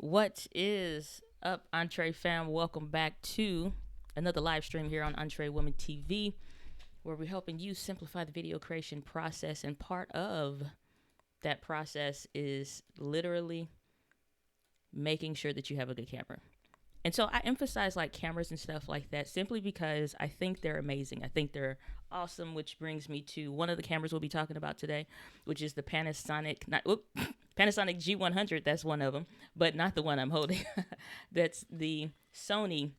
What is up, Entree fam? Welcome back to another live stream here on Entree Woman TV, where we're helping you simplify the video creation process. And part of that process is literally making sure that you have a good camera. And so I emphasize like cameras and stuff like that simply because I think they're amazing. I think they're awesome, which brings me to one of the cameras we'll be talking about today, which is the Panasonic G100. That's one of them, but not the one I'm holding. That's the Sony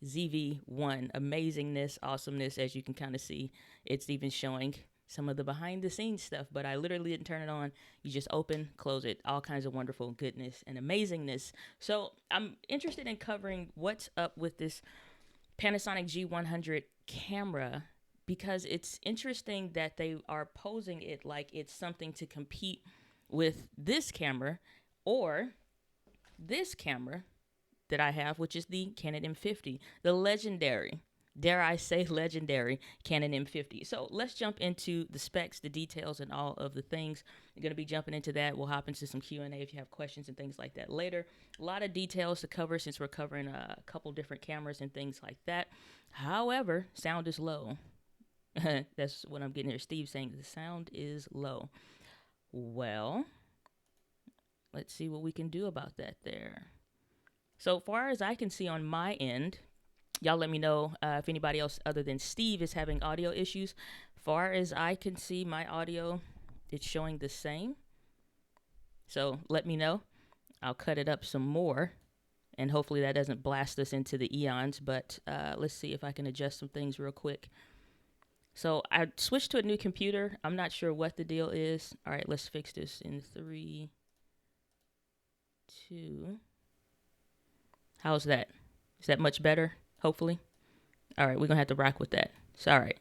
ZV-1. Amazingness, awesomeness, as you can kind of see. It's even showing some of the behind the scenes stuff, but I literally didn't turn it on. You just open, close it, all kinds of wonderful goodness and amazingness. So I'm interested in covering what's up with this Panasonic G100 camera, because it's interesting that they are posing it like it's something to compete with this camera or this camera that I have, which is the Canon M50, the legendary, dare I say legendary, Canon M50. So let's jump into the specs, the details, and all of the things. We're going to be jumping into that. We'll hop into some Q&A if you have questions and things like that later. A lot of details to cover since we're covering a couple different cameras and things like that. However, sound is low. That's what I'm getting here. Steve saying the sound is low. Well, let's see what we can do about that there. So far as I can see on my end, y'all let me know if anybody else other than Steve is having audio issues. Far as I can see, my audio, it's showing the same. So let me know. I'll cut it up some more, and hopefully that doesn't blast us into the eons. But let's see if I can adjust some things real quick. So I switched to a new computer. I'm not sure what the deal is. All right, let's fix this in 3, 2. How's that? Is that much better? Hopefully. All right, we're going to have to rock with that. It's all right.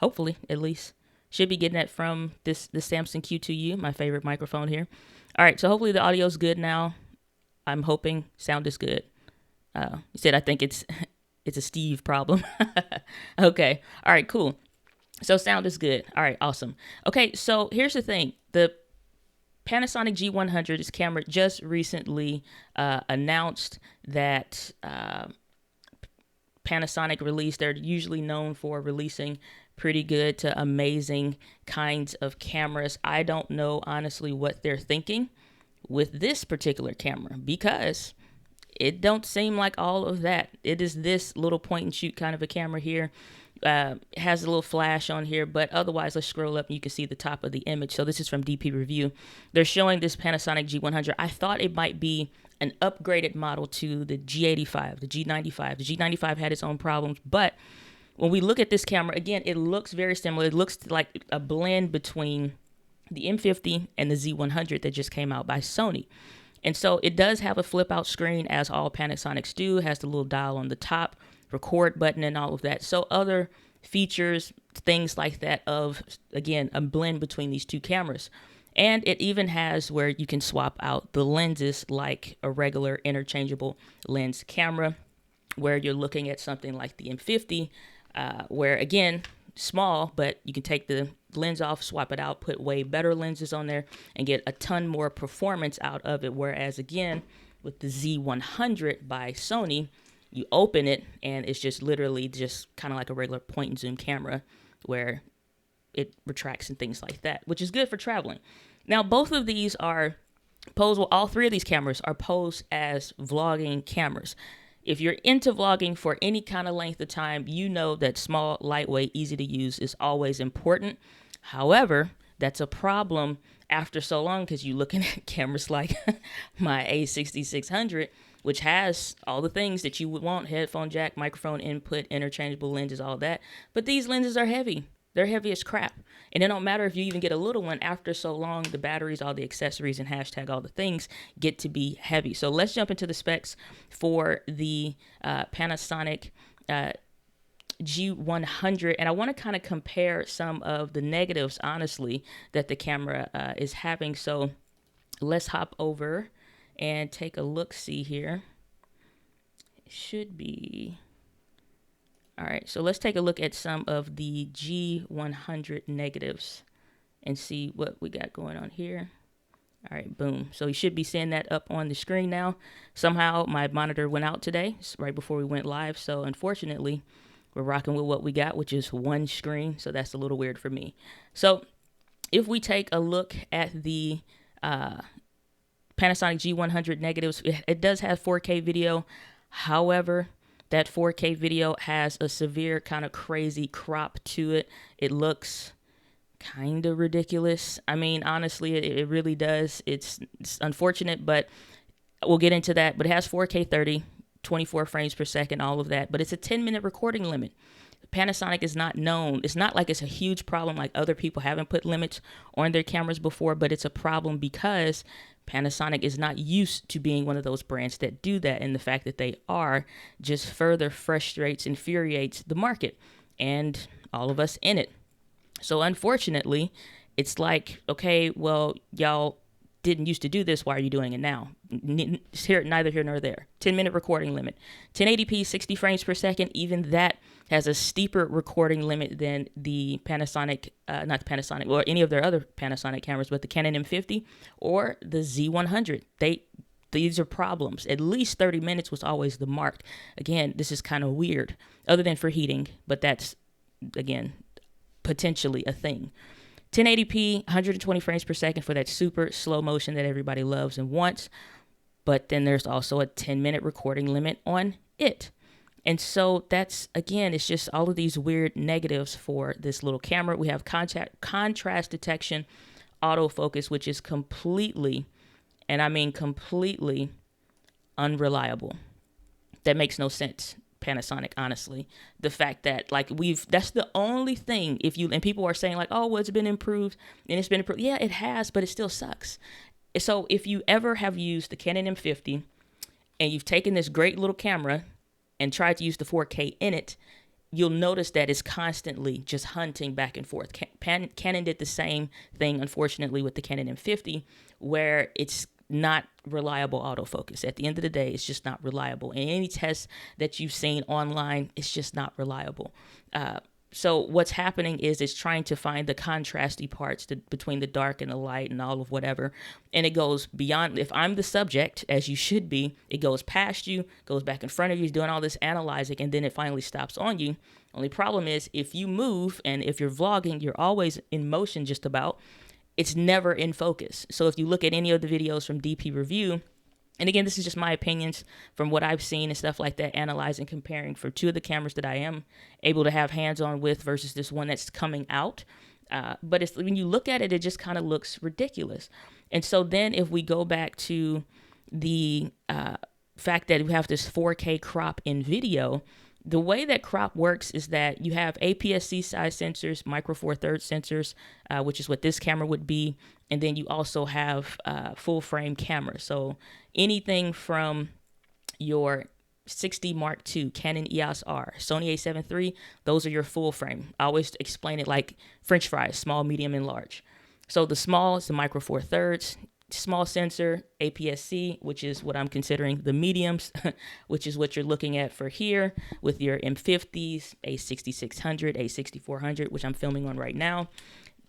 Hopefully, at least. Should be getting that from the Samsung Q2U, my favorite microphone here. All right, so hopefully the audio's good now. I'm hoping sound is good. You said I think it's a Steve problem. Okay. All right, cool. So sound is good. All right, awesome. Okay, so here's the thing. The Panasonic G100, this camera, just recently announced that Panasonic released. They're usually known for releasing pretty good to amazing kinds of cameras. I don't know, honestly, what they're thinking with this particular camera, because it don't seem like all of that. It is this little point and shoot kind of a camera here. It has a little flash on here, but otherwise, let's scroll up and you can see the top of the image. So this is from DP Review. They're showing this Panasonic G100. I thought it might be an upgraded model to the G85, the G95. The G95 had its own problems, but when we look at this camera, again, it looks very similar. It looks like a blend between the M50 and the Z100 that just came out by Sony. And so it does have a flip out screen, as all Panasonics do. It has the little dial on the top, record button, and all of that. So other features, things like that, of, again, a blend between these two cameras. And it even has where you can swap out the lenses like a regular interchangeable lens camera, where you're looking at something like the M50, where, again, small, but you can take the lens off, swap it out, put way better lenses on there, and get a ton more performance out of it. Whereas, again, with the Z100 by Sony, you open it and it's just literally just kind of like a regular point and zoom camera where it retracts and things like that, which is good for traveling. Now, both of these are posed, well, all three of these cameras are posed as vlogging cameras. If you're into vlogging for any kind of length of time, you know that small, lightweight, easy to use is always important. However, that's a problem after so long, because you're looking at cameras like my A6600, which has all the things that you would want: headphone jack, microphone input, interchangeable lenses, all that. But these lenses are heavy. They're heavy as crap. And it don't matter if you even get a little one. After so long, the batteries, all the accessories, and hashtag all the things get to be heavy. So let's jump into the specs for the Panasonic G100. And I want to kind of compare some of the negatives, honestly, that the camera is having. So let's hop over and take a look-see here. It should be... All right, so let's take a look at some of the G100 negatives and see what we got going on here. All right, boom. So you should be seeing that up on the screen now. Somehow my monitor went out today, right before we went live. So unfortunately, we're rocking with what we got, which is one screen. So that's a little weird for me. So if we take a look at the Panasonic G100 negatives, it does have 4K video. However, that 4K video has a severe kind of crazy crop to it. It looks kind of ridiculous. I mean, honestly, it really does. It's unfortunate, but we'll get into that. But it has 4K 30, 24 frames per second, all of that. But it's a 10-minute recording limit. Panasonic is not known. It's not like it's a huge problem like other people haven't put limits on their cameras before, but it's a problem because Panasonic is not used to being one of those brands that do that. And the fact that they are just further frustrates, infuriates the market and all of us in it. So unfortunately, it's like, okay, well, y'all didn't used to do this. Why are you doing it now? Neither here nor there. 10-minute recording limit. 1080p, 60 frames per second. Even that has a steeper recording limit than the Panasonic, not the Panasonic, or any of their other Panasonic cameras, but the Canon M50 or the Z100. These are problems. At least 30 minutes was always the mark. Again, this is kind of weird, other than for heating, but that's, again, potentially a thing. 1080p, 120 frames per second for that super slow motion that everybody loves and wants. But then there's also a 10-minute recording limit on it. And so that's, again, it's just all of these weird negatives for this little camera. We have contrast detection, autofocus, which is completely, and I mean completely unreliable. That makes no sense. Panasonic, honestly, the fact that like that's the only thing. And people are saying like, oh, well, it's been improved and it's been improved. Yeah, it has, but it still sucks. So if you ever have used the Canon M50 and you've taken this great little camera and tried to use the 4K in it, you'll notice that it's constantly just hunting back and forth. Canon did the same thing, unfortunately, with the Canon M50, where it's not reliable autofocus. At the end of the day, it's just not reliable. And any test that you've seen online, it's just not reliable. So what's happening is it's trying to find the contrasty parts between the dark and the light and all of whatever. And it goes beyond. If I'm the subject, as you should be, it goes past you, goes back in front of you, doing all this analyzing, and then it finally stops on you. Only problem is if you move and if you're vlogging, you're always in motion just about. It's never in focus. So if you look at any of the videos from DP Review, and again, this is just my opinions from what I've seen and stuff like that, analyzing, comparing for two of the cameras that I am able to have hands-on with versus this one that's coming out. But when you look at it, it just kind of looks ridiculous. And so then if we go back to the fact that we have this 4K crop in video, the way that crop works is that you have APS-C size sensors, micro four thirds sensors, which is what this camera would be. And then you also have full frame cameras. So anything from your 6D Mark II, Canon EOS R, Sony A7 III, those are your full frame. I always explain it like French fries, small, medium, and large. So the small is the micro four thirds. Small sensor, APS-C, which is what I'm considering the mediums, which is what you're looking at for here with your M50s, A6600, A6400, which I'm filming on right now.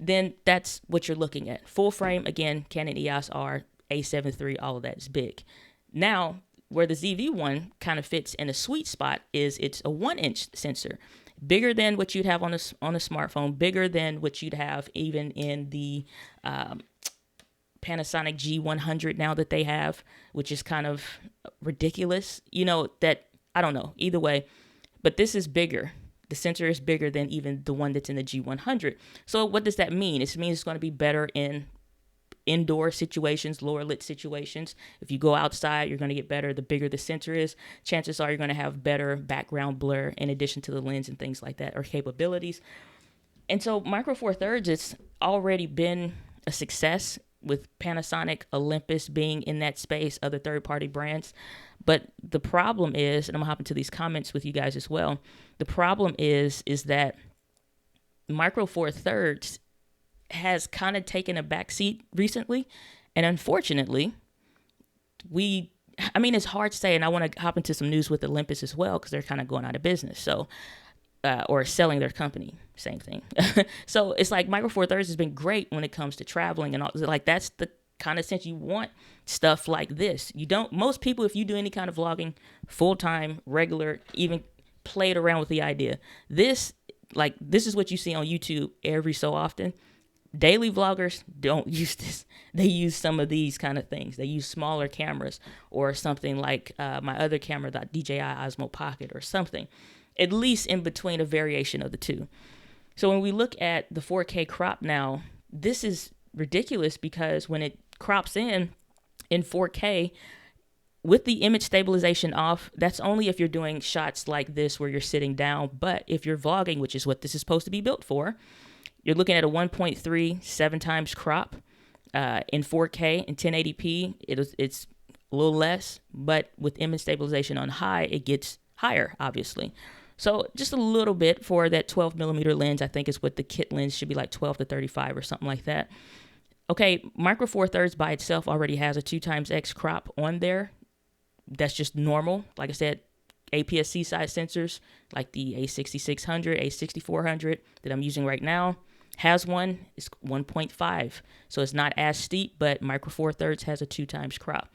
Then that's what you're looking at. Full frame, again, Canon EOS R, A7 III, all of that is big. Now, where the ZV-1 kind of fits in a sweet spot is it's a 1-inch sensor. Bigger than what you'd have on a smartphone, bigger than what you'd have even in the Panasonic G100 now that they have, which is kind of ridiculous. You know, that, I don't know, either way, but this is bigger. The sensor is bigger than even the one that's in the G100. So what does that mean? It means it's going to be better in indoor situations, lower lit situations. If you go outside, you're going to get better. The bigger the sensor is, chances are you're going to have better background blur in addition to the lens and things like that, or capabilities. And so micro four thirds, it's already been a success with Panasonic, Olympus being in that space, other third-party brands. But the problem is, and I'm going to hop into these comments with you guys as well, the problem is that micro four thirds has kind of taken a backseat recently. And unfortunately, it's hard to say, and I want to hop into some news with Olympus as well, because they're kind of going out of business. So, or selling their company, same thing. So it's like micro four thirds has been great when it comes to traveling and all. Like that's the kind of sense. You want stuff like this. You don't, most people, if you do any kind of vlogging, full-time, regular, even played around with the idea, this is what you see on YouTube every so often. Daily vloggers don't use this. They use some of these kind of things. They use smaller cameras or something like my other camera, the DJI Osmo Pocket or something, at least in between, a variation of the two. So when we look at the 4K crop now, this is ridiculous because when it crops in 4K, with the image stabilization off, that's only if you're doing shots like this where you're sitting down. But if you're vlogging, which is what this is supposed to be built for, you're looking at a 1.37 times crop in 4K. In 1080p, it's a little less, but with image stabilization on high, it gets higher, obviously. So just a little bit for that 12 millimeter lens. I think is what the kit lens should be, like 12 to 35 or something like that. Okay, Micro Four Thirds by itself already has a 2x crop on there. That's just normal. Like I said, APS-C size sensors like the A6600, A6400 that I'm using right now has one. It's 1.5. So it's not as steep, but Micro Four Thirds has a 2x crop.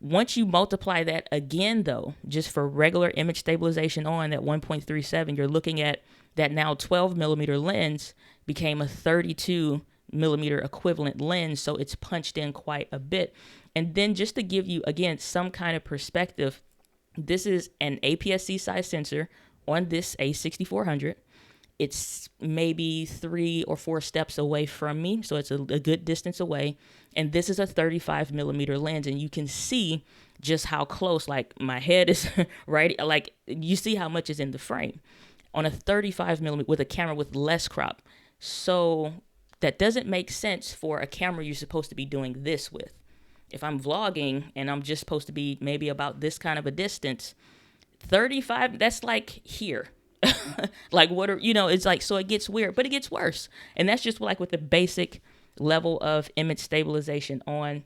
Once you multiply that again, though, just for regular image stabilization on that 1.37, you're looking at that now 12 millimeter lens became a 32 millimeter equivalent lens. So it's punched in quite a bit. And then just to give you, again, some kind of perspective, this is an APS-C size sensor on this A6400. It's maybe 3 or 4 steps away from me, so it's a good distance away. And this is a 35 millimeter lens, and you can see just how close, like my head is right, like you see how much is in the frame on a 35 millimeter with a camera with less crop. So that doesn't make sense for a camera you're supposed to be doing this with. If I'm vlogging and I'm just supposed to be maybe about this kind of a distance, 35, that's like here. Like what are, it's like, so it gets weird, but it gets worse. And that's just like with the basic level of image stabilization on.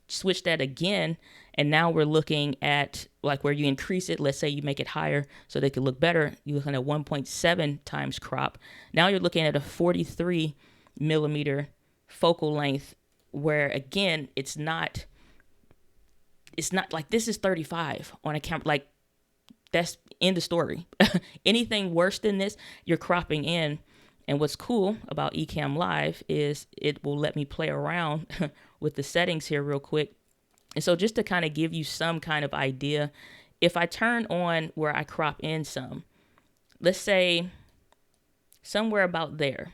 Switch that again, and now we're looking at like where you increase it. Let's say you make it higher so they could look better. You're looking at 1.7 times crop. Now you're looking at a 43 millimeter focal length, where again, it's not like this is 35 on a camera. Like that's end of story. Anything worse than this, you're cropping in. And what's cool about EcammLive is it will let me play around with the settings here real quick. And so just to kind of give you some kind of idea, if I turn on where I crop in some, let's say somewhere about there.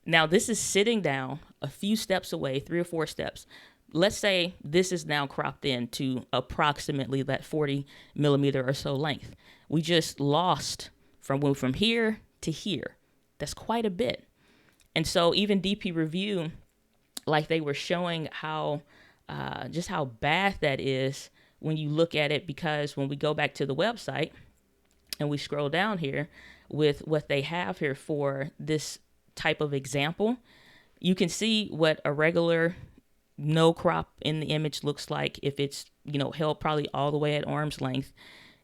Now this is sitting down a few steps away, 3 or 4 steps. Let's say this is now cropped in to approximately that 40 millimeter or so length. We just lost from here to here. That's quite a bit. And so even DP Review, like they were showing how, just how bad that is when you look at it, because when we go back to the website and we scroll down here with what they have here for this type of example, you can see what a regular no crop in the image looks like if it's, held probably all the way at arm's length.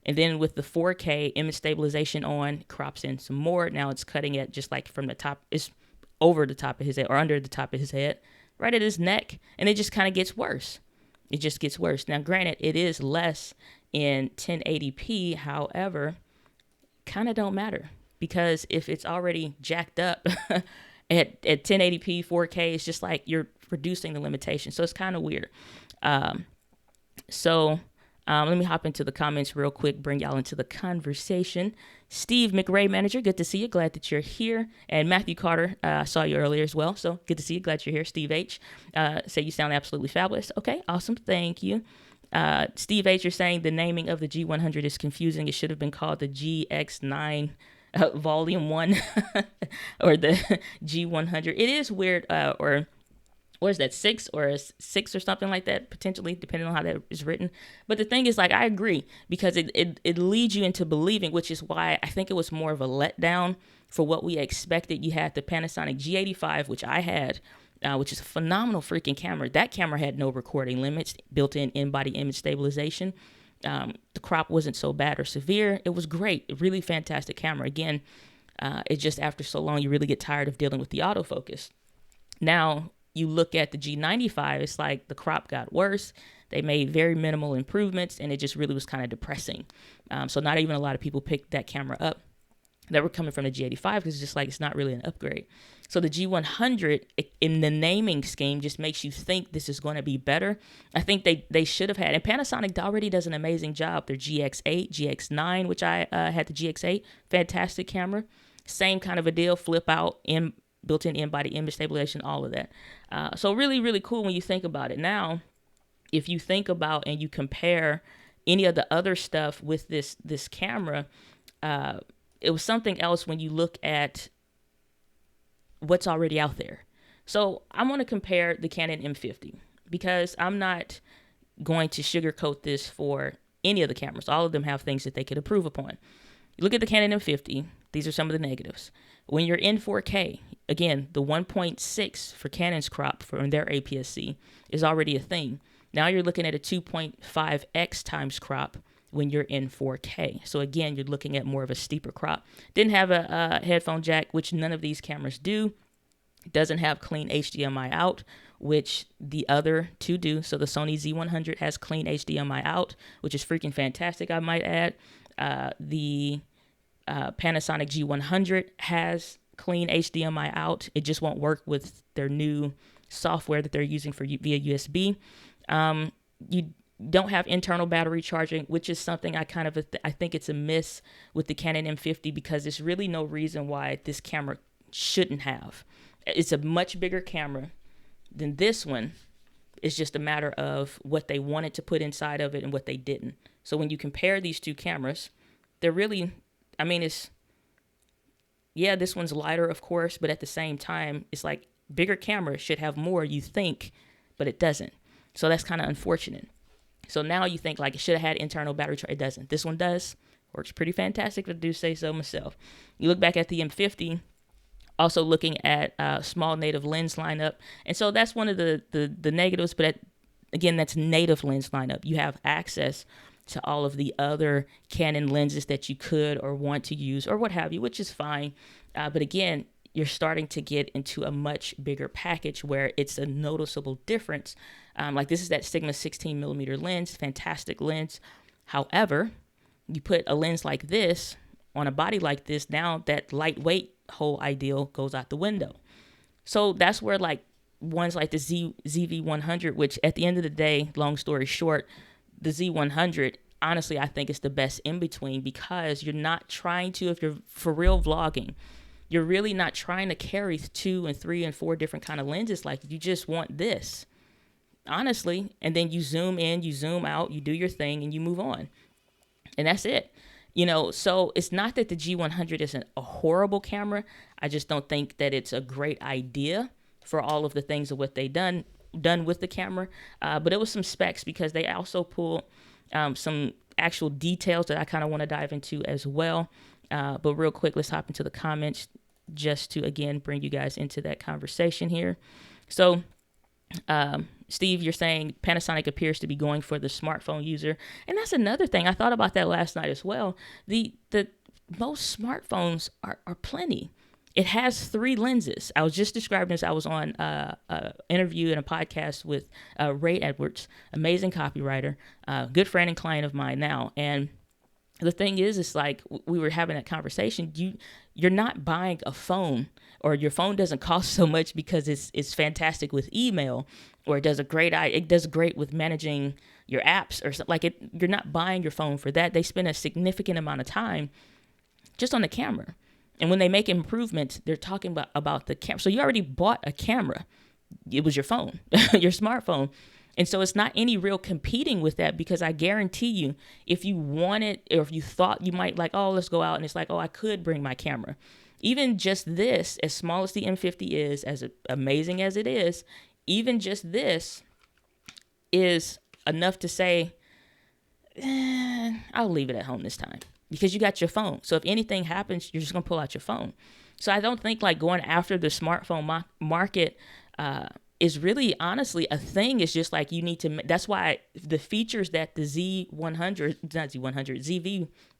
And then with the 4K image stabilization on, crops in some more. Now it's cutting at just like from the top, it's over the top of his head or under the top of his head, right at his neck. And it just kind of gets worse. It just gets worse. Now, granted, it is less in 1080p. However, kind of don't matter, because if it's already jacked up at 1080p, 4K, it's just like you're reducing the limitation. So it's kind of weird. Let me hop into the comments real quick, bring y'all into the conversation. Steve McRae, manager, good to see you. Glad that you're here. And Matthew Carter, I saw you earlier as well. So good to see you. Glad you're here. Steve H, say you sound absolutely fabulous. Okay, awesome. Thank you. Steve H, you're saying the naming of the G100 is confusing. It should have been called the GX9 Volume 1 or the G100. It is weird, or is that 6 or a 6 or something like that, potentially, depending on how that is written. But the thing is, like, I agree, because it leads you into believing, which is why I think it was more of a letdown for what we expected. You had the Panasonic G85, which I had, which is a phenomenal freaking camera. That camera had no recording limits, built-in in-body image stabilization. The crop wasn't so bad or severe. It was great. A really fantastic camera. Again, it just, after so long, you really get tired of dealing with the autofocus. Now, you look at the G95, it's like the crop got worse. They made very minimal improvements, and it just really was kind of depressing. So not even a lot of people picked that camera up that were coming from the G85 because it's just like it's not really an upgrade. So the G100 in the naming scheme just makes you think this is going to be better. I think they should have had, and Panasonic already does an amazing job. Their GX8, GX9, which I had the GX8, fantastic camera. Same kind of a deal, flip out, built-in in-body image stabilization, all of that. So really, really cool when you think about it. Now, if you think about and you compare any of the other stuff with this camera, it was something else when you look at what's already out there. So I'm going to compare the Canon M50 because I'm not going to sugarcoat this for any of the cameras. All of them have things that they could improve upon. You look at the Canon M50, these are some of the negatives. When you're in 4K, again, the 1.6 for Canon's crop from their APS-C is already a thing. Now you're looking at a 2.5x times crop when you're in 4K. So again, you're looking at more of a steeper crop. Didn't have a headphone jack, which none of these cameras do. Doesn't have clean HDMI out, which the other two do. So the Sony Z100 has clean HDMI out, which is freaking fantastic, I might add. The Panasonic G100 has clean HDMI out. It just won't work with their new software that they're using for via USB. You don't have internal battery charging, which is something I think it's a miss with the Canon M50 because there's really no reason why this camera shouldn't have. It's a much bigger camera than this one. It's just a matter of what they wanted to put inside of it and what they didn't. So when you compare these two cameras, they're really, this one's lighter, of course, but at the same time, it's like bigger camera should have more, you think, but it doesn't. So that's kind of unfortunate. So now you think like it should have had internal battery charge. It doesn't. This one does. Works pretty fantastic if I do say so myself. You look back at the M50, also looking at small native lens lineup. And so that's one of the negatives, but again, that's native lens lineup. You have access to all of the other Canon lenses that you could or want to use or what have you, which is fine. But again, you're starting to get into a much bigger package where it's a noticeable difference. Like this is that Sigma 16 millimeter lens, fantastic lens. However, you put a lens like this on a body like this, now that lightweight whole ideal goes out the window. So that's where like ones like the ZV-100, which at the end of the day, long story short, the Z100, honestly, I think is the best in between because you're not trying to, if you're for real vlogging, you're really not trying to carry 2 and 3 and 4 different kind of lenses. Like you just want this, honestly. And then you zoom in, you zoom out, you do your thing and you move on. And that's it. So it's not that the G100 isn't a horrible camera. I just don't think that it's a great idea for all of the things of what they done with the camera. But it was some specs because they also pulled some actual details that I kind of want to dive into as well. But real quick, let's hop into the comments just to, again, bring you guys into that conversation here. So, Steve, you're saying Panasonic appears to be going for the smartphone user. And that's another thing. I thought about that last night as well. The most smartphones are plenty. It has 3 lenses. I was just describing this. I was on an interview and a podcast with Ray Edwards, amazing copywriter, good friend and client of mine now. And the thing is, it's like we were having that conversation. You're not buying a phone, or your phone doesn't cost so much because it's fantastic with email, or it does great with managing your apps or something like it. You're not buying your phone for that. They spend a significant amount of time just on the camera. And when they make improvements, they're talking about the camera. So you already bought a camera. It was your phone, your smartphone. And so it's not any real competing with that because I guarantee you, if you wanted, or if you thought you might like, oh, let's go out and it's like, oh, I could bring my camera. Even just this, as small as the M50 is, as amazing as it is, even just this is enough to say, I'll leave it at home this time because you got your phone. So if anything happens, you're just going to pull out your phone. So I don't think like going after the smartphone market, is really honestly a thing. It's just like you need to, that's why the features that the ZV,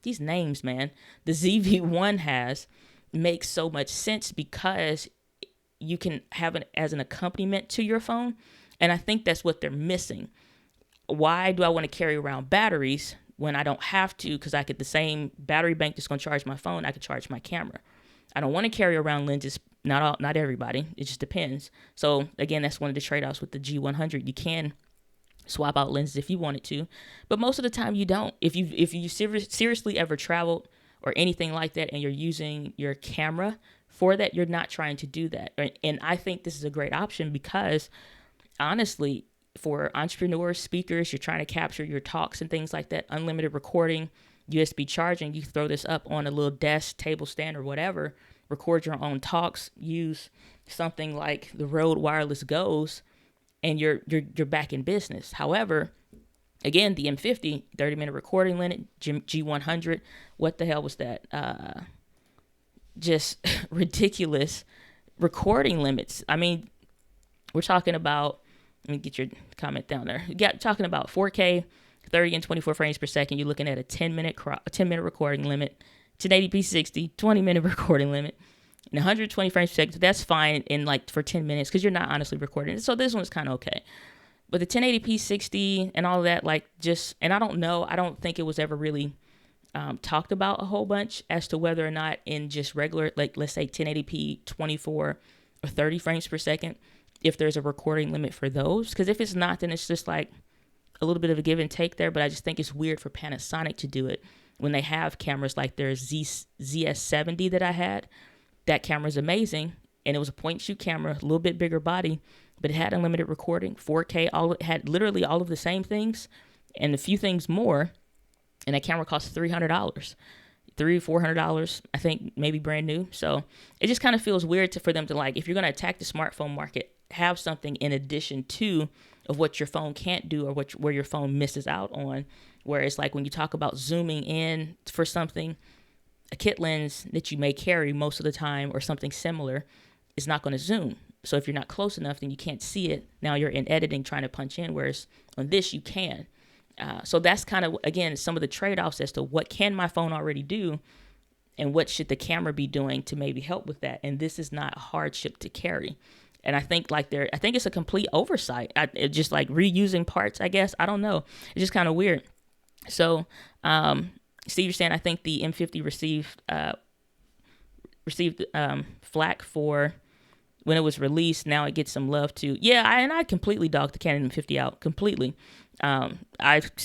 these names, man, the ZV-1 has makes so much sense because you can have it as an accompaniment to your phone. And I think that's what they're missing. Why do I want to carry around batteries when I don't have to? Because I get the same battery bank that's going to charge my phone, I could charge my camera. I don't want to carry around lenses. Not everybody. It just depends. So again, that's one of the trade-offs with the G100. You can swap out lenses if you wanted to, but most of the time you don't. If you seriously ever traveled or anything like that, and you're using your camera for that, you're not trying to do that. And I think this is a great option because honestly, for entrepreneurs, speakers, you're trying to capture your talks and things like that, unlimited recording, USB charging, you throw this up on a little desk, table stand, or whatever, record your own talks, use something like the Rode Wireless Goes, and you're back in business. However, again, the M50, 30-minute recording limit, G100, what the hell was that? Just ridiculous recording limits. I mean, we're talking about, let me get your comment down there. Talking about 4K, 30 and 24 frames per second. You're looking at a 10-minute recording limit, 1080p 60, 20-minute recording limit, and 120 frames per second. So that's fine in like for 10 minutes because you're not honestly recording. So this one's kind of okay. But the 1080p 60 and all of that, like just, and I don't think it was ever really talked about a whole bunch as to whether or not in just regular, like let's say 1080p 24 or 30 frames per second, if there's a recording limit for those. Because if it's not, then it's just like a little bit of a give and take there. But I just think it's weird for Panasonic to do it when they have cameras like their ZS70 that I had. That camera's amazing, and it was a point and shoot camera, a little bit bigger body, but it had unlimited recording, 4K, it had literally all of the same things and a few things more, and that camera cost $300, $400, I think, maybe brand new. So it just kind of feels weird for them to, like, if you're going to attack the smartphone market, have something in addition to of what your phone can't do or where your phone misses out on. Whereas like when you talk about zooming in for something, a kit lens that you may carry most of the time or something similar is not going to zoom. So if you're not close enough, then you can't see it. Now you're in editing trying to punch in, whereas on this you can. So that's kind of, again, some of the trade-offs as to what can my phone already do and what should the camera be doing to maybe help with that. And this is not a hardship to carry. And I think I think it's a complete oversight. It's just like reusing parts, I guess. I don't know. It's just kind of weird. So, Steve, you're saying I think the M50 received flack for when it was released. Now it gets some love too. Yeah, I completely dogged the Canon M50 out completely. The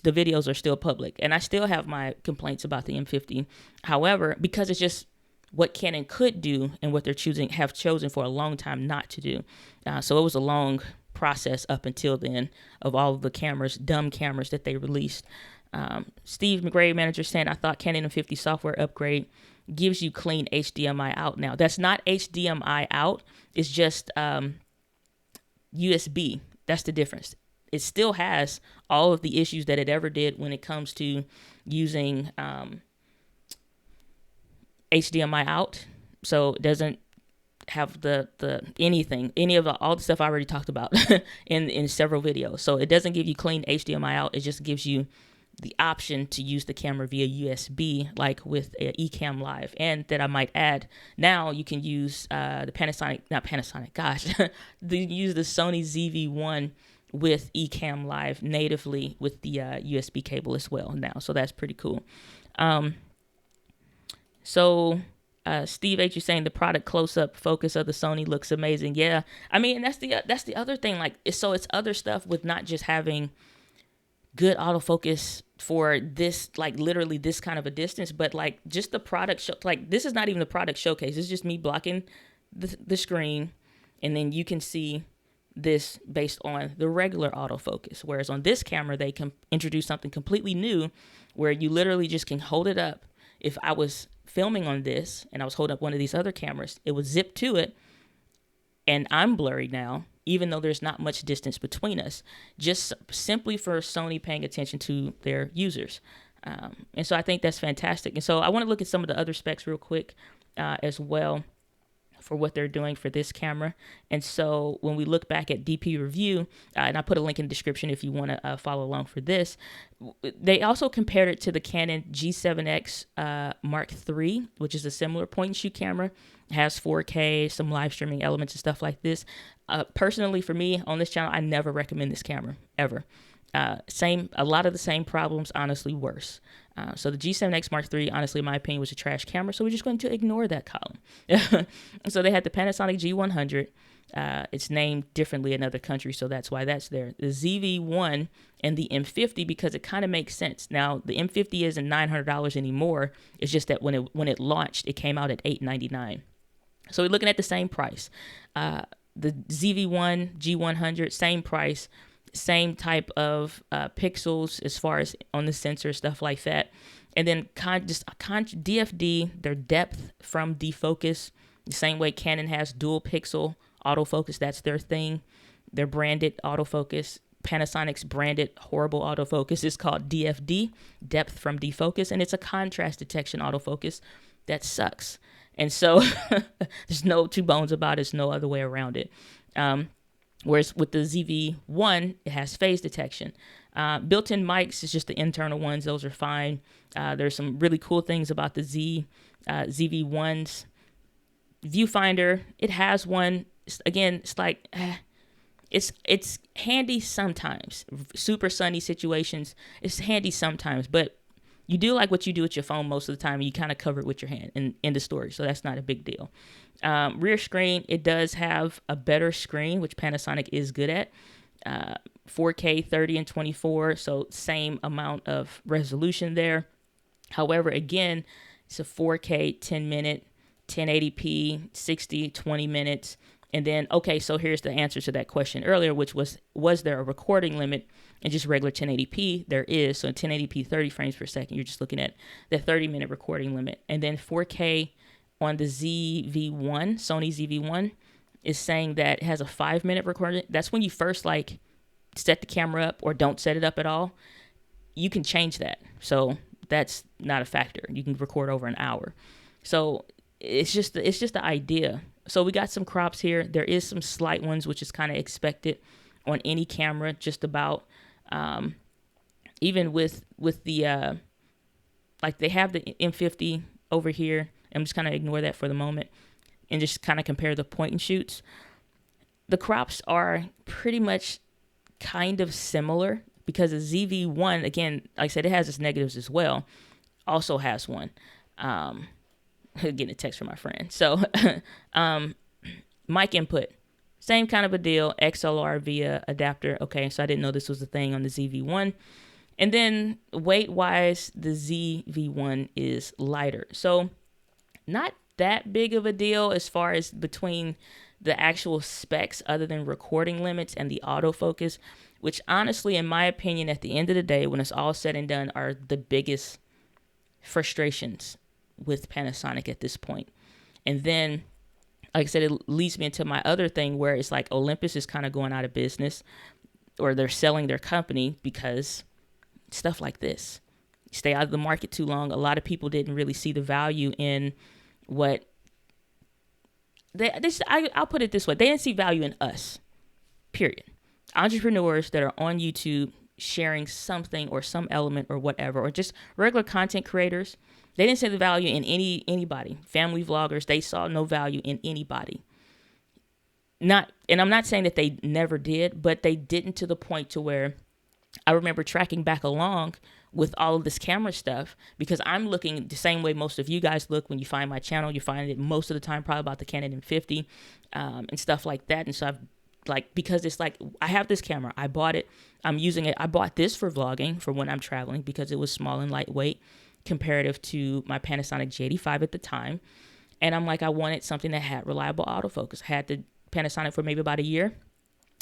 videos are still public, and I still have my complaints about the M50. However, because it's just what Canon could do and what they're have chosen for a long time not to do. So it was a long process up until then of all of the dumb cameras that they released. Steve McGray, manager, saying, I thought Canon M50 software upgrade gives you clean HDMI out now. That's not HDMI out. It's just USB. That's the difference. It still has all of the issues that it ever did when it comes to using HDMI out. So it doesn't have all the stuff I already talked about in several videos. So it doesn't give you clean HDMI out. It just gives you the option to use the camera via USB, like with EcammLive. And that I might add, now you can use use the Sony ZV-1 with EcammLive natively with the USB cable as well now. So that's pretty cool. Steve H, you're saying the product close-up focus of the Sony looks amazing. Yeah, I mean, that's the other thing. Like, it's other stuff with not just having good autofocus for this, like literally this kind of a distance, but like just the product like this is not even the product showcase. It's just me blocking the screen, and then you can see this based on the regular autofocus. Whereas on this camera, they can introduce something completely new where you literally just can hold it up. If I was filming on this and I was holding up one of these other cameras, it would zip to it, and I'm blurry now, even though there's not much distance between us, just simply for Sony paying attention to their users. And so I think that's fantastic. And so I want to look at some of the other specs real quick as well for what they're doing for this camera. And so when we look back at DP review, and I put a link in the description if you want to follow along for this, they also compared it to the Canon G7X Mark III, which is a similar point and shoot camera. It has 4K, some live streaming elements and stuff like this. Personally, for me on this channel, I never recommend this camera ever. A lot of the same problems, honestly worse. So the G7X Mark III, honestly, in my opinion, was a trash camera. So we're just going to ignore that column. So they had the Panasonic G100. It's named differently in other countries, so that's why that's there. The ZV-1 and the M50, because it kind of makes sense. Now, the M50 isn't $900 anymore. It's just that when it launched, it came out at $899. So we're looking at the same price. The ZV-1, G100, same price. Same type of pixels as far as on the sensor, stuff like that. And then DFD, their depth from defocus, the same way Canon has dual pixel autofocus, that's their thing. Their branded autofocus. Panasonic's branded horrible autofocus is called DFD, depth from defocus, and it's a contrast detection autofocus that sucks. And so there's no two bones about it, there's no other way around it. Whereas with the ZV-1, it has phase detection. Built-in mics is just the internal ones. Those are fine. There's some really cool things about the ZV-1's viewfinder. It has one. It's like, it's handy sometimes. Super sunny situations, it's handy sometimes. But you do like what you do with your phone most of the time, and you kind of cover it with your hand in the story. So that's not a big deal. Rear screen, it does have a better screen, which Panasonic is good at. 4K 30 and 24, so same amount of resolution there. However, again, it's a 4K 10-minute, 1080p, 60, 20 minutes. And then, okay, so here's the answer to that question earlier, which was there a recording limit in just regular 1080p? There is. So 1080p, 30 frames per second, you're just looking at the 30-minute recording limit. And then 4K on the ZV-1, Sony ZV-1, is saying that it has a 5-minute recording. That's when you first like set the camera up or don't set it up at all. You can change that. So that's not a factor. You can record over an hour. So it's just the idea. So we got some crops here. There is some slight ones, which is kind of expected on any camera, just about. Even with the, like they have the M50 over here. I'm just kind of ignore that for the moment and just kind of compare the point and shoots. The crops are pretty much kind of similar because the ZV-1, again, like I said, it has its negatives as well, also has one. Getting a text from my friend. So mic input, same kind of a deal, XLR via adapter. Okay, so I didn't know this was a thing on the ZV-1. And then weight-wise, the ZV-1 is lighter. So not that big of a deal as far as between the actual specs other than recording limits and the autofocus, which honestly, in my opinion, at the end of the day, when it's all said and done, are the biggest frustrations with Panasonic at this point. And then, like I said, it leads me into my other thing where it's like Olympus is kind of going out of business, or they're selling their company because stuff like this. You stay out of the market too long. A lot of people didn't really see the value in what I'll put it this way. They didn't see value in us, period. Entrepreneurs that are on YouTube sharing something or some element or whatever, or just regular content creators, they didn't see the value in anybody. Family vloggers, they saw no value in anybody. And I'm not saying that they never did, but they didn't to the point to where I remember tracking back along with all of this camera stuff, because I'm looking the same way most of you guys look when you find my channel. You find it most of the time probably about the Canon M50 and stuff like that. And so I've because it's like, I have this camera, I bought it, I'm using it. I bought this for vlogging for when I'm traveling because it was small and lightweight comparative to my Panasonic G85 at the time. And I'm like, I wanted something that had reliable autofocus. I had the Panasonic for maybe about a year.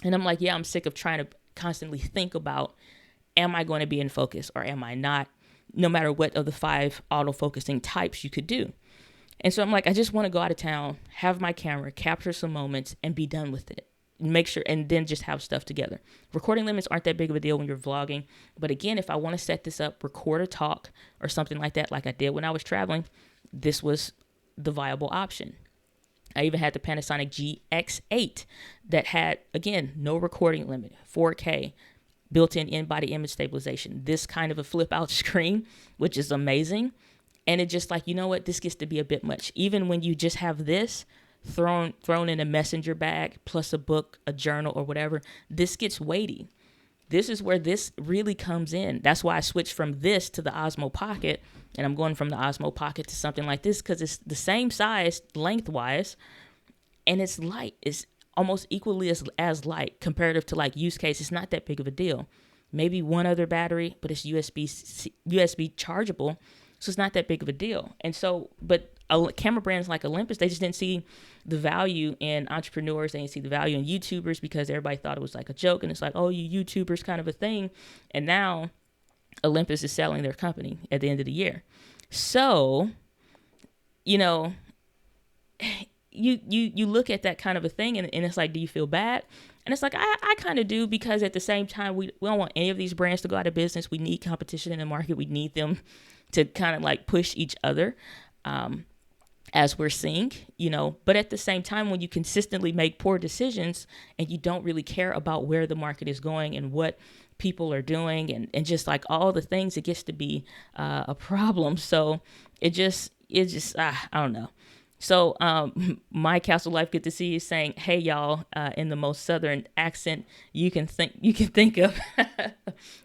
And I'm like, yeah, I'm sick of trying to constantly think about, am I going to be in focus or am I not? No matter what of the 5 autofocusing types you could do. And so I'm like, I just want to go out of town, have my camera, capture some moments, and be done with it. Make sure, and then just have stuff together. Recording limits aren't that big of a deal when you're vlogging. But again, if I want to set this up, record a talk or something like that, like I did when I was traveling, this was the viable option. I even had the Panasonic GX8 that had, again, no recording limit, 4K, built-in in-body image stabilization, this kind of a flip-out screen, which is amazing. And it just like, you know what, this gets to be a bit much. Even when you just have this thrown in a messenger bag, plus a book, a journal, or whatever, this gets weighty. This is where this really comes in. That's why I switched from this to the Osmo Pocket, and I'm going from the Osmo Pocket to something like this because it's the same size lengthwise, and it's light. It's almost equally as light comparative to like use case. It's not that big of a deal. Maybe one other battery, but it's USB chargeable, so it's not that big of a deal. And so, but camera brands like Olympus, they just didn't see the value in entrepreneurs. They didn't see the value in YouTubers because everybody thought it was like a joke. And it's like, oh, you YouTubers kind of a thing. And now Olympus is selling their company at the end of the year. So, you know, you look at that kind of a thing and it's like, do you feel bad? And it's like, I kind of do, because at the same time, we don't want any of these brands to go out of business. We need competition in the market. We need them to kind of like push each other. As we're seeing, you know, but at the same time, when you consistently make poor decisions and you don't really care about where the market is going and what people are doing and just like all the things, it gets to be a problem. So it just I don't know. So my Castle Life, good to see you, saying, hey, y'all, in the most Southern accent you can think of.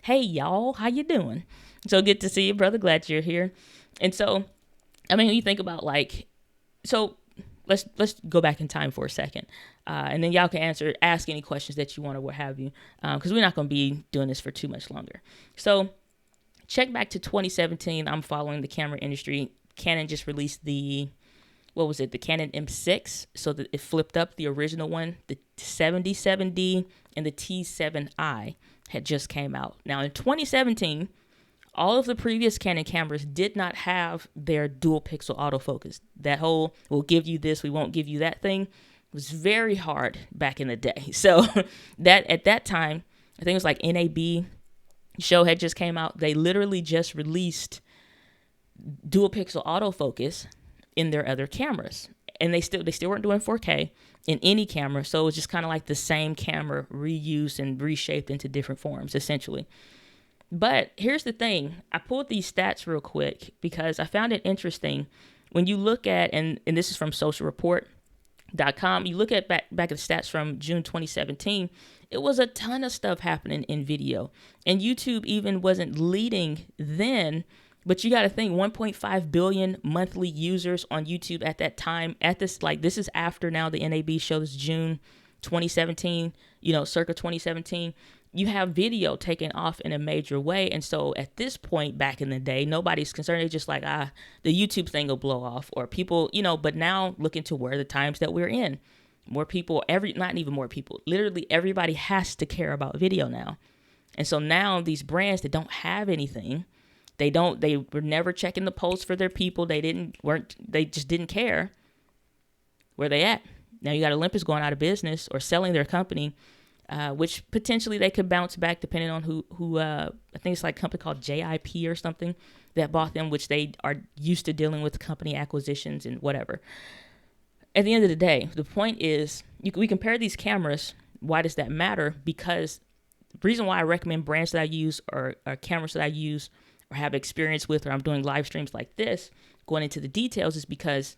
Hey, y'all, how you doing? So good to see you, brother. Glad you're here. And so, I mean, when you think about like, so let's go back in time for a second, and then y'all can ask any questions that you want or what have you, because we're not going to be doing this for too much longer. So check back to 2017. I'm following the camera industry. Canon just released the Canon M6. So that it flipped up the original one, the 7070 and the T7i had just came out. Now in 2017, all of the previous Canon cameras did not have their dual pixel autofocus. That whole, we'll give you this, we won't give you that thing, was very hard back in the day. So that at that time, I think it was like NAB show had just came out. They literally just released dual pixel autofocus in their other cameras. And they still weren't doing 4K in any camera. So it was just kind of like the same camera reused and reshaped into different forms, essentially. But here's the thing. I pulled these stats real quick because I found it interesting. When you look at, and this is from socialreport.com, you look at back at the stats from June 2017, it was a ton of stuff happening in video. And YouTube even wasn't leading then, but you got to think 1.5 billion monthly users on YouTube at that time. At this, like, this is after now the NAB show, this June 2017, you know, circa 2017. You have video taking off in a major way. And so at this point back in the day, nobody's concerned. It's just like, the YouTube thing will blow off, or people, you know, but now look into where the times that we're in. More people, not even more people, literally everybody has to care about video now. And so now these brands that don't have anything, they were never checking the polls for their people. They just didn't care. Where they at? Now you got Olympus going out of business or selling their company, which potentially they could bounce back depending on who I think it's like a company called JIP or something that bought them, which they are used to dealing with company acquisitions and whatever. At the end of the day, the point is we compare these cameras. Why does that matter? Because the reason why I recommend brands that I use or cameras that I use or have experience with, or I'm doing live streams like this, going into the details, is because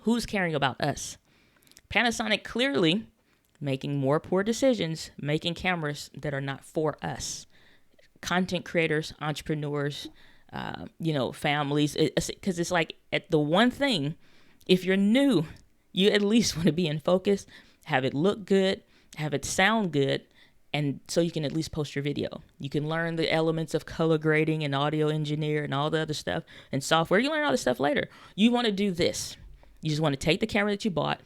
who's caring about us? Panasonic clearly making more poor decisions, making cameras that are not for us. Content creators, entrepreneurs, families. Because it's like at the one thing, if you're new, you at least want to be in focus, have it look good, have it sound good, and so you can at least post your video. You can learn the elements of color grading and audio engineer and all the other stuff and software. You learn all this stuff later. You want to do this. You just want to take the camera that you bought,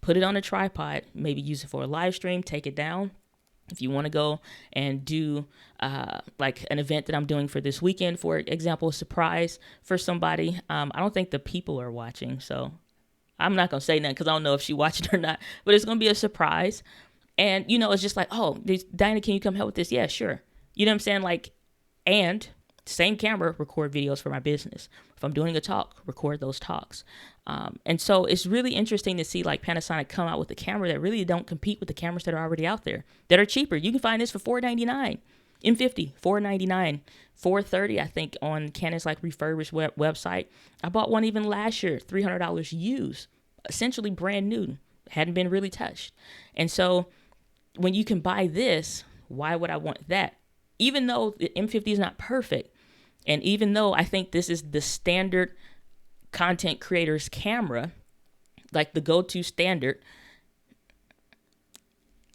put it on a tripod, maybe use it for a live stream, take it down. If you want to go and do like an event that I'm doing for this weekend, for example, a surprise for somebody, I don't think the people are watching, so I'm not going to say nothing because I don't know if she watched it or not, but it's going to be a surprise. And, it's just like, oh, Diana, can you come help with this? Yeah, sure. You know what I'm saying? Like, and same camera, record videos for my business. If I'm doing a talk, record those talks. And so it's really interesting to see like Panasonic come out with a camera that really don't compete with the cameras that are already out there that are cheaper. You can find this for $499, M50, $499, $430, I think, on Canon's like refurbished website. I bought one even last year, $300 used, essentially brand new, hadn't been really touched. And so when you can buy this, why would I want that? Even though the M50 is not perfect, and even though I think this is the standard content creators camera, like the go-to standard,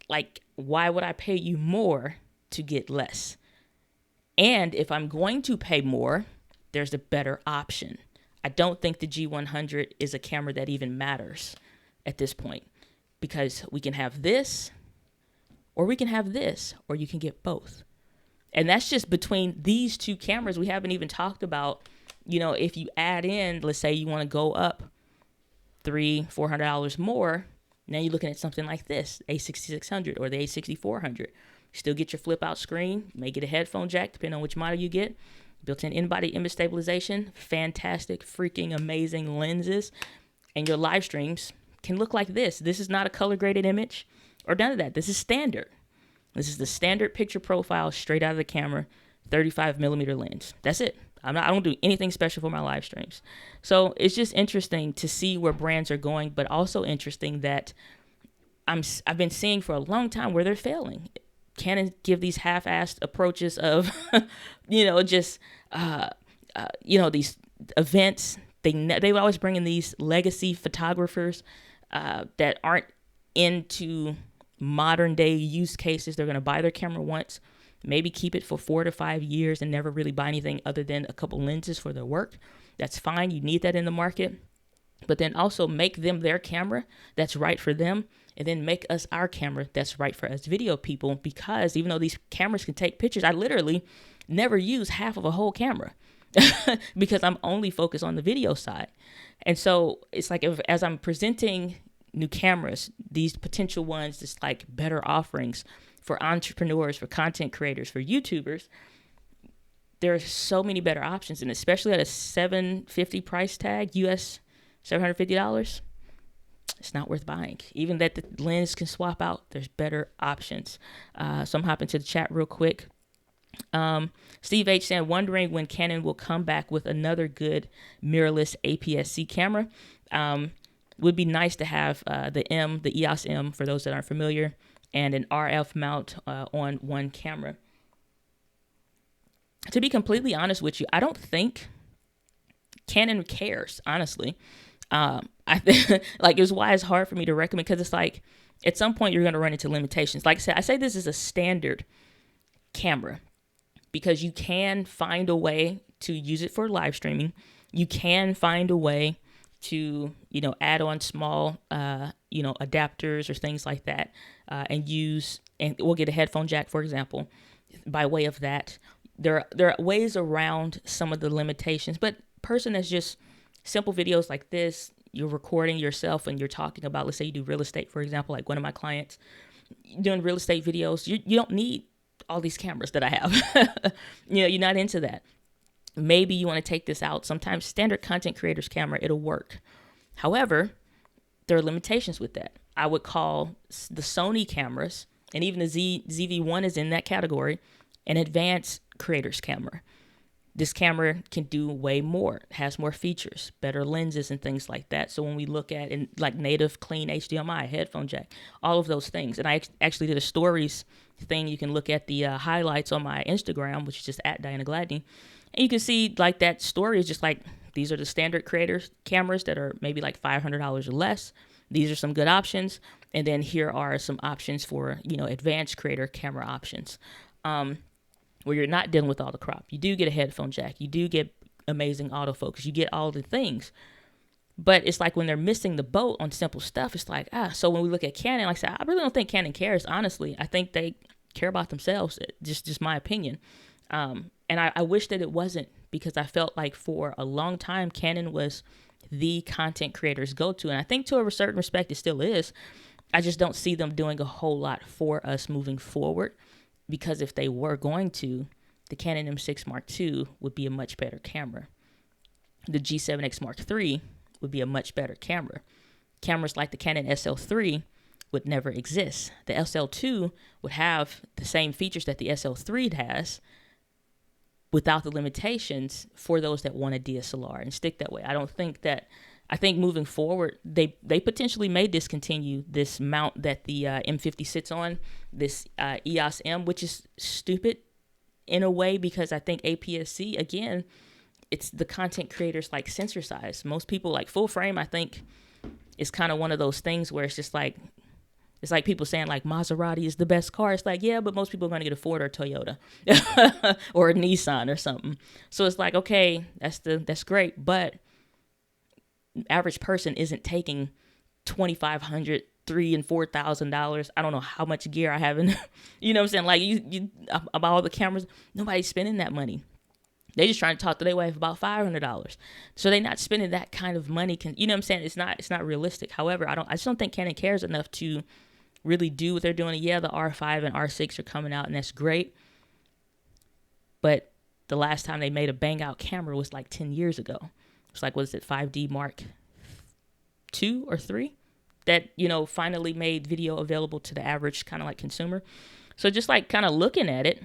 like why would I pay you more to get less? And if I'm going to pay more, there's a better option. I don't think the G100 is a camera that even matters at this point, because we can have this, or we can have this, or you can get both. And that's just between these two cameras. We haven't even talked about, you know, if you add in, let's say you want to go up $300-$400 more, now you're looking at something like this, A6600 or the A6400. Still get your flip out screen, may get a headphone jack, depending on which model you get. Built-in in-body image stabilization, fantastic, freaking amazing lenses, and your live streams can look like this. This is not a color graded image or none of that. This is standard. This is the standard picture profile straight out of the camera, 35mm lens. That's it. I don't do anything special for my live streams. So it's just interesting to see where brands are going, but also interesting that I've been seeing for a long time where they're failing. Canon give these half-assed approaches of, just these events. They always bring in these legacy photographers that aren't into modern day use cases. They're going to buy their camera once, maybe keep it for 4 to 5 years and never really buy anything other than a couple lenses for their work. That's fine. You need that in the market. But then also make them their camera that's right for them, and then make us our camera that's right for us video people. Because even though these cameras can take pictures, I literally never use half of a whole camera because I'm only focused on the video side. And so it's like as I'm presenting new cameras, these potential ones, just like better offerings for entrepreneurs, for content creators, for YouTubers, there are so many better options. And especially at a $750 price tag, US $750, it's not worth buying. Even that the lens can swap out, there's better options. So I'm hopping to the chat real quick. Steve H saying, wondering when Canon will come back with another good mirrorless APS-C camera. Would be nice to have the EOS M, for those that aren't familiar, and an RF mount on one camera. To be completely honest with you, I don't think Canon cares, honestly. I think like it's why it's hard for me to recommend, because it's like at some point you're going to run into limitations. Like I say this is a standard camera because you can find a way to use it for live streaming. You can find a way to, add on small, adapters or things like that, and we'll get a headphone jack, for example, by way of that. There are ways around some of the limitations, but person that's just simple videos like this, you're recording yourself and you're talking about, let's say you do real estate, for example, like one of my clients doing real estate videos, you don't need all these cameras that I have. You're not into that. Maybe you want to take this out. Sometimes standard content creators camera, it'll work. However, there are limitations with that. I would call the Sony cameras, and even the ZV-1 is in that category, an advanced creators camera. This camera can do way more, has more features, better lenses and things like that. So when we look at like native clean HDMI, headphone jack, all of those things. And I actually did a stories thing. You can look at the highlights on my Instagram, which is just at Diana.link. And you can see like that story is just like, these are the standard creators cameras that are maybe like $500 or less. These are some good options. And then here are some options for, advanced creator camera options. Where you're not dealing with all the crop. You do get a headphone jack. You do get amazing autofocus. You get all the things. But it's like when they're missing the boat on simple stuff, it's like, so when we look at Canon, like I said, I really don't think Canon cares, honestly. I think they care about themselves, just my opinion. And I wish that it wasn't, because I felt like for a long time, Canon was the content creators go-to. And I think to a certain respect, it still is. I just don't see them doing a whole lot for us moving forward. Because if they were going to, the Canon M6 Mark II would be a much better camera. The G7X Mark III would be a much better camera. Cameras like the Canon SL3 would never exist. The SL2 would have the same features that the SL3 has without the limitations for those that want a DSLR and stick that way. I think moving forward, they potentially may discontinue this mount that the M50 sits on, this EOS M, which is stupid in a way, because I think APS-C, again, it's the content creators like sensor size. Most people like full frame, I think, is kind of one of those things where it's just like, it's like people saying like Maserati is the best car. It's like, yeah, but most people are going to get a Ford or a Toyota or a Nissan or something. So it's like, okay, that's great, but average person isn't taking $2,500, $3,000 and $4,000. I don't know how much gear I have in, you know what I'm saying? Like you about all the cameras, nobody's spending that money. They just trying to talk to their wife about $500. So they're not spending that kind of money. You know what I'm saying? It's not realistic. However, I just don't think Canon cares enough to really do what they're doing. Yeah, the R5 and R6 are coming out, and that's great. But the last time they made a bang out camera was like 10 years ago. It's like, what is it, 5D Mark II or III? That, you know, finally made video available to the average kind of like consumer. So just like kind of looking at it,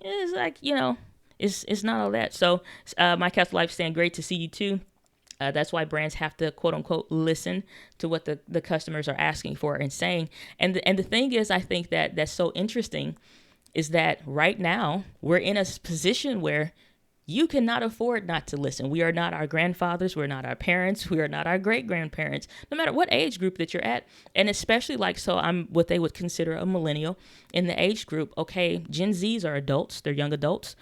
it's like, you know, it's not all that. So my Castle Life saying, great to see you too. That's why brands have to, quote unquote, listen to what the customers are asking for and saying. And the thing is, I think that's so interesting is that right now we're in a position where you cannot afford not to listen. We are not our grandfathers. We're not our parents. We are not our great grandparents, no matter what age group that you're at. And especially like, so I'm what they would consider a millennial in the age group. Okay, Gen Zs are adults. They're young adults.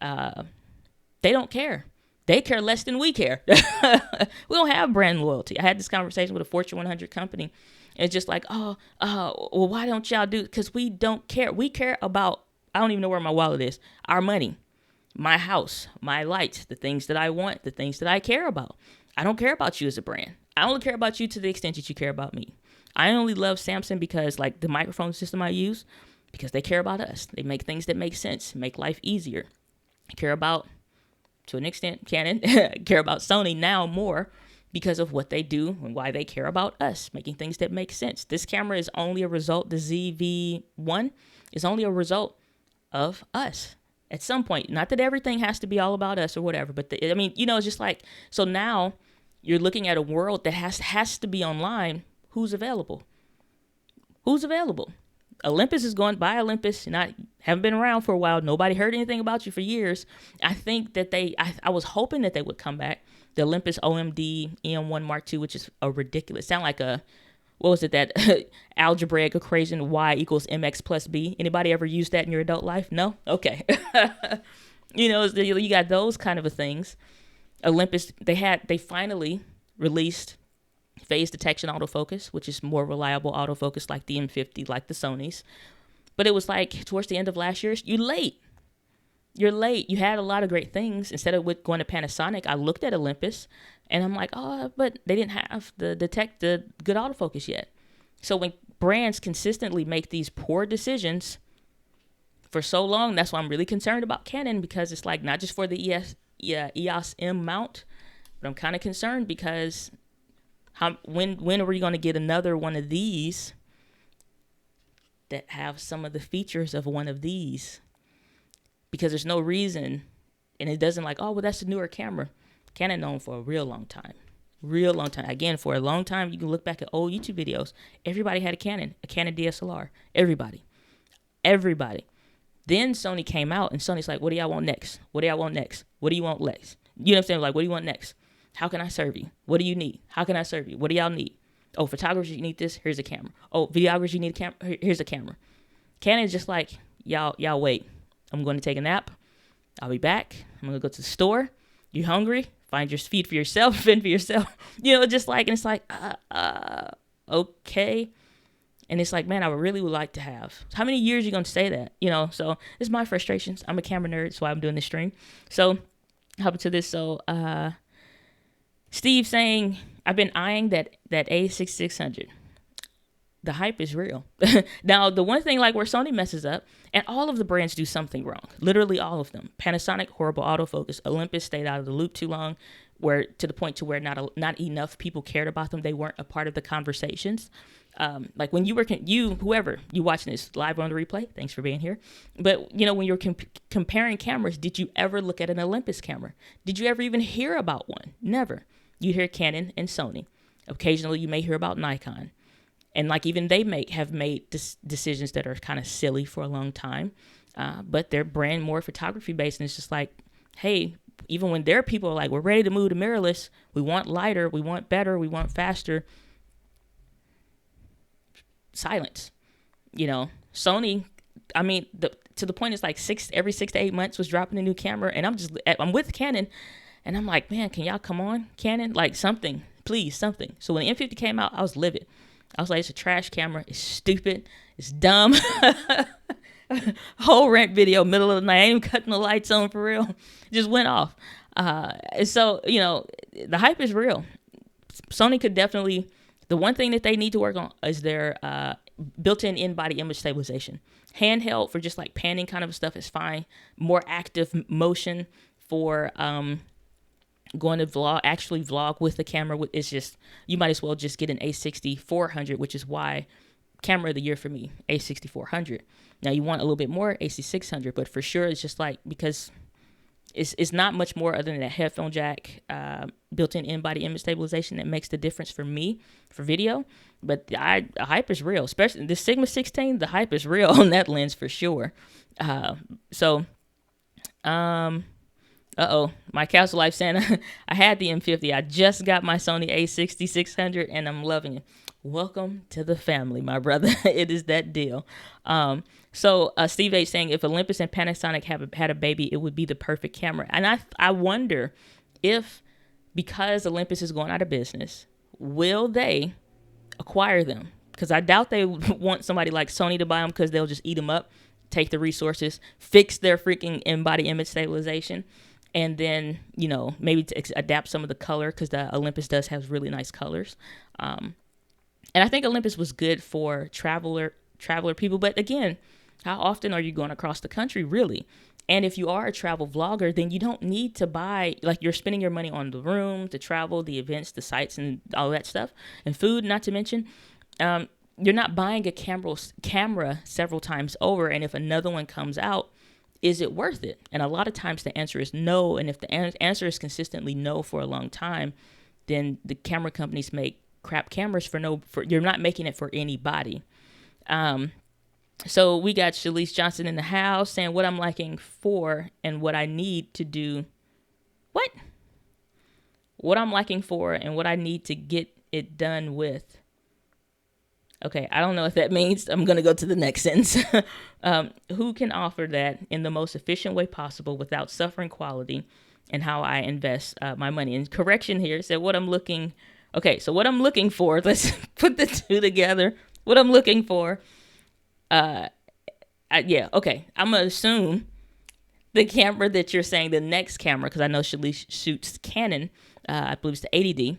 They don't care. They care less than we care. We don't have brand loyalty. I had this conversation with a Fortune 100 company. It's just like, well, why don't y'all do? Because we don't care. We care about, I don't even know where my wallet is, our money, my house, my lights, the things that I want, the things that I care about. I don't care about you as a brand. I only care about you to the extent that you care about me. I only love Samsung because like the microphone system I use, because they care about us. They make things that make sense, make life easier. I care about, to an extent, Canon, care about Sony now more because of what they do and why they care about us, making things that make sense. This camera is only a result, the ZV-1 is only a result of us at some point. Not that everything has to be all about us or whatever, but I mean, you know, it's just like, so now you're looking at a world that has to be online. Who's available? Who's available? Olympus is going by. Olympus, and I haven't been around for a while. Nobody heard anything about you for years. I think that I was hoping that they would come back. The Olympus OMD EM1 Mark II, which is a ridiculous, sound like a, what was it, that algebraic equation Y equals MX plus B. Anybody ever used that in your adult life? No? Okay. You know, you got those kind of things. Olympus, they finally released phase detection autofocus, which is more reliable autofocus like the M50, like the Sonys. But it was like towards the end of last year, you're late. You had a lot of great things. Instead of going to Panasonic, I looked at Olympus and I'm like, oh, but they didn't have the good autofocus yet. So when brands consistently make these poor decisions for so long, that's why I'm really concerned about Canon, because it's like not just for the EOS M mount, but I'm kind of concerned because when are we going to get another one of these that have some of the features of one of these? Because there's no reason, and it doesn't like, oh, well, that's a newer camera. Canon known for a real long time. Again, for a long time, you can look back at old YouTube videos. Everybody had a Canon DSLR. Everybody. Then Sony came out, and Sony's like, what do y'all want next? What do y'all want next? What do you want next? You know what I'm saying? Like, what do you want next? How can I serve you? What do you need? How can I serve you? What do y'all need? Oh, photographers, you need this? Here's a camera. Oh, videographers, you need a camera? Here's a camera. Canon's just like, y'all wait. I'm going to take a nap. I'll be back. I'm going to go to the store. You hungry? Find your feed for yourself, fend for yourself. You know, just like, and it's like, okay. And it's like, man, I really would like to have. How many years are you going to say that? You know, so this is my frustrations. I'm a camera nerd, so I'm doing this stream. So, hop into this. So, Steve saying, I've been eyeing that A6600. The hype is real. Now, the one thing like where Sony messes up, and all of the brands do something wrong. Literally all of them. Panasonic, horrible autofocus. Olympus stayed out of the loop too long. where to the point to where not enough people cared about them. They weren't a part of the conversations. Like when whoever you watching this live on the replay, thanks for being here. But when you're comparing cameras, did you ever look at an Olympus camera? Did you ever even hear about one? Never. You hear Canon and Sony. Occasionally you may hear about Nikon. And like even they have made decisions that are kind of silly for a long time. But their brand more photography based, and it's just like, hey, even when their people are like, we're ready to move to mirrorless, we want lighter, we want better, we want faster. Silence. Sony, I mean, to the point it's like every 6 to 8 months was dropping a new camera, and I'm with Canon, and I'm like, man, can y'all come on, Canon? Like something, please, something. So when the M50 came out, I was livid. I was like, it's a trash camera. It's stupid. It's dumb. Whole rant video, middle of the night. I ain't even cutting the lights on for real. Just went off. So, the hype is real. Sony could definitely, the one thing that they need to work on is their built-in in-body image stabilization. Handheld for just like panning kind of stuff is fine. More active motion for going to vlog with the camera is just, you might as well just get an A6400, which is why camera of the year for me, A6400. Now you want a little bit more, AC600, but for sure it's just like, because it's not much more other than a headphone jack, built-in in-body image stabilization that makes the difference for me for video. But the hype is real, especially the Sigma 16. The hype is real on that lens for sure. My Castle Life Santa. I had the M50. I just got my Sony A6600, and I'm loving it. Welcome to the family, my brother. It is that deal. So Steve H saying, if Olympus and Panasonic had a baby, it would be the perfect camera. And I wonder if, because Olympus is going out of business, will they acquire them? Because I doubt they want somebody like Sony to buy them, because they'll just eat them up, take the resources, fix their freaking in-body image stabilization, and then, maybe to adapt some of the color, because the Olympus does have really nice colors. And I think Olympus was good for traveler people. But again, how often are you going across the country, really? And if you are a travel vlogger, then you don't need to buy, like, you're spending your money on the room, the travel, the events, the sites, and all that stuff, and food, not to mention. You're not buying a camera several times over, and if another one comes out, is it worth it? And a lot of times the answer is no. And if the answer is consistently no for a long time, then the camera companies make crap cameras for you're not making it for anybody. So we got Shalise Johnson in the house saying what I'm liking for and what I need to do. What I'm liking for and what I need to get it done with. Okay, I don't know if that means I'm going to go to the next sentence. Who can offer that in the most efficient way possible without suffering quality, and how I invest my money. And correction here said what I'm looking. Okay, so what I'm looking for, let's put the two together. What I'm looking for, okay, I'm going to assume the camera that you're saying, the next camera, because I know Shalise shoots Canon, I believe it's the 80D.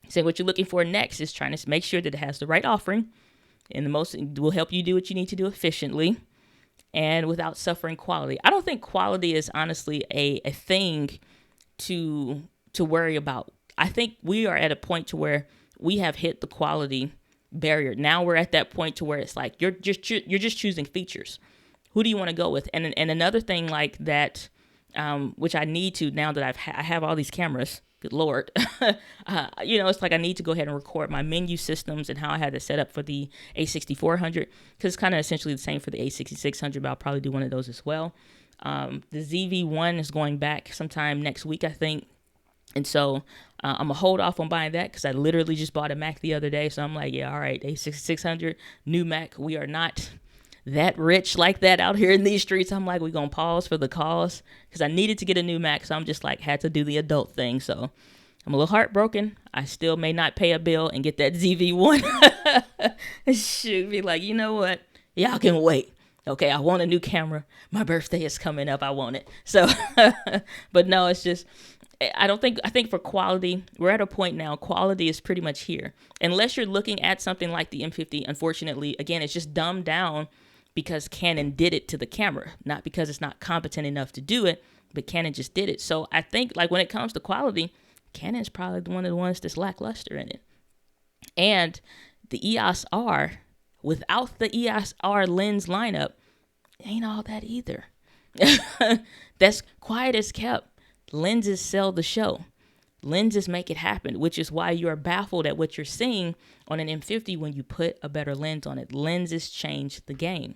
So what you're looking for next is trying to make sure that it has the right offering, and will help you do what you need to do efficiently and without suffering quality. I don't think quality is honestly a thing to worry about. I think we are at a point to where we have hit the quality barrier. Now we're at that point to where it's like you're just choosing features. Who do you want to go with? And another thing like that, which I need to, now that I have all these cameras. Good Lord. It's like I need to go ahead and record my menu systems and how I had it set up for the A6400, because it's kind of essentially the same for the A6600, but I'll probably do one of those as well. The ZV-1 is going back sometime next week, I think. And so I'm going to hold off on buying that, because I literally just bought a Mac the other day. So I'm like, yeah, all right, A6600, new Mac. We are not that rich like that out here in these streets. I'm like, we're going to pause for the cause, because I needed to get a new Mac. So I'm just like, had to do the adult thing. So I'm a little heartbroken. I still may not pay a bill and get that ZV-1. Shoot, be like, you know what? Y'all can wait. Okay, I want a new camera. My birthday is coming up. I want it. So, but no, it's just, I think for quality, we're at a point now, quality is pretty much here. Unless you're looking at something like the M50, unfortunately, again, it's just dumbed down because Canon did it to the camera, not because it's not competent enough to do it, but Canon just did it. So I think like when it comes to quality, Canon's probably one of the ones that's lackluster in it. And the EOS R, without the EOS R lens lineup, ain't all that either. That's quiet as kept. Lenses sell the show. Lenses make it happen, which is why you're baffled at what you're seeing on an M50 when you put a better lens on it. Lenses change the game.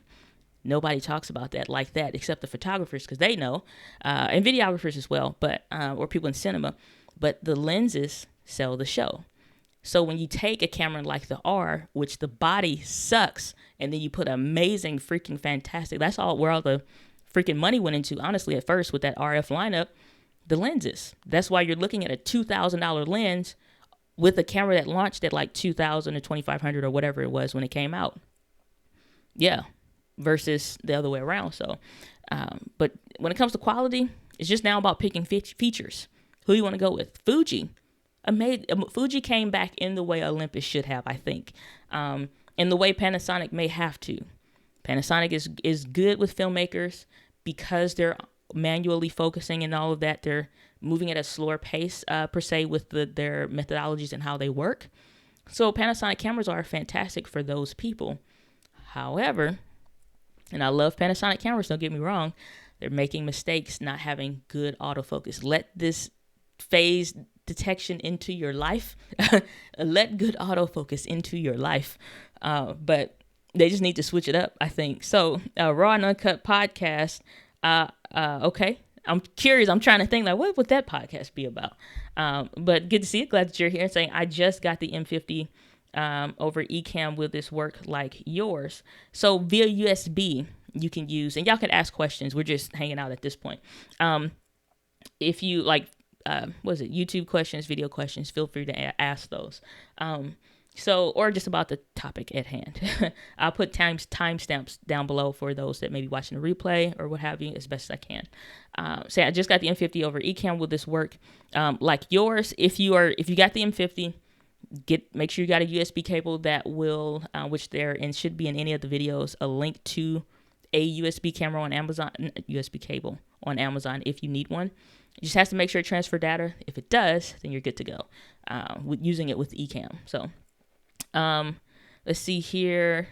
Nobody talks about that like that, except the photographers, because they know, and videographers as well, but or people in cinema. But the lenses sell the show. So when you take a camera like the R, which the body sucks, and then you put amazing, freaking fantastic, that's all where all the freaking money went into, honestly, at first with that RF lineup, the lenses. That's why you're looking at a $2,000 lens with a camera that launched at like $2,000 or $2,500 or whatever it was when it came out. Yeah, versus the other way around. So, but when it comes to quality, it's just now about picking features. Who you want to go with? Fuji. Fuji came back in the way Olympus should have, I think, in the way Panasonic may have to. Panasonic is good with filmmakers because they're manually focusing and all of that. They're moving at a slower pace, per se, with their methodologies and how they work. So Panasonic cameras are fantastic for those people. However, and I love Panasonic cameras, don't get me wrong, they're making mistakes not having good autofocus. Let this phase detection into your life. Let good autofocus into your life. But they just need to switch it up, I think. So, Raw and Uncut podcast. Okay. I'm curious. I'm trying to think, like, what would that podcast be about? But good to see you. Glad that you're here. Saying, I just got the M50 over Ecamm. Will this work like yours? So via USB, you can use, and y'all can ask questions. We're just hanging out at this point. If you like, what is it? YouTube questions, video questions, feel free to ask those. So, or just about the topic at hand. I'll put timestamps down below for those that may be watching the replay or what have you, as best as I can. So I just got the M50 over Ecamm. Will this work like yours? If you got the M50, make sure you got a USB cable that will, which there and should be in any of the videos, a link to a USB camera on Amazon, USB cable on Amazon if you need one. It just has to make sure it transfer data. If it does, then you're good to go with using it with Ecamm. So. Let's see here.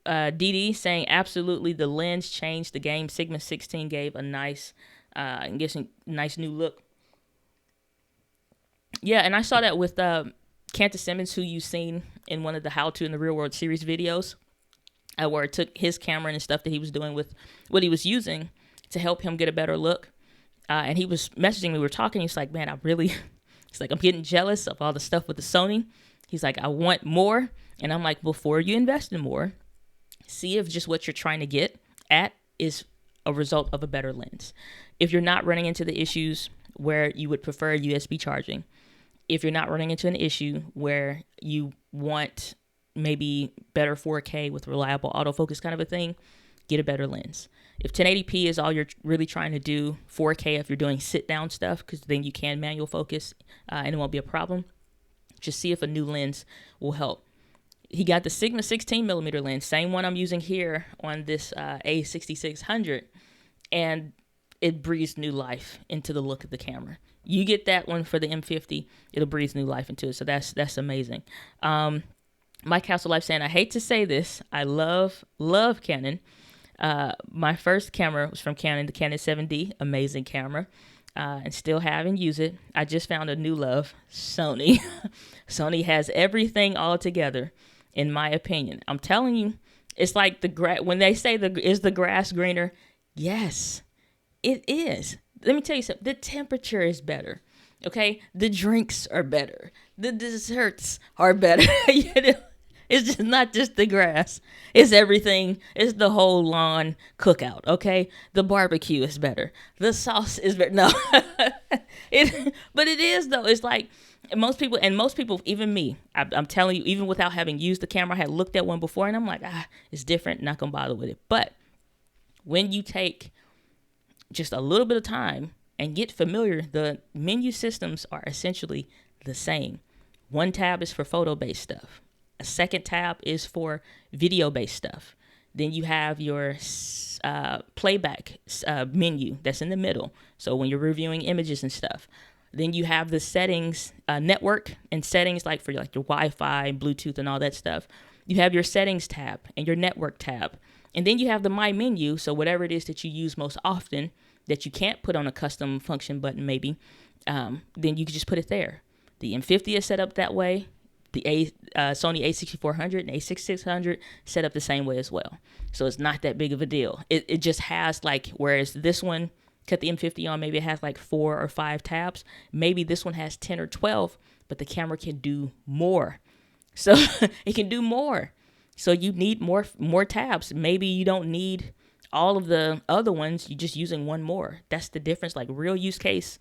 DD saying absolutely the lens changed the game. Sigma 16 gave a nice, nice new look. Yeah, and I saw that with Cantor Simmons, who you've seen in one of the How to in the Real World series videos, where it took his camera and stuff that he was doing with what he was using to help him get a better look. And he was messaging me. We were talking. He's like, man, it's like I'm getting jealous of all the stuff with the Sony. He's like, I want more. And I'm like, before you invest in more, see if just what you're trying to get at is a result of a better lens. If you're not running into the issues where you would prefer USB charging, if you're not running into an issue where you want maybe better 4K with reliable autofocus kind of a thing, get a better lens. If 1080p is all you're really trying to do, 4K if you're doing sit-down stuff, because then you can manual focus and it won't be a problem. Just see if a new lens will help. He got the Sigma 16mm lens, same one I'm using here on this A6600, and it breathes new life into the look of the camera. You get that one for the M50, it'll breathe new life into it, so that's amazing. Mike Castle Life saying, I hate to say this, I love Canon. My first camera was from Canon, the Canon 7D, amazing camera. And still have and use it. I just found a new love, Sony. Sony has everything all together, in my opinion. I'm telling you, it's like when they say is the grass greener? Yes, it is. Let me tell you something. The temperature is better. Okay, the drinks are better. The desserts are better. You know? It's just not just the grass. It's everything. It's the whole lawn cookout, okay? The barbecue is better. The sauce is better. No. But it is, though. It's like most people, even me, I'm telling you, even without having used the camera, I had looked at one before, and I'm like, it's different. Not going to bother with it. But when you take just a little bit of time and get familiar, the menu systems are essentially the same. One tab is for photo-based stuff. A second tab is for video-based stuff. Then you have your playback menu that's in the middle. So when you're reviewing images and stuff. Then you have the settings, network and settings, like for like your Wi-Fi, Bluetooth, and all that stuff. You have your settings tab and your network tab. And then you have the My menu. So whatever it is that you use most often that you can't put on a custom function button maybe, then you can just put it there. The M50 is set up that way. The Sony a6400 and a6600 set up the same way as well. So it's not that big of a deal. It just has like, whereas this one, cut the M50 on, maybe it has like 4 or 5 tabs. Maybe this one has 10 or 12, but the camera can do more. So it can do more. So you need more tabs. Maybe you don't need all of the other ones. You're just using one more. That's the difference. Like real use case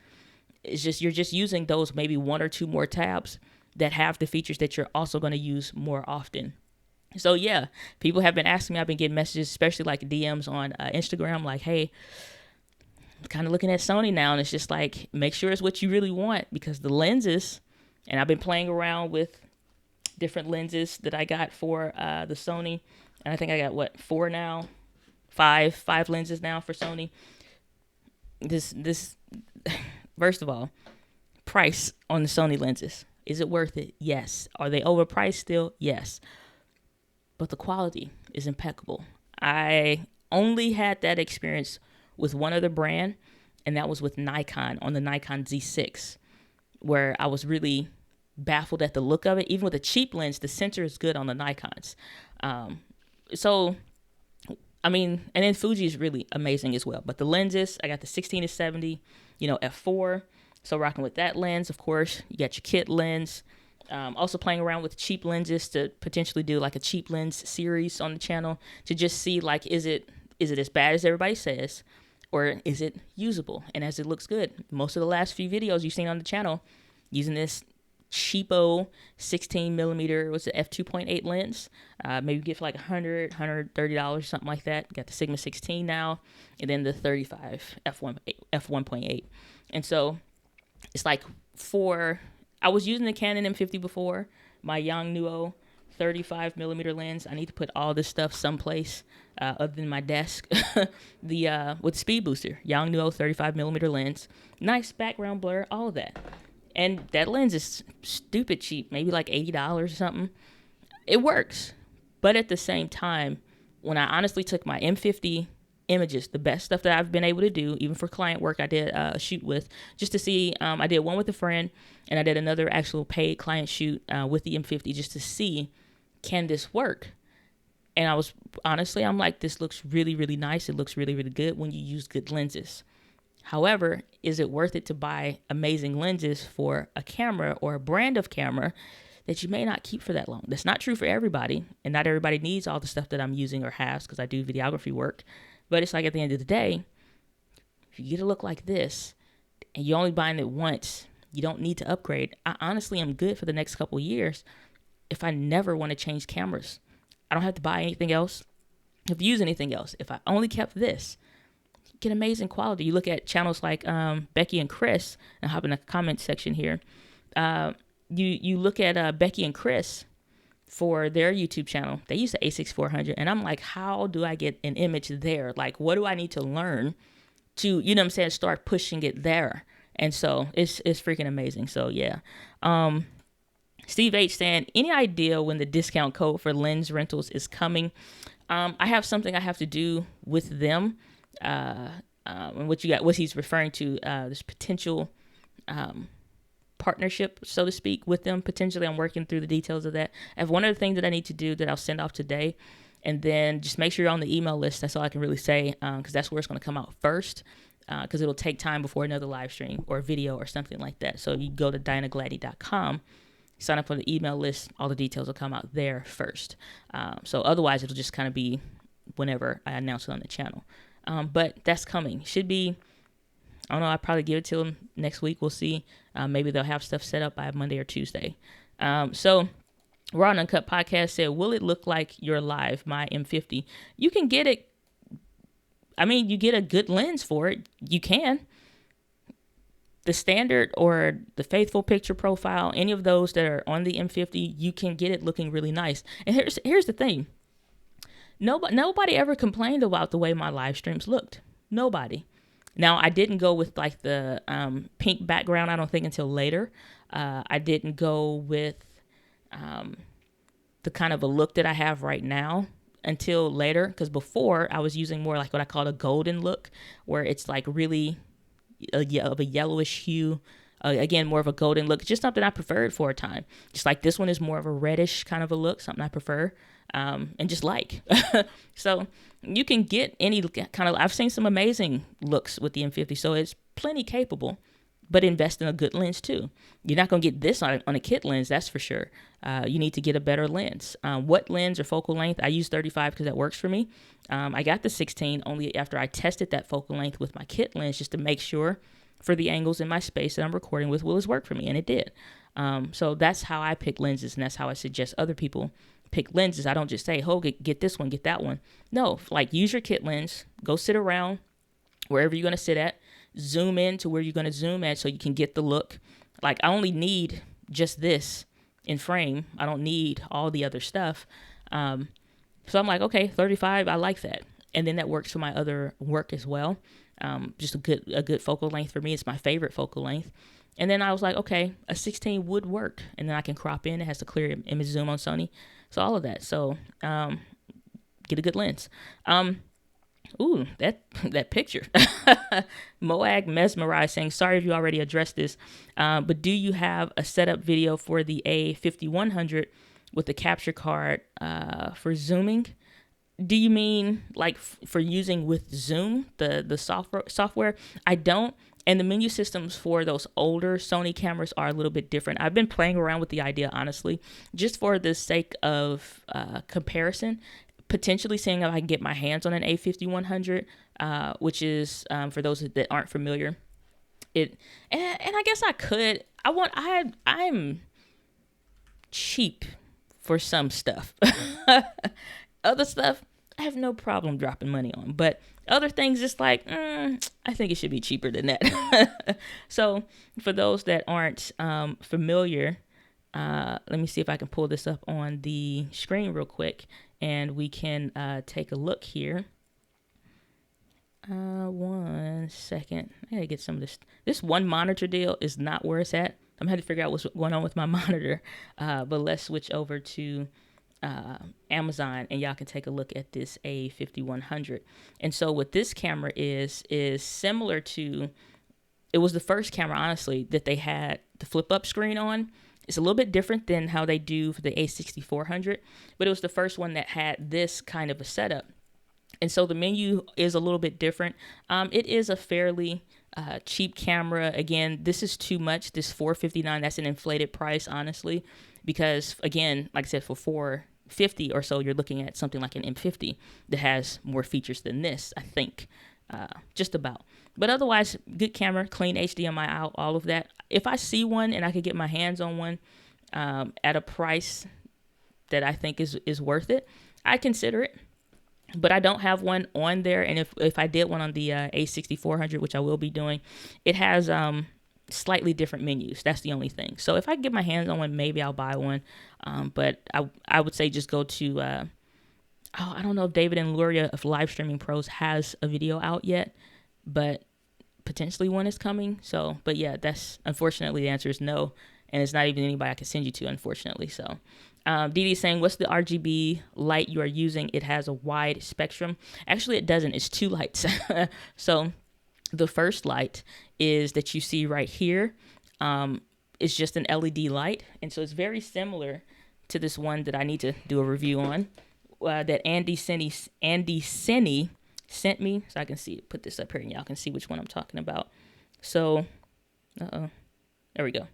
is just, you're just using those maybe 1 or 2 more tabs that have the features that you're also going to use more often. So yeah, people have been asking me, I've been getting messages, especially like DMs on Instagram, like, hey, I'm kind of looking at Sony now, and it's just like, make sure it's what you really want, because the lenses, and I've been playing around with different lenses that I got for the Sony, and I think I got 4 now, five lenses now for Sony. This first of all, price on the Sony lenses, is it worth it? Yes. Are they overpriced still? Yes. But the quality is impeccable. I only had that experience with one other brand, and that was with Nikon on the Nikon Z6, where I was really baffled at the look of it. Even with a cheap lens, the sensor is good on the Nikons. So, I mean, and then Fuji is really amazing as well. But the lenses, I got the 16-70, f4. So rocking with that lens, of course. You got your kit lens. Also playing around with cheap lenses to potentially do like a cheap lens series on the channel to just see like, is it as bad as everybody says, or is it usable? And as it looks good, most of the last few videos you've seen on the channel using this cheapo 16mm, what's it, f2.8 lens, maybe get for like $130, something like that. Got the Sigma 16 now, and then the 35 f1.8. And so it's like I was using the Canon M50 before, my Yongnuo 35mm lens. I need to put all this stuff someplace other than my desk. With speed booster, Yongnuo 35mm lens, nice background blur, all of that. And that lens is stupid cheap, maybe like $80 or something. It works. But at the same time, when I honestly took my M50 images, the best stuff that I've been able to do, even for client work, I did a shoot with, just to see, I did one with a friend, and I did another actual paid client shoot with the M50 just to see, can this work? And I'm like, this looks really, really nice. It looks really, really good when you use good lenses. However, is it worth it to buy amazing lenses for a camera or a brand of camera that you may not keep for that long? That's not true for everybody, and not everybody needs all the stuff that I'm using or has, because I do videography work. But it's like, at the end of the day, if you get a look like this and you're only buying it once, you don't need to upgrade. I honestly am good for the next couple of years if I never want to change cameras. I don't have to buy anything else, have to use anything else. If I only kept this, get amazing quality. You look at channels like Becky and Chris, and hop in the comment section here. You look at Becky and Chris for their YouTube channel. They use the a6400, and I'm like, how do I get an image there? Like, what do I need to learn to, start pushing it there? And so it's freaking amazing. So yeah. Steve H saying, any idea when the discount code for lens rentals is coming? I have something I have to do with them. And what he's referring to, this potential partnership, so to speak, with them. Potentially, I'm working through the details of that. I have one other thing that I need to do that I'll send off today, and then just make sure you're on the email list. That's all I can really say, because that's where it's going to come out first, because it'll take time before another live stream or video or something like that. So you go to Diana.link, sign up on the email list. All the details will come out there first. So otherwise, it'll just kind of be whenever I announce it on the channel. But that's coming. Should be, I don't know, I'll probably give it till next week. We'll see. Maybe they'll have stuff set up by Monday or Tuesday. So Raw and Uncut Podcast said, will it look like your live, my M50? You can get it. I mean, you get a good lens for it. You can. The standard or the faithful picture profile, any of those that are on the M50, you can get it looking really nice. And here's the thing. Nobody ever complained about the way my live streams looked. Nobody. Now, I didn't go with like the pink background, I don't think, until later. I didn't go with the kind of a look that I have right now until later, because before I was using more like what I call a golden look, where it's like really of a yellowish hue. Again, more of a golden look. It's just something I preferred for a time. Just like this one is more of a reddish kind of a look, something I prefer and just like. So you can get any kind of, I've seen some amazing looks with the M50, so it's plenty capable, but invest in a good lens too. You're not going to get this on a kit lens, that's for sure. You need to get a better lens. What lens or focal length? I use 35 because that works for me. I got the 16 only after I tested that focal length with my kit lens just to make sure for the angles in my space that I'm recording with, will this work for me? And it did. So that's how I pick lenses, and that's how I suggest other people pick lenses. I don't just say, oh, get this one, get that one. No, like use your kit lens, go sit around wherever you're going to sit at, zoom in to where you're going to zoom at so you can get the look. Like I only need just this in frame. I don't need all the other stuff. So I'm like, okay, 35, I like that. And then that works for my other work as well. Just a good focal length for me. It's my favorite focal length. And then I was like, okay, a 16 would work. And then I can crop in. It has the clear image zoom on Sony. So all of that. So get a good lens. Ooh, that picture. Moag Mesmerized saying, sorry if you already addressed this, but do you have a setup video for the A5100 with the capture card for zooming? Do you mean like for using with Zoom, the software? I don't. And the menu systems for those older Sony cameras are a little bit different. I've been playing around with the idea, honestly, just for the sake of comparison, potentially seeing if I can get my hands on an A5100, which is, for those that aren't familiar, and I guess I could. I'm cheap for some stuff. Other stuff, I have no problem dropping money on. But other things, it's like, I think it should be cheaper than that. So for those that aren't familiar, let me see if I can pull this up on the screen real quick. And we can take a look here. 1 second. I gotta get some of this. This one monitor deal is not where it's at. I'm gonna have to figure out what's going on with my monitor. But let's switch over to Amazon, and y'all can take a look at this A5100. And so what this camera is similar to, it was the first camera, honestly, that they had the flip up screen on. It's a little bit different than how they do for the A6400, but it was the first one that had this kind of a setup. And so the menu is a little bit different. It is a fairly cheap camera. Again, this is too much. This $459, that's an inflated price, honestly, because again, like I said, for $450 or so, you're looking at something like an M50 that has more features than this, I think, just about. But otherwise, good camera, clean HDMI out, all of that. If I see one and I could get my hands on one at a price that I think is worth it, I consider it. But I don't have one on there. And if I did one on the A6400, which I will be doing, it has slightly different menus. That's the only thing. So if I get my hands on one, maybe I'll buy one. But I would say just go to, I don't know if David and Luria of Livestreaming Pros has a video out yet, but potentially one is coming. So, but yeah, that's, unfortunately, the answer is no. And it's not even anybody I can send you to, unfortunately. So, Dee is saying, what's the RGB light you are using? It has a wide spectrum. Actually, it doesn't. It's two lights. So the first light is that you see right here. It's just an LED light. And so it's very similar to this one that I need to do a review on, that Andy Seni sent me. So I can see, put this up here and y'all can see which one I'm talking about. So, there we go.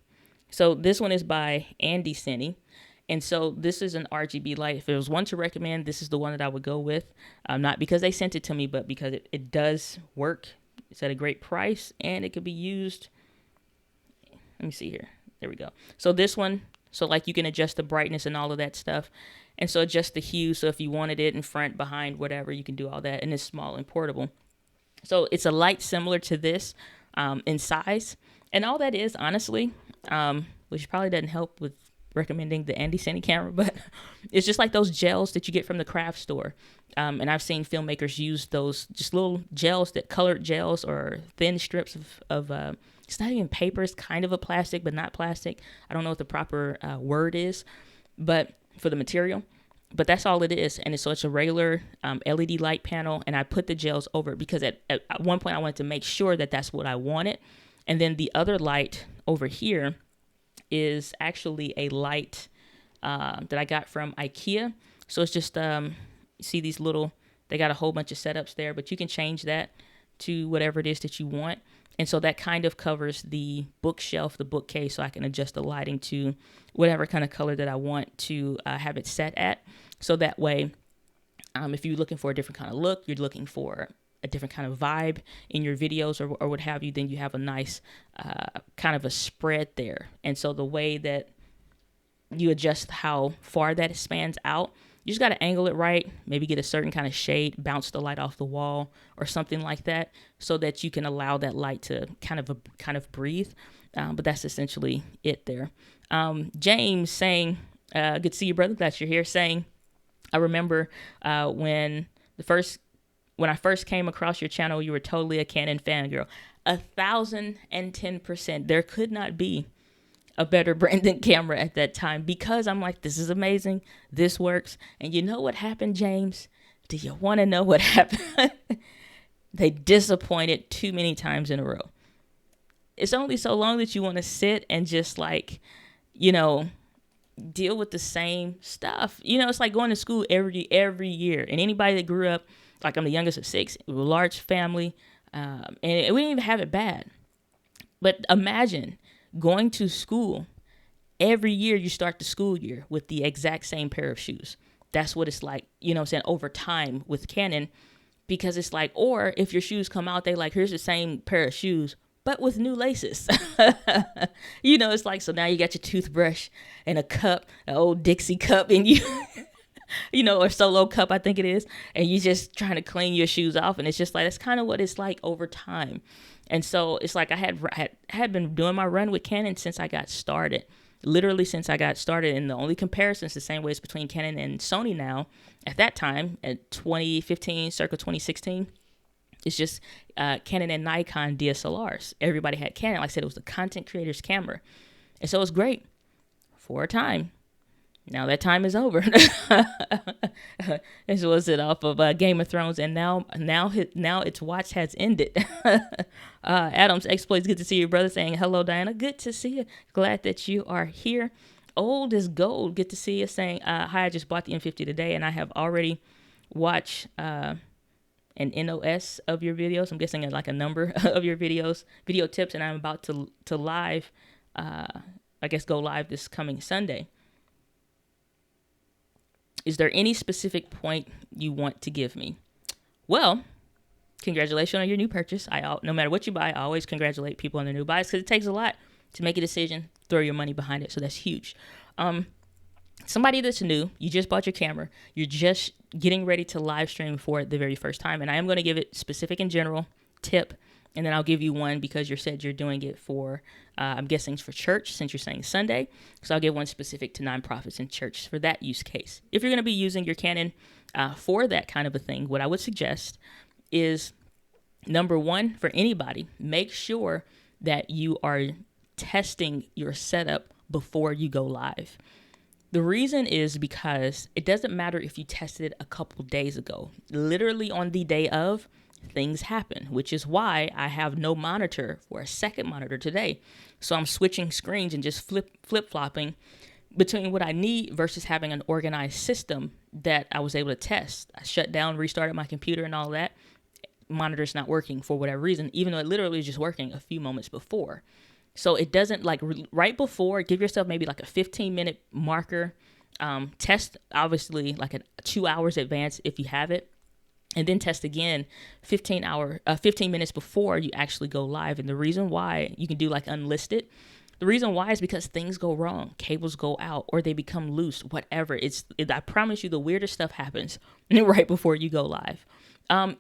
So this one is by Andy Seni. And so this is an RGB light. If there was one to recommend, this is the one that I would go with. Not because they sent it to me, but because it does work. It's at a great price, and it could be used. Let me see here. There we go. So this one, so like you can adjust the brightness and all of that stuff. And so adjust the hue. So if you wanted it in front, behind, whatever, you can do all that. And it's small and portable. So it's a light similar to this in size. And all that is, honestly, which probably doesn't help with recommending the Andy Cine camera, but it's just like those gels that you get from the craft store. And I've seen filmmakers use those just little gels, that colored gels or thin strips of it's not even paper, it's kind of a plastic, but not plastic. I don't know what the proper word is, but for the material. But that's all it is. And so it's a regular LED light panel, and I put the gels over it because at one point I wanted to make sure that that's what I wanted. And then the other light over here is actually a light that I got from IKEA. So it's just, you see these little, they got a whole bunch of setups there, but you can change that to whatever it is that you want. And so that kind of covers the bookshelf, the bookcase, so I can adjust the lighting to whatever kind of color that I want to have it set at. So that way, if you're looking for a different kind of look, you're looking for a different kind of vibe in your videos or what have you, then you have a nice kind of a spread there. And so the way that you adjust how far that spans out, you just got to angle it right, maybe get a certain kind of shade, bounce the light off the wall or something like that, so that you can allow that light to kind of breathe. But that's essentially it there. James saying, good to see you, brother. Glad you're here. Saying, I remember when I first came across your channel, you were totally a Canon fangirl. 1,010%. There could not be a better branded camera at that time, because I'm like, this is amazing. This works. And you know what happened, James? Do you want to know what happened? They disappointed too many times in a row. It's only so long that you want to sit and just like, deal with the same stuff. It's like going to school every year. And anybody that grew up, like I'm the youngest of 6, a large family, and we didn't even have it bad. But imagine going to school every year. You start the school year with the exact same pair of shoes. That's what it's like, over time with Canon, because it's like, or if your shoes come out, they like, here's the same pair of shoes, but with new laces. It's like, so now you got your toothbrush and a cup, an old Dixie cup, and or Solo cup, I think it is, and you just trying to clean your shoes off. And it's just like, that's kind of what it's like over time. And so it's like, I had been doing my run with Canon since I got started, literally since I got started. And the only comparisons, the same way it's between Canon and Sony now, at that time, at 2015, circa 2016, it's just Canon and Nikon DSLRs. Everybody had Canon. Like I said, it was the content creator's camera. And so it was great for a time. Now that time is over. This was it off of Game of Thrones, and now its watch has ended. Adam's Exploits, good to see you, brother. Saying hello, Diana. Good to see you. Glad that you are here. Old is gold. Good to see you. Saying hi. I just bought the M50 today, and I have already watched an NOS of your videos. I'm guessing like a number of your videos, video tips, and I'm about to live. Go live this coming Sunday. Is there any specific point you want to give me? Well, congratulations on your new purchase. No matter what you buy, I always congratulate people on their new buys, because it takes a lot to make a decision, throw your money behind it. So that's huge. Somebody that's new, you just bought your camera, you're just getting ready to live stream for it the very first time. And I am going to give it specific and general tip, and then I'll give you one because you said you're doing it for, I'm guessing for church, since you're saying Sunday. So I'll give one specific to nonprofits and church for that use case. If you're going to be using your Canon for that kind of a thing, what I would suggest is, number one, for anybody, make sure that you are testing your setup before you go live. The reason is because it doesn't matter if you tested it a couple days ago. Literally on the day of, things happen, which is why I have no monitor for a second monitor today. So I'm switching screens and just flip-flopping between what I need versus having an organized system that I was able to test. I shut down, restarted my computer and all that. Monitor's not working for whatever reason, even though it literally is just working a few moments before. So it doesn't, like, right before, give yourself maybe like a 15-minute marker. Test, obviously, like 2 hours advance if you have it. And then test again 15 minutes before you actually go live. And the reason why you can do like unlisted, The reason why is because things go wrong, cables go out, or they become loose, whatever. I promise you, the weirdest stuff happens right before you go live.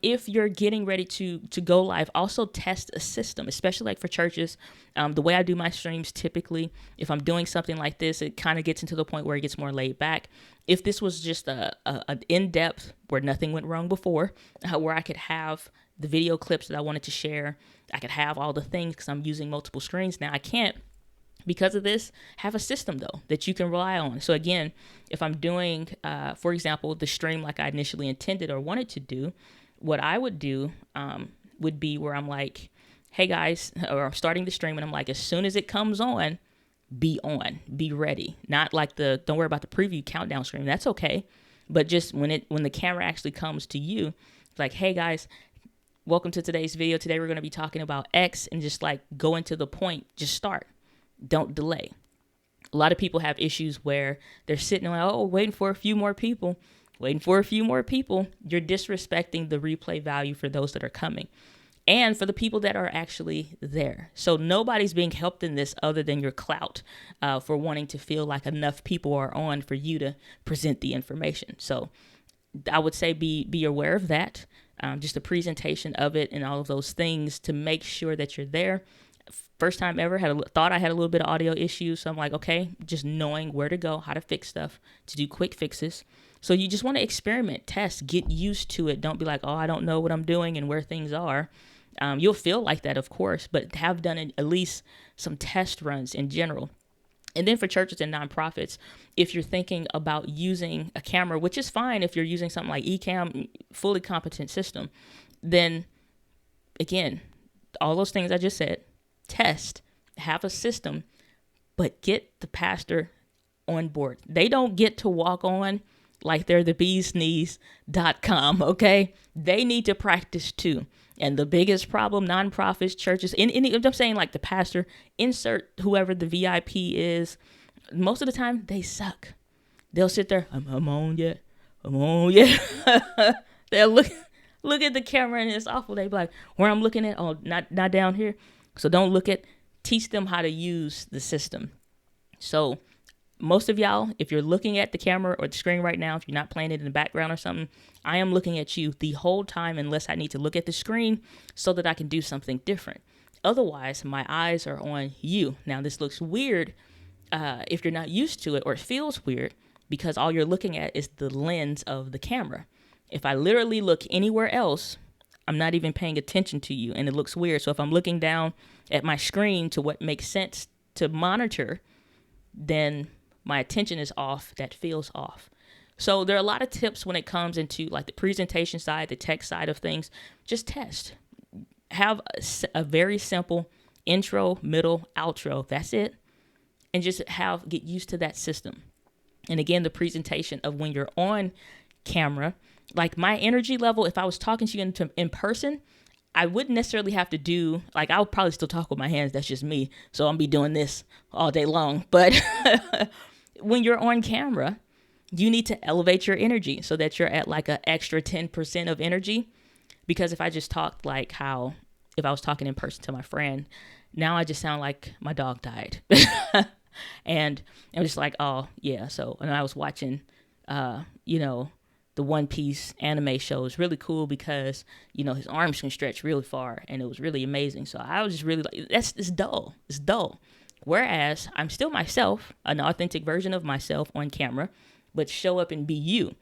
If you're getting ready to go live, also test a system, especially like for churches. The way I do my streams, typically, if I'm doing something like this, it kind of gets into the point where it gets more laid back. If this was just an in-depth where nothing went wrong before, where I could have the video clips that I wanted to share, I could have all the things because I'm using multiple screens. Now I can't, because of this, have a system though that you can rely on. So again, if I'm doing, for example, the stream like I initially intended or wanted to do, what I would do would be where I'm like, hey guys, or I'm starting the stream and I'm like, as soon as it comes on, be ready. Not like don't worry about the preview countdown screen. That's okay. But just when the camera actually comes to you, it's like, hey guys, welcome to today's video. Today we're going to be talking about X, and just like go into the point, just start. Don't delay. A lot of people have issues where they're sitting like, oh, waiting for a few more people. You're disrespecting the replay value for those that are coming and for the people that are actually there. So nobody's being helped in this other than your clout for wanting to feel like enough people are on for you to present the information. So I would say be aware of that, just the presentation of it and all of those things to make sure that you're there. First time ever, thought I had a little bit of audio issues. So I'm like, okay, just knowing where to go, how to fix stuff, to do quick fixes. So you just want to experiment, test, get used to it. Don't be like, oh, I don't know what I'm doing and where things are. You'll feel like that, of course, but have done at least some test runs in general. And then for churches and nonprofits, if you're thinking about using a camera, which is fine if you're using something like Ecamm, fully competent system, then again, all those things I just said, test, have a system, but get the pastor on board. They don't get to walk on like they're the beesknees.com, okay? They need to practice too. And the biggest problem, nonprofits, churches, I'm saying like the pastor, insert whoever the VIP is, most of the time they suck. They'll sit there, I'm on yet. They'll look at the camera and it's awful. They be like, where I'm looking at, oh, not down here. So don't teach them how to use the system. So most of y'all, if you're looking at the camera or the screen right now, if you're not playing it in the background or something, I am looking at you the whole time unless I need to look at the screen so that I can do something different. Otherwise, my eyes are on you. Now, this looks weird if you're not used to it, or it feels weird because all you're looking at is the lens of the camera. If I literally look anywhere else, I'm not even paying attention to you, and it looks weird. So if I'm looking down at my screen to what makes sense to monitor, then my attention is off. That feels off. So there are a lot of tips when it comes into like the presentation side, the tech side of things. Just test. Have a very simple intro, middle, outro. That's it. And just get used to that system. And again, the presentation of when you're on camera, like my energy level, if I was talking to you in person, I wouldn't necessarily have to do, like I would probably still talk with my hands. That's just me. So I'll be doing this all day long. But when you're on camera, you need to elevate your energy so that you're at like an extra 10% of energy. Because if I just talked like if I was talking in person to my friend, now I just sound like my dog died. And I'm just like, oh yeah. So, and I was watching, the One Piece anime show. Is really cool because, his arms can stretch really far and it was really amazing. So I was just really like, it's dull. It's dull. Whereas I'm still myself, an authentic version of myself on camera, but show up and be you.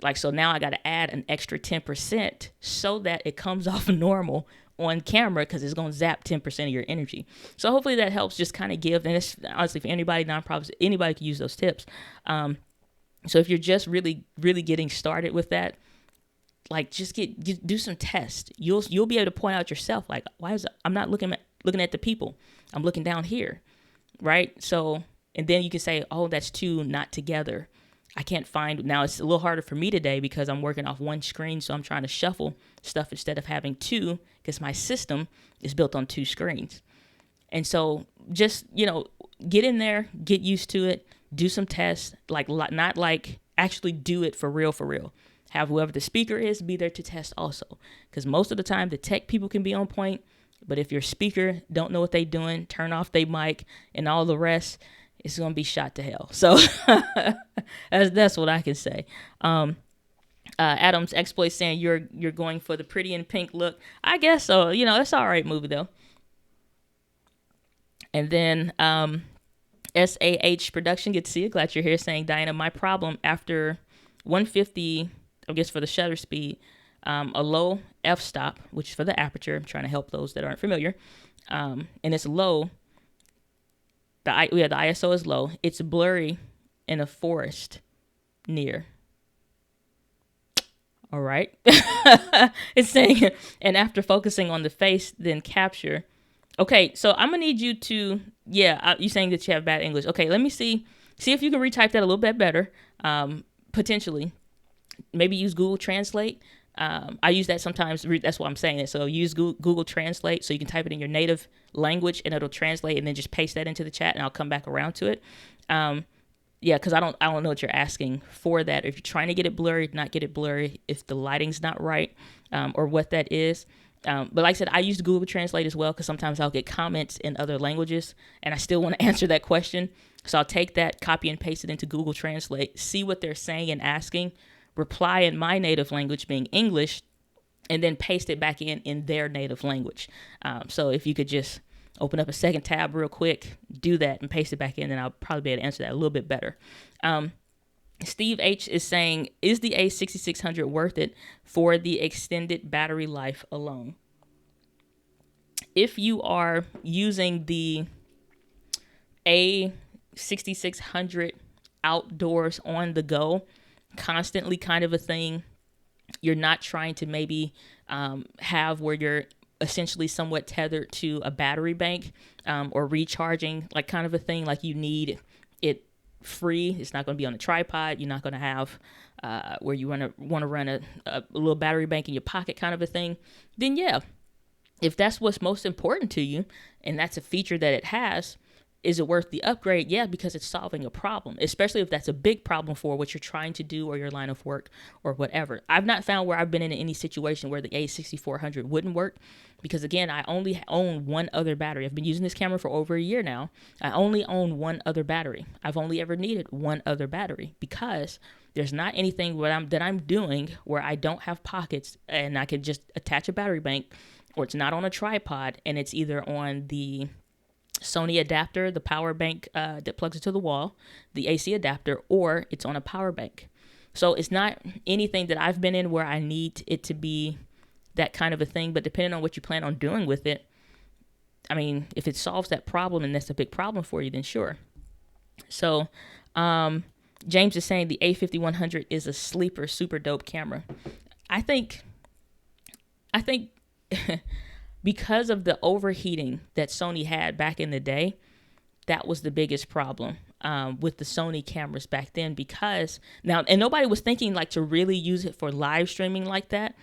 Like, so now I got to add an extra 10% so that it comes off normal on camera because it's going to zap 10% of your energy. So hopefully that helps just kind of give, and it's honestly for anybody, nonprofits, anybody can use those tips. So if you're just really, really getting started with that, like just do some tests. You'll be able to point out yourself, like, why is I'm not looking at the people. I'm looking down here, right? So, and then you can say, oh, that's two not together. I can't find, now it's a little harder for me today because I'm working off one screen. So I'm trying to shuffle stuff instead of having two because my system is built on two screens. And so just, get in there, get used to it, do some tests, like not like actually do it for real. Have whoever the speaker is be there to test also. Because most of the time the tech people can be on point. But if your speaker don't know what they doing, turn off their mic and all the rest, it's going to be shot to hell. So that's what I can say. Adam's Exploit saying you're going for the pretty in pink look. I guess so. You know, it's all right movie though. And then SAH Production, good to see you. Glad you're here. Saying, Diana, my problem after 150, I guess for the shutter speed, a low f-stop, which is for the aperture. I'm trying to help those that aren't familiar. And it's low. The ISO is low. It's blurry in a forest near. All right. It's saying, and after focusing on the face, then capture. Okay, so I'm going to need you to, you're saying that you have bad English. Okay, let me see if you can retype that a little bit better, potentially. Maybe use Google Translate. I use that sometimes. That's why I'm saying it. So use Google Translate so you can type it in your native language and it'll translate, and then just paste that into the chat and I'll come back around to it. Because I don't know what you're asking for that. If you're trying to get it blurry, not get it blurry. If the lighting's not right, or what that is. But like I said, I use Google Translate as well because sometimes I'll get comments in other languages and I still want to answer that question. So I'll take that, copy and paste it into Google Translate, see what they're saying and asking, reply in my native language being English, and then paste it back in their native language. So if you could just open up a second tab real quick, do that and paste it back in, then I'll probably be able to answer that a little bit better. Steve H is saying, is the A6600 worth it for the extended battery life alone? If you are using the A6600 outdoors on the go, constantly kind of a thing, you're not trying to maybe have where you're essentially somewhat tethered to a battery bank or recharging, like kind of a thing, like you need it free. It's not going to be on a tripod. You're not going to have where you want to run a little battery bank in your pocket kind of a thing. Then yeah, if that's what's most important to you and that's a feature that it has, is it worth the upgrade? Yeah, because it's solving a problem, especially if that's a big problem for what you're trying to do or your line of work or whatever. I've not found where I've been in any situation where the A6400 wouldn't work because, again, I only own one other battery. I've been using this camera for over a year now. I only own one other battery. I've only ever needed one other battery because there's not anything that I'm doing where I don't have pockets and I can just attach a battery bank, or it's not on a tripod and it's either on the Sony adapter, the power bank that plugs into the wall, the AC adapter, or it's on a power bank. So it's not anything that I've been in where I need it to be that kind of a thing, but depending on what you plan on doing with it, I mean, if it solves that problem and that's a big problem for you, then sure. So James is saying the A5100 is a sleeper, super dope camera. I think because of the overheating that Sony had back in the day, that was the biggest problem with the Sony cameras back then. Because now, and nobody was thinking like to really use it for live streaming like that.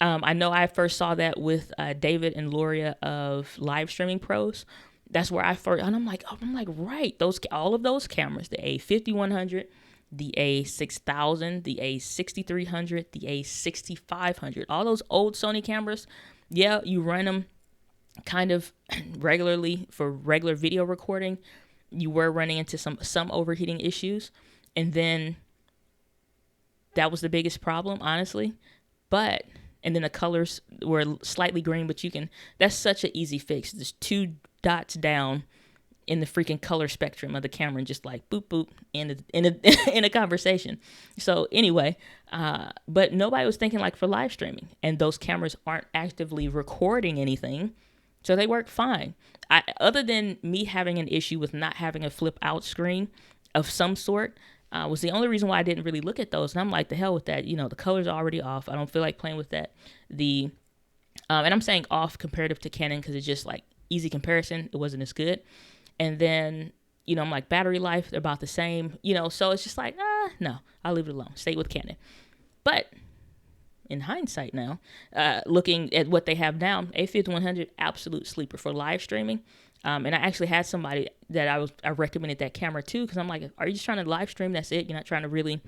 I know I first saw that with David and Loria of Livestreaming Pros. That's where I first, and I'm like, right, all of those cameras, the A5100, the A6000, the A6300, the A6500, all those old Sony cameras. Yeah, you run them kind of regularly for regular video recording. You were running into some overheating issues. And then that was the biggest problem, honestly. And then the colors were slightly green, but that's such an easy fix. There's 2 dots down in the freaking color spectrum of the camera and just like boop, boop, in a conversation. So anyway, but nobody was thinking like for live streaming, and those cameras aren't actively recording anything. So they work fine. Other than me having an issue with not having a flip out screen of some sort, was the only reason why I didn't really look at those. And I'm like, the hell with that. You know, the color's already off. I don't feel like playing with that. And I'm saying off comparative to Canon because it's just like easy comparison. It wasn't as good. And then, you know, I'm like, battery life, they're about the same, you know, so it's just like, no, I'll leave it alone. Stay with Canon. But in hindsight now, looking at what they have now, A5100, absolute sleeper for live streaming. And I actually had somebody that I recommended that camera to, because I'm like, are you just trying to live stream? That's it? You're not trying to really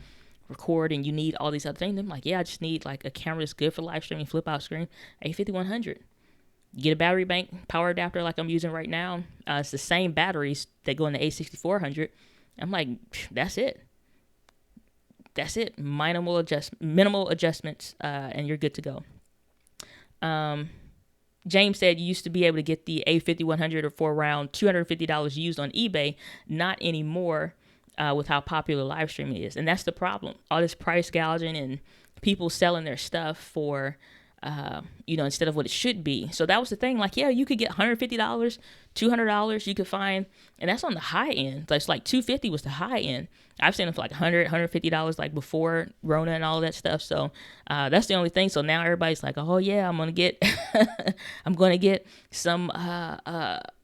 record and you need all these other things? I'm like, yeah, I just need like a camera that's good for live streaming, flip out screen, A5100. You get a battery bank power adapter like I'm using right now. It's the same batteries that go in the A6400. I'm like, that's it. That's it. Minimal adjustments, and you're good to go. James said you used to be able to get the A50-100 for around $250 used on eBay. Not anymore, with how popular live streaming is. And that's the problem. All this price gouging and people selling their stuff for, instead of what it should be. So that was the thing. Like, yeah, you could get $150, $200 you could find. And that's on the high end. That's like $250 was the high end. I've seen them for like $100, $150 like before Rona and all of that stuff. So that's the only thing. So now everybody's like, oh yeah, I'm going to get, I'm going to get some,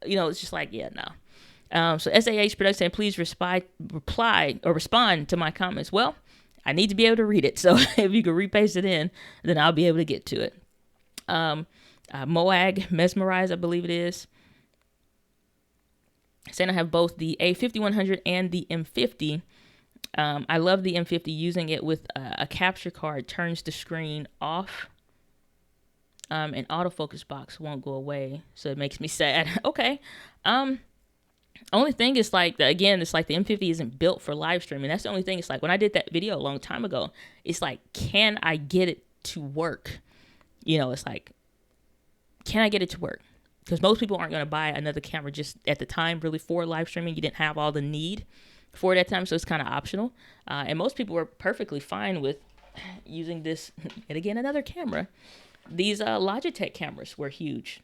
it's just like, yeah, no. So SAH Production saying, please reply or respond to my comments. Well, I need to be able to read it. So if you could repaste it in, then I'll be able to get to it. Moag Mesmerize, I believe it is, saying I have both the A50-100 and the M50. I love the M50. Using it with a capture card turns the screen off. And autofocus box won't go away, so it makes me sad. Okay. Only thing is like, again, it's like the M50 isn't built for live streaming. That's the only thing. It's like when I did that video a long time ago, it's like, can I get it to work? It's like, can I get it to work? Because most people aren't going to buy another camera just at the time, really, for live streaming. You didn't have all the need for that time, so it's kind of optional. And most people were perfectly fine with using this, and again, another camera. These Logitech cameras were huge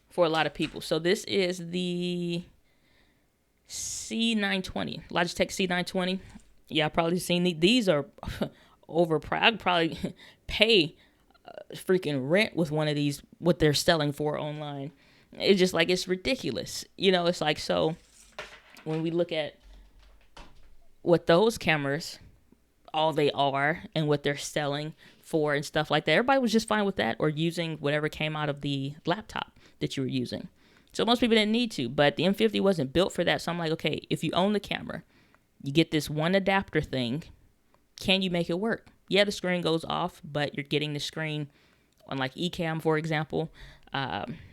for a lot of people. So this is the C920, Logitech C920. Yeah, I've probably seen these are overpriced. I'd probably pay freaking rent with one of these, what they're selling for online. It's just like, it's ridiculous. It's like, so when we look at what those cameras, all they are and what they're selling for and stuff like that, everybody was just fine with that, or using whatever came out of the laptop that you were using. So most people didn't need to, but the M50 wasn't built for that. So I'm like, okay, if you own the camera, you get this one adapter thing, can you make it work? Yeah, the screen goes off, but you're getting the screen on like Ecamm, for example,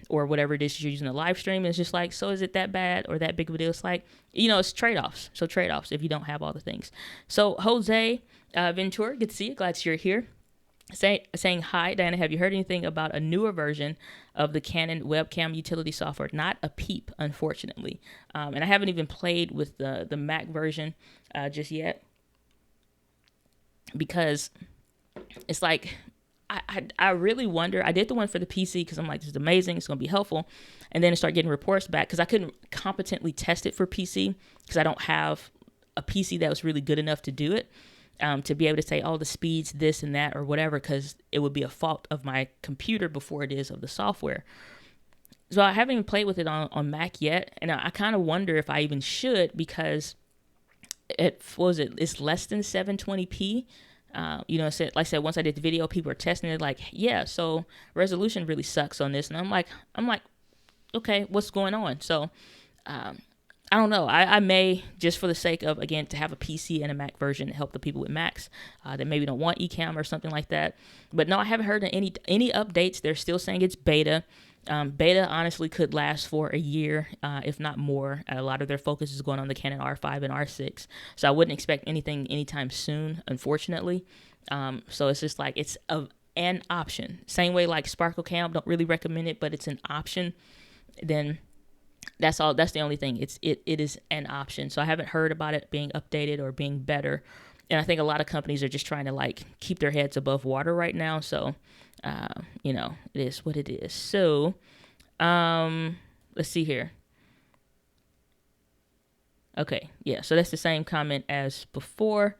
or whatever it is you're using a live stream. It's just like, so is it that bad or that big of a deal? It's like, it's trade-offs. So trade-offs if you don't have all the things. So Jose Ventura, good to see you. Glad you're here. Saying, hi, Diana, have you heard anything about a newer version of the Canon webcam utility software? Not a peep, unfortunately. And I haven't even played with the Mac version just yet, because it's like, I really wonder. I did the one for the PC because I'm like, this is amazing, it's going to be helpful. And then I start getting reports back because I couldn't competently test it for PC because I don't have a PC that was really good enough to do it. To be able to say, oh, the speeds, this and that, or whatever, because it would be a fault of my computer before it is of the software. So I haven't even played with it on Mac yet, and I kind of wonder if I even should, because it's less than 720p. Like I said, once I did the video, people were testing it, like, yeah, so resolution really sucks on this, and I'm like, okay, what's going on? So, I don't know. I may, just for the sake of, again, to have a PC and a Mac version to help the people with Macs that maybe don't want Ecamm or something like that. But no, I haven't heard any updates. They're still saying it's beta. Beta honestly could last for a year, if not more. A lot of their focus is going on the Canon R5 and R6. So I wouldn't expect anything anytime soon, unfortunately. So it's just like, it's an option. Same way like Sparkle Cam, don't really recommend it, but it's an option. Then that's all. That's the only thing. It is an option. So I haven't heard about it being updated or being better. And I think a lot of companies are just trying to like keep their heads above water right now. So, it is what it is. So, let's see here. Okay. Yeah. So that's the same comment as before.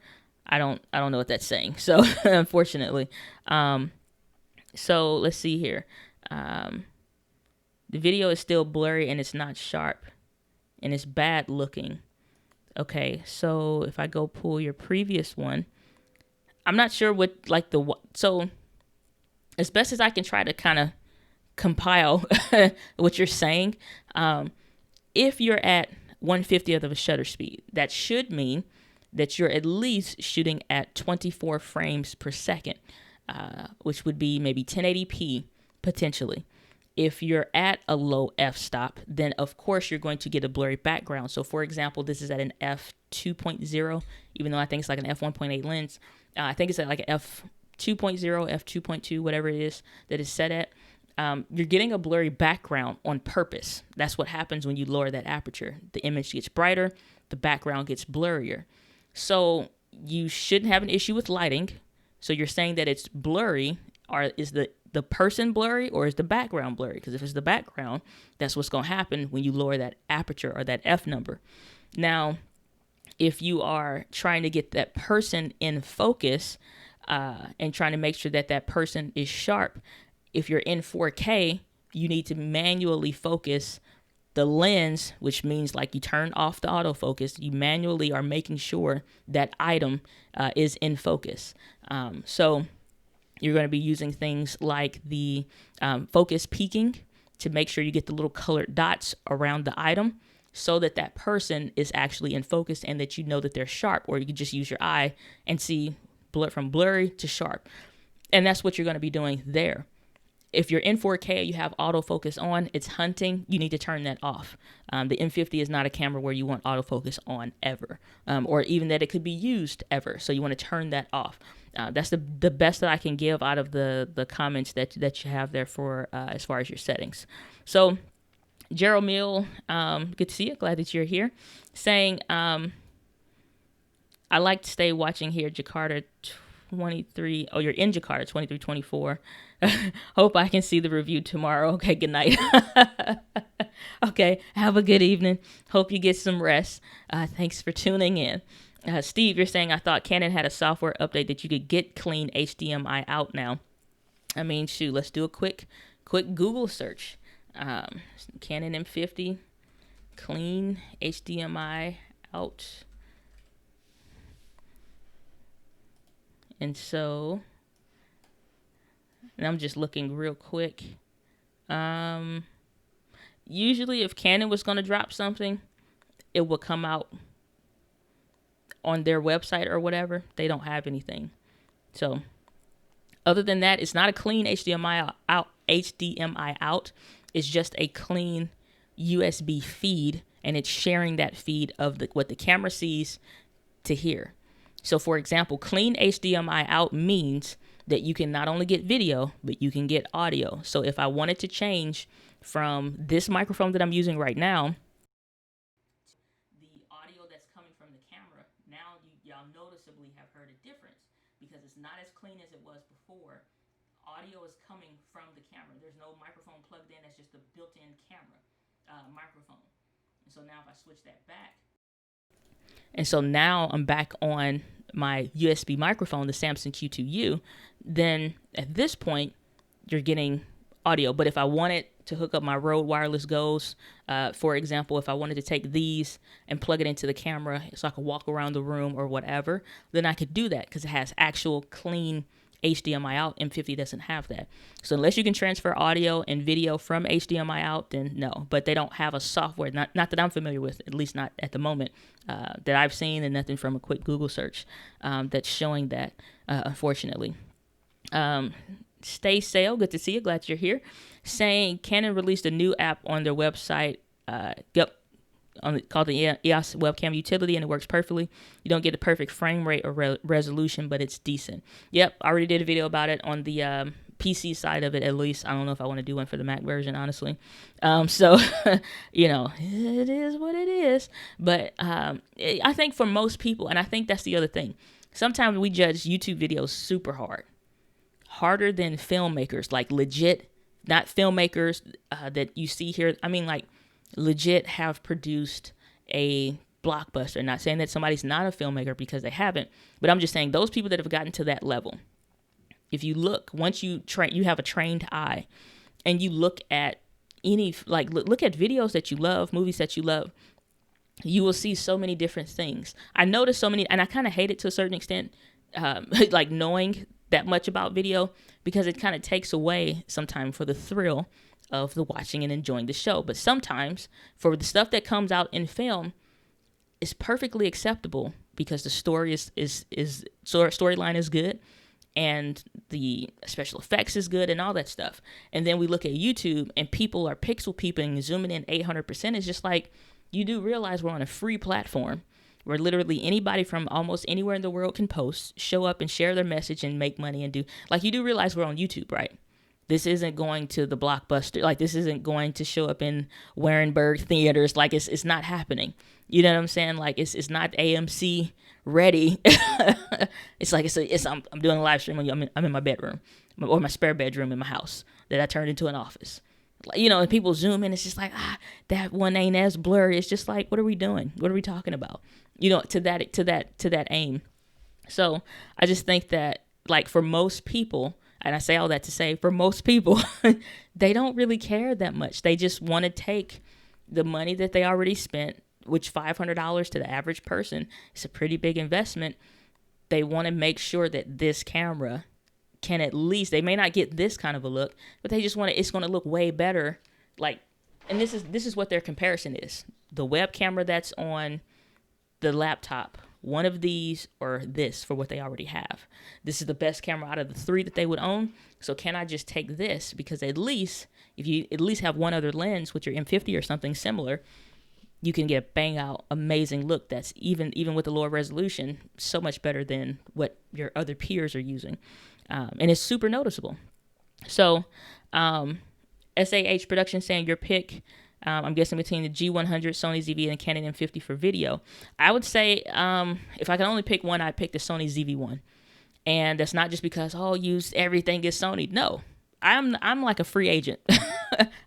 I don't know what that's saying. So unfortunately, so let's see here. The video is still blurry and it's not sharp and it's bad looking. Okay, so if I go pull your previous one, I'm not sure what, like so as best as I can try to kind of compile what you're saying, if you're at 1/50th of a shutter speed, that should mean that you're at least shooting at 24 frames per second, which would be maybe 1080p potentially. If you're at a low f-stop, then of course you're going to get a blurry background. So for example, this is at an f2.0, even though I think it's like an f1.8 lens. I think it's at like an f2.0, f2.2, whatever it is that is set at. You're getting a blurry background on purpose. That's what happens when you lower that aperture. The image gets brighter, the background gets blurrier. So you shouldn't have an issue with lighting. So you're saying that it's blurry, or is the person blurry, or is the background blurry? Because if it's the background, that's what's going to happen when you lower that aperture or that F number. Now, if you are trying to get that person in focus and trying to make sure that that person is sharp, if you're in 4K, you need to manually focus the lens, which means like you turn off the autofocus. You manually are making sure that item is in focus. So you're going to be using things like the focus peaking to make sure you get the little colored dots around the item so that that person is actually in focus and that you know that they're sharp, or you can just use your eye and see from blurry to sharp. And that's what you're going to be doing there. If you're in 4K, you have autofocus on, it's hunting, you need to turn that off. The M50 is not a camera where you want autofocus on ever, or even that it could be used ever. So you want to turn that off. That's the best that I can give out of the comments that you have there for as far as your settings. So Gerald Mill, good to see you. Glad that you're here. Saying, I like to stay watching here, Jakarta 23. Oh, you're in Jakarta 2324. Hope I can see the review tomorrow. Okay, good night. Okay, have a good evening. Hope you get some rest. Thanks for tuning in. Steve, you're saying, I thought Canon had a software update that you could get clean HDMI out now. I mean, shoot, let's do a quick Google search. Canon M50, clean HDMI out. And so, and I'm just looking real quick. Usually if Canon was going to drop something, it would come out on their website or whatever. They don't have anything. So other than that, it's not a clean HDMI out. It's just a clean USB feed, and it's sharing that feed of what the camera sees to here. So for example, clean HDMI out means that you can not only get video, but you can get audio. So if I wanted to change from this microphone that I'm using right now, the audio that's coming from the camera, now y'all noticeably have heard a difference because it's not as clean as it was before. Audio is coming from the camera. There's no microphone plugged in. That's just a built-in camera microphone. And so now if I switch that back, and so now I'm back on my USB microphone, the Samson Q2U, then at this point, you're getting audio. But if I wanted to hook up my Rode Wireless Go's, for example, if I wanted to take these and plug it into the camera so I could walk around the room or whatever, then I could do that because it has actual clean HDMI out. M50 doesn't have that. So unless you can transfer audio and video from HDMI out, then no. But they don't have a software, not that I'm familiar with, at least not at the moment, that I've seen, and nothing from a quick Google search that's showing that, unfortunately. Stay Sale, good to see you. Glad you're here. Saying Canon released a new app on their website. Called the EOS webcam utility, and it works perfectly. You don't get the perfect frame rate or resolution, but it's decent. Yep, I already did a video about it on the PC side of it, at least. I don't know if I want to do one for the Mac version, honestly. So, you know, it is what it is. But I think for most people, and I think that's the other thing, sometimes we judge YouTube videos super hard. Harder than filmmakers, like legit, not filmmakers that you see here. I mean, like, legit have produced a blockbuster. Not saying that somebody's not a filmmaker because they haven't, but I'm just saying those people that have gotten to that level, if you look, once you have a trained eye and you look at any, like look at videos that you love, movies that you love, you will see so many different things. I noticed so many, and I kind of hate it to a certain extent, like knowing that much about video, because it kind of takes away sometimes for the thrill of the watching and enjoying the show. But sometimes for the stuff that comes out in film, it's perfectly acceptable because the storyline is good and the special effects is good and all that stuff. And then we look at YouTube and people are pixel peeping, zooming in 800%. It's just like, you do realize we're on a free platform where literally anybody from almost anywhere in the world can post, show up and share their message and make money and do, like, you do realize we're on YouTube, right? This isn't going to the Blockbuster. Like, this isn't going to show up in Warrenburg theaters. Like, it's not happening. You know what I'm saying? Like, it's not AMC ready. It's like, I'm doing a live stream. I'm in my bedroom or my spare bedroom in my house that I turned into an office. You know, and people zoom in. It's just like, that one ain't as blurry. It's just like, what are we doing? What are we talking about? You know, to that aim. So I just think that, like, for most people, and I say all that to say, for most people, they don't really care that much. They just want to take the money that they already spent, which $500 to the average person is a pretty big investment. They want to make sure that this camera can at least, they may not get this kind of a look, but they just want to, it's going to look way better. Like, and this is what their comparison is. The web camera that's on the laptop, one of these or this for what they already have. This is the best camera out of the three that they would own. So can I just take this? Because at least, if you at least have one other lens with your M50 or something similar, you can get a bang out amazing look that's even with the lower resolution, so much better than what your other peers are using. And it's super noticeable. So SAH Production saying your pick, I'm guessing between the G100, Sony ZV, and Canon M50 for video. I would say if I can only pick one, I'd pick the Sony ZV-1. And that's not just because, use everything is Sony. No, I'm like a free agent.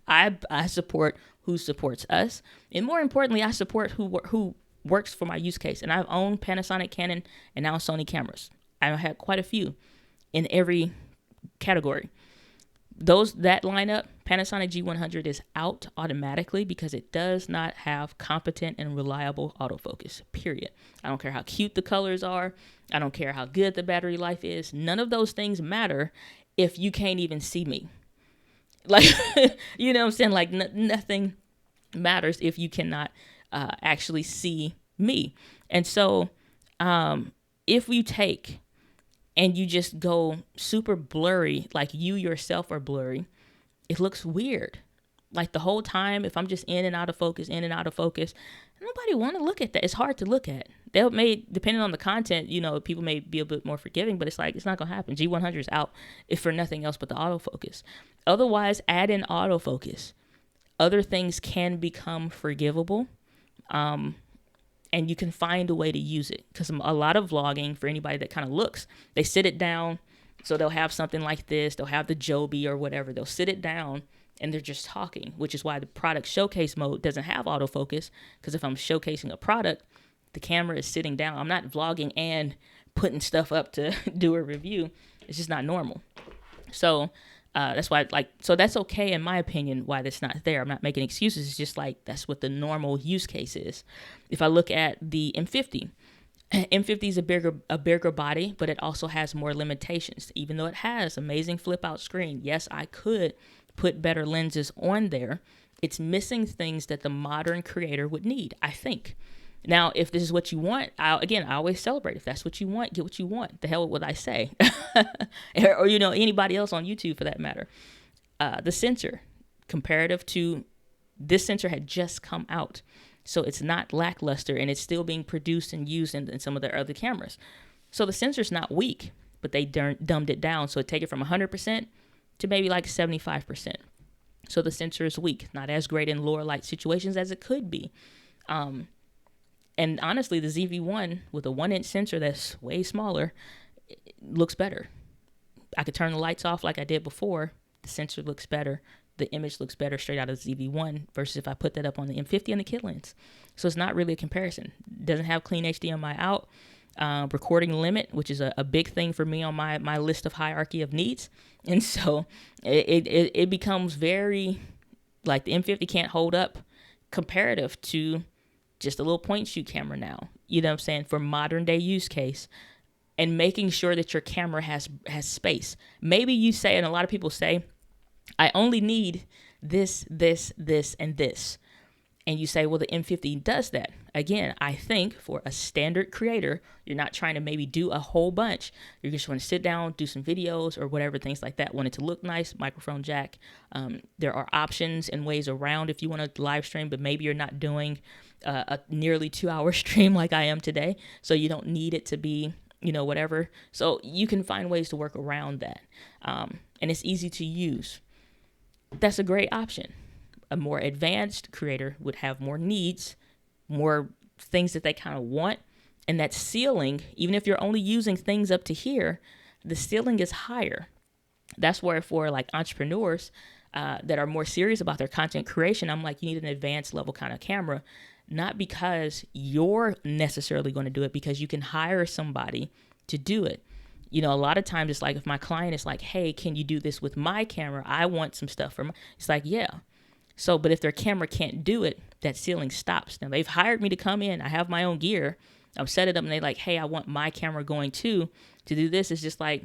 I support who supports us. And more importantly, I support who works for my use case. And I've owned Panasonic, Canon, and now Sony cameras. I've had quite a few in every category. That lineup, Panasonic G100 is out automatically because it does not have competent and reliable autofocus, period. I don't care how cute the colors are. I don't care how good the battery life is. None of those things matter if you can't even see me. Like, you know what I'm saying? Like, nothing matters if you cannot actually see me. And so if we take and you just go super blurry, like you yourself are blurry, it looks weird. Like the whole time, if I'm just in and out of focus, nobody want to look at that. It's hard to look at. Depending on the content, people may be a bit more forgiving, but it's like, it's not going to happen. G100 is out if for nothing else but the autofocus. Otherwise, add in autofocus. Other things can become forgivable. And you can find a way to use it, because a lot of vlogging, for anybody that kind of looks, they sit it down. So they'll have something like this. They'll have the Joby or whatever. They'll sit it down and they're just talking, which is why the product showcase mode doesn't have autofocus. Because if I'm showcasing a product, the camera is sitting down. I'm not vlogging and putting stuff up to do a review. It's just not normal. So that's why, so that's okay in my opinion why that's not there. I'm not making excuses. It's just like that's what the normal use case is. If I look at the M50, M50 is a bigger body, but it also has more limitations. Even though it has amazing flip out screen, yes, I could put better lenses on there. It's missing things that the modern creator would need, I think. Now, if this is what you want, I always celebrate. If that's what you want, get what you want. The hell with what I say. or anybody else on YouTube for that matter. The sensor, comparative to this sensor had just come out. So it's not lackluster, and it's still being produced and used in some of their other cameras. So the sensor's not weak, but they dumbed it down. So take it from 100% to maybe like 75%. So the sensor is weak, not as great in lower light situations as it could be. And honestly, the ZV-1 with a 1-inch sensor that's way smaller looks better. I could turn the lights off like I did before. The sensor looks better. The image looks better straight out of the ZV-1 versus if I put that up on the M50 and the kit lens. So it's not really a comparison. It doesn't have clean HDMI out. Recording limit, which is a big thing for me on my list of hierarchy of needs. And so it becomes very, like the M50 can't hold up comparative to just a little point shoot camera now, you know what I'm saying, for modern day use case, and making sure that your camera has space. Maybe you say, and a lot of people say, I only need this, and this. And you say, well, the M50 does that. Again, I think for a standard creator, you're not trying to maybe do a whole bunch. You just want to sit down, do some videos or whatever, things like that. Want it to look nice, microphone jack. There are options and ways around if you want to live stream, but maybe you're not doing a nearly 2-hour stream like I am today. So you don't need it to be, whatever. So you can find ways to work around that. And it's easy to use. That's a great option. A more advanced creator would have more needs, more things that they kind of want. And that ceiling, even if you're only using things up to here, the ceiling is higher. That's where for like entrepreneurs that are more serious about their content creation, I'm like, you need an advanced level kind of camera, not because you're necessarily going to do it, because you can hire somebody to do it. A lot of times it's like if my client is like, hey, can you do this with my camera? I want some stuff it's like, yeah. So, but if their camera can't do it, that ceiling stops. Now they've hired me to come in. I have my own gear. I've set it up and they're like, hey, I want my camera going too. To do this, it's just like,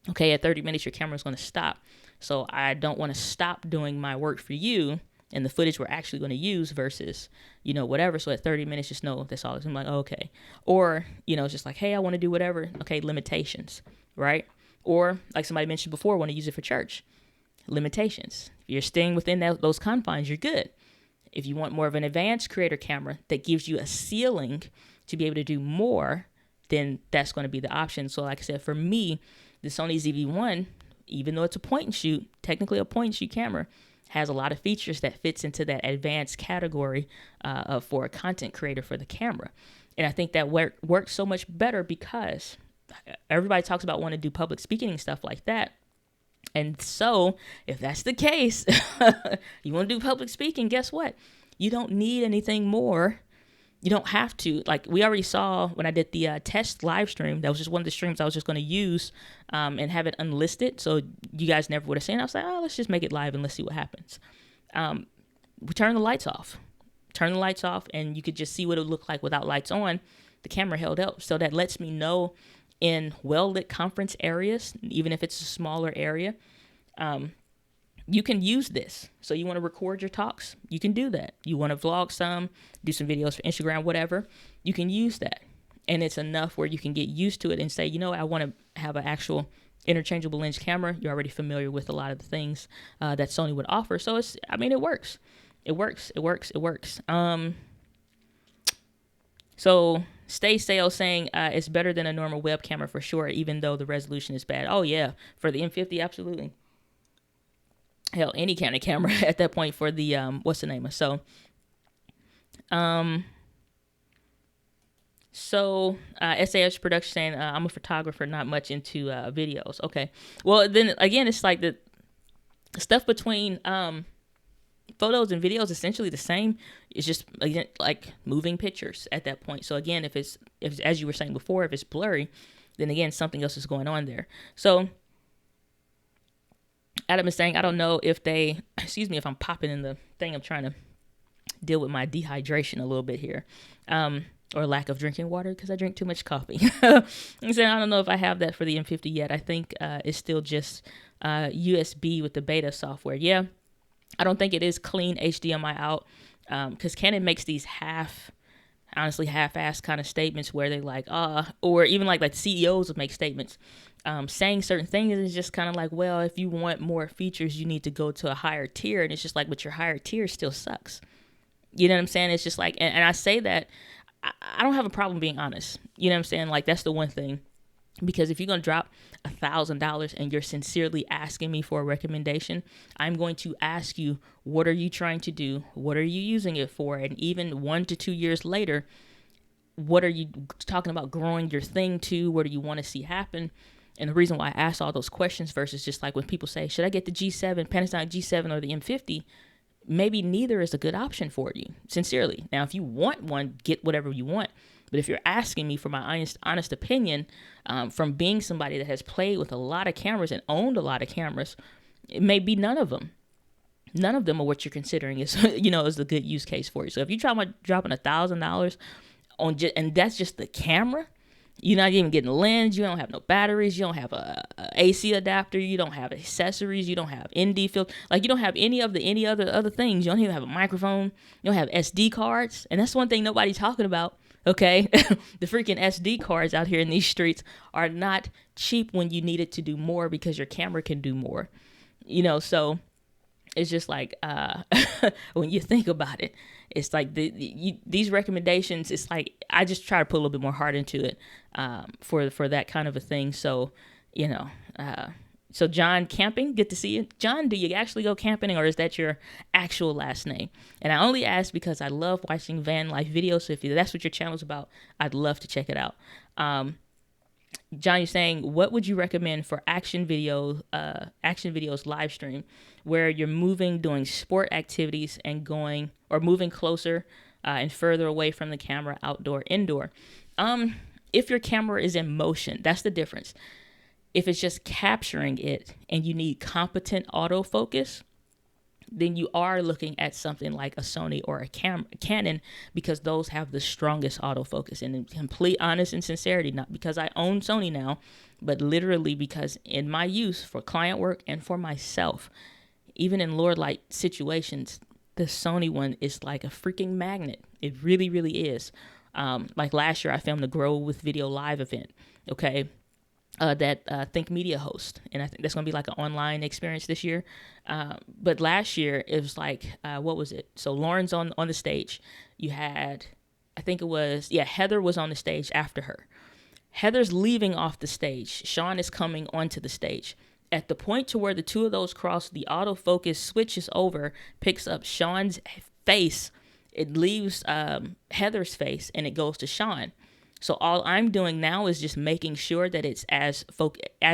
okay, at 30 minutes, your camera's going to stop. So I don't want to stop doing my work for you and the footage we're actually going to use versus, whatever. So at 30 minutes, just know that's all. I'm like, oh, okay. Or, it's just like, hey, I want to do whatever. Okay, limitations, right? Or like somebody mentioned before, want to use it for church. Limitations. If you're staying within those confines, you're good. If you want more of an advanced creator camera that gives you a ceiling to be able to do more, then that's going to be the option. So like I said, for me, the Sony ZV-1, even though it's a point and shoot, technically a point and shoot camera, has a lot of features that fits into that advanced category for a content creator for the camera. And I think that works so much better because everybody talks about wanting to do public speaking and stuff like that. And so if that's the case, you want to do public speaking, guess what? You don't need anything more. You don't have to. Like we already saw when I did the test live stream, that was just one of the streams I was just going to use and have it unlisted. So you guys never would have seen it. I was like, oh, let's just make it live and let's see what happens. We turn the lights off. Turn the lights off and you could just see what it would look like without lights on. The camera held up. So that lets me know in well-lit conference areas, even if it's a smaller area, you can use this. So you want to record your talks, you can do that. You want to vlog some, do some videos for Instagram, whatever, you can use that. And it's enough where you can get used to it and say, I want to have an actual interchangeable lens camera. You're already familiar with a lot of the things that Sony would offer. So it works. It works. So Stay Sales saying it's better than a normal web camera for sure, even though the resolution is bad. Oh yeah, for the M50, absolutely. Hell, any kind of camera at that point for the what's the name of SAH Production saying I'm a photographer, not much into videos. Okay, well then again, it's like the stuff between photos and videos essentially the same. It's just again like moving pictures at that point. So again, if it's as you were saying before, if it's blurry, then again something else is going on there. So Adam is saying, I don't know if they, excuse me if I'm popping in the thing. I'm trying to deal with my dehydration a little bit here, or lack of drinking water because I drink too much coffee. I'm saying I don't know if I have that for the M50 yet. I think it's still just USB with the beta software. Yeah. I don't think it is clean HDMI out because Canon makes these half-assed kind of statements where they like, or even like CEOs would make statements saying certain things. It's just kind of like, well, if you want more features, you need to go to a higher tier. And it's just like, but your higher tier still sucks. You know what I'm saying? It's just like, and I say that, I don't have a problem being honest. You know what I'm saying? Like, that's the one thing. Because if you're going to drop $1,000 and you're sincerely asking me for a recommendation, I'm going to ask you, what are you trying to do? What are you using it for? And even 1 to 2 years later, what are you talking about growing your thing to? What do you want to see happen? And the reason why I ask all those questions versus just like when people say, should I get the G7, Panasonic G7 or the M50? Maybe neither is a good option for you, sincerely. Now, if you want one, get whatever you want. But if you're asking me for my honest opinion, from being somebody that has played with a lot of cameras and owned a lot of cameras, it may be none of them. None of them are what you're considering is, is a good use case for you. So if you're talking about dropping $1,000 on and that's just the camera, You're not even getting a lens. You don't have no batteries. You don't have a AC adapter. You don't have accessories. You don't have ND filter. Like, you don't have any other things. You don't even have a microphone. You don't have SD cards. And that's one thing nobody's talking about. Okay, the freaking SD cards out here in these streets are not cheap when you need it to do more, because your camera can do more. So it's just like, when you think about it, it's like these recommendations, it's like I just try to put a little bit more heart into it for that kind of a thing. So, so John Camping, good to see you. John, do you actually go camping, or is that your actual last name? And I only ask because I love watching van life videos. So if that's what your channel's about, I'd love to check it out. John, you're saying, what would you recommend for action videos live stream, where you're moving, doing sport activities, and moving closer and further away from the camera, outdoor, indoor? If your camera is in motion, that's the difference. If it's just capturing it and you need competent autofocus, then you are looking at something like a Sony or a Canon, because those have the strongest autofocus. And in complete honest and sincerity, not because I own Sony now, but literally because in my use for client work and for myself, even in lower light situations, the Sony one is like a freaking magnet. It really, really is. Like last year, I filmed the Grow with Video live event. Okay. That Think Media host, and I think that's going to be like an online experience this year. But last year it was like, what was it? So Lauren's on the stage. You had, I think it was, Heather was on the stage after her. Heather's leaving off the stage. Sean is coming onto the stage. At the point to where the two of those cross, the autofocus switches over, picks up Sean's face. It leaves Heather's face, and it goes to Sean. So all I'm doing now is just making sure that it's as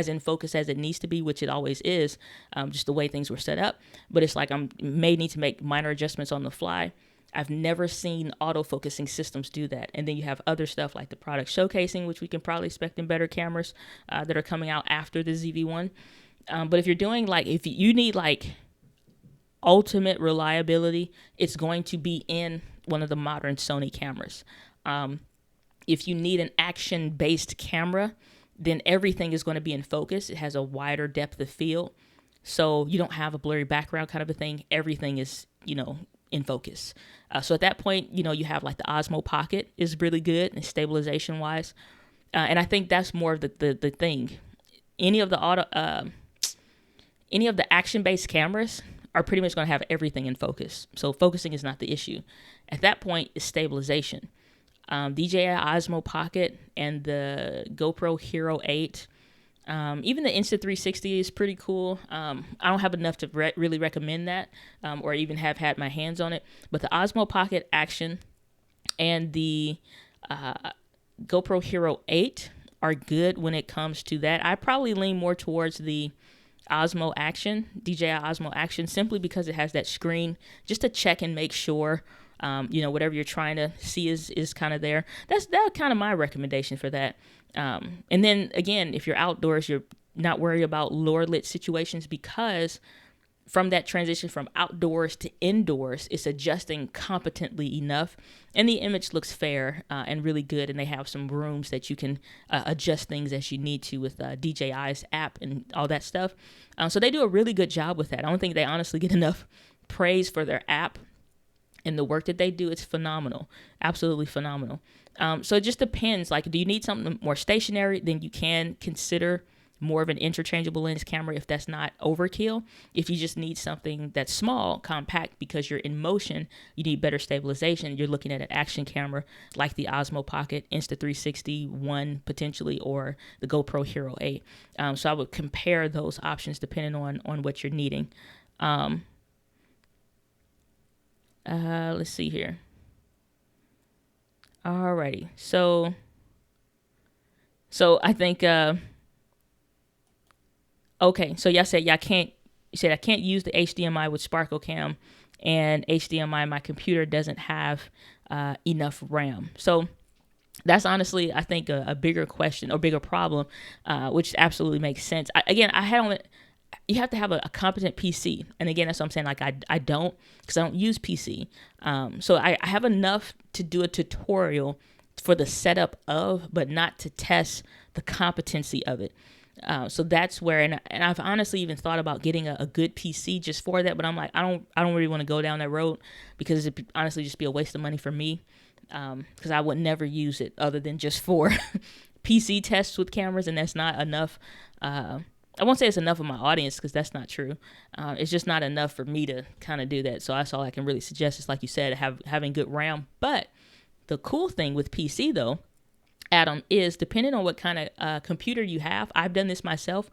in focus as it needs to be, which it always is, just the way things were set up. But it's like may need to make minor adjustments on the fly. I've never seen autofocusing systems do that. And then you have other stuff like the product showcasing, which we can probably expect in better cameras that are coming out after the ZV-1. But if you're doing if you need ultimate reliability, it's going to be in one of the modern Sony cameras. If you need an action-based camera, then everything is going to be in focus. It has a wider depth of field, so you don't have a blurry background kind of a thing. Everything is, in focus. So at that point, you have like the Osmo Pocket is really good and stabilization-wise, and I think that's more of the thing. Any of the action-based cameras are pretty much going to have everything in focus. So focusing is not the issue. At that point, it's stabilization. DJI Osmo Pocket and the GoPro Hero 8, even the Insta360 is pretty cool. I don't have enough to really recommend that or even have had my hands on it. But the Osmo Pocket Action and the GoPro Hero 8 are good when it comes to that. I probably lean more towards the Osmo Action, DJI Osmo Action, simply because it has that screen just to check and make sure whatever you're trying to see is kind of there. That's kind of my recommendation for that. And then again, if you're outdoors, you're not worried about lower lit situations, because from that transition from outdoors to indoors, it's adjusting competently enough, and the image looks fair and really good. And they have some rooms that you can adjust things as you need to with DJI's app and all that stuff. So they do a really good job with that. I don't think they honestly get enough praise for their app. And the work that they do, it's phenomenal. Absolutely phenomenal. So it just depends. Like, do you need something more stationary? Then you can consider more of an interchangeable lens camera if that's not overkill. If you just need something that's small, compact, because you're in motion, you need better stabilization, you're looking at an action camera like the Osmo Pocket, Insta360 1 potentially, or the GoPro Hero 8. So I would compare those options depending on what you're needing. Let's see here. Alrighty. So I think, okay. So y'all said I can't use the HDMI with Sparkle Cam, and HDMI, my computer doesn't have enough RAM. So that's honestly, I think, a bigger question or bigger problem, which absolutely makes sense. You have to have a competent PC. And again, that's what I'm saying. Like, I don't, because I don't use PC. So I have enough to do a tutorial for the setup of, but not to test the competency of it. So that's where, and I've honestly even thought about getting a good PC just for that, but I'm like, I don't really want to go down that road, because it honestly just be a waste of money for me, because I would never use it other than just for PC tests with cameras, and that's not enough. I won't say it's enough of my audience, because that's not true. It's just not enough for me to kind of do that. So that's all I can really suggest is, like you said, having good RAM. But the cool thing with PC though, Adam, is depending on what kind of computer you have. I've done this myself,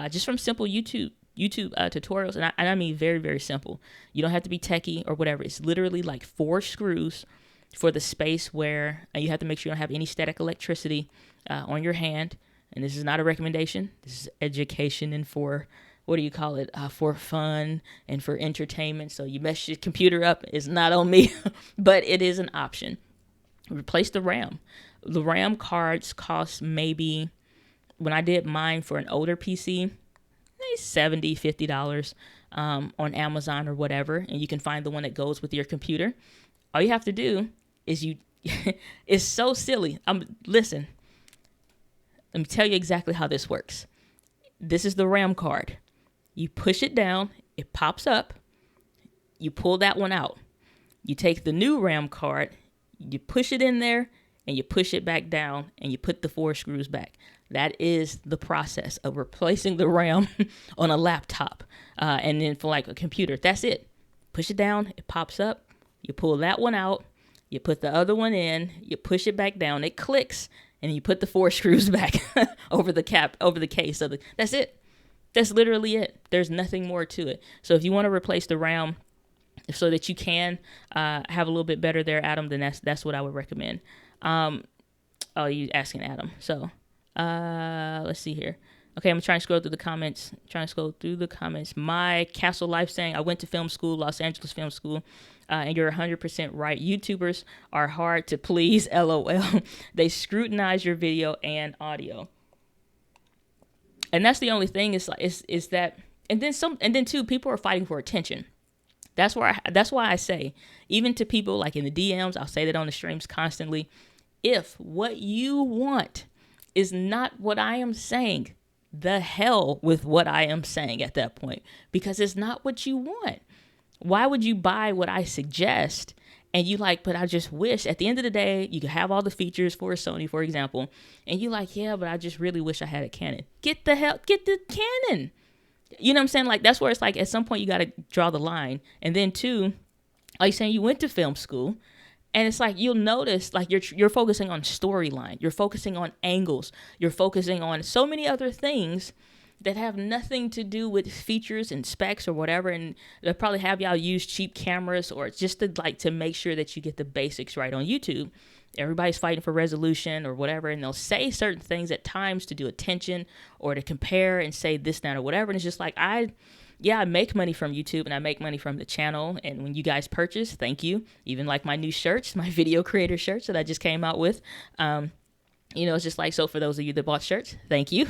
just from simple YouTube tutorials, and I mean very, very simple. You don't have to be techie or whatever. It's literally like 4 screws for the space where you have to make sure you don't have any static electricity on your hand. And this is not a recommendation. This is education and for, what do you call it, for fun and for entertainment. So you mess your computer up, it's not on me, but it is an option. Replace the RAM. The RAM cards cost maybe, when I did mine for an older PC, maybe $70, $50 on Amazon or whatever. And you can find the one that goes with your computer. All you have to do is it's so silly. Listen, let me tell you exactly how this works. This is the RAM card. You push it down, it pops up. You pull that one out. You take the new RAM card, you push it in there, and you push it back down, and you put the 4 screws back. That is the process of replacing the RAM on a laptop. And then for like a computer, that's it. Push it down, it pops up. You pull that one out, you put the other one in, you push it back down, it clicks, and you put the 4 screws back over the case. So that's it. That's literally it. There's nothing more to it. So if you want to replace the RAM so that you can have a little bit better there, Adam, then that's what I would recommend. Oh, you asking Adam. So let's see here. Okay, I'm trying to scroll through the comments. My Castle Life saying, I went to film school, Los Angeles Film School, and you're 100% right. YouTubers are hard to please, LOL. They scrutinize your video and audio. And that's the only thing is that, and then too, people are fighting for attention. That's why I say, even to people like in the DMs, I'll say that on the streams constantly, if what you want is not what I am saying, the hell with what I am saying at that point, because it's not what you want. Why would you buy what I suggest? And you like, but I just wish at the end of the day, you could have all the features for a Sony, for example. And you like, yeah, but I just really wish I had a Canon. Get the Canon. You know what I'm saying? Like, that's where it's like, at some point you got to draw the line. And then too, like saying you went to film school, and it's like, you'll notice like you're focusing on storyline. You're focusing on angles. You're focusing on so many other things that have nothing to do with features and specs or whatever. And they'll probably have y'all use cheap cameras or just to make sure that you get the basics right on YouTube. Everybody's fighting for resolution or whatever, and they'll say certain things at times to do attention or to compare and say this, that, or whatever. And it's just like, I make money from YouTube and I make money from the channel. And when you guys purchase, thank you. Even like my new shirts, my video creator shirts that I just came out with. It's just like, so for those of you that bought shirts, thank you.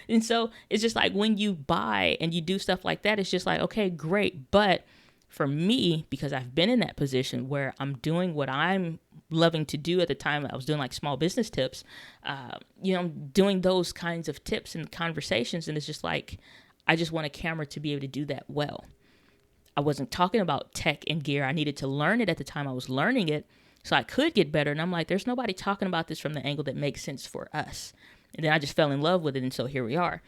And so it's just like, when you buy and you do stuff like that, it's just like, okay, great. But for me, because I've been in that position where I'm doing what I'm loving to do at the time, I was doing like small business tips, doing those kinds of tips and conversations. And it's just like, I just want a camera to be able to do that well. I wasn't talking about tech and gear. I needed to learn it at the time I was learning it so I could get better. And I'm like, there's nobody talking about this from the angle that makes sense for us. And then I just fell in love with it. And so here we are.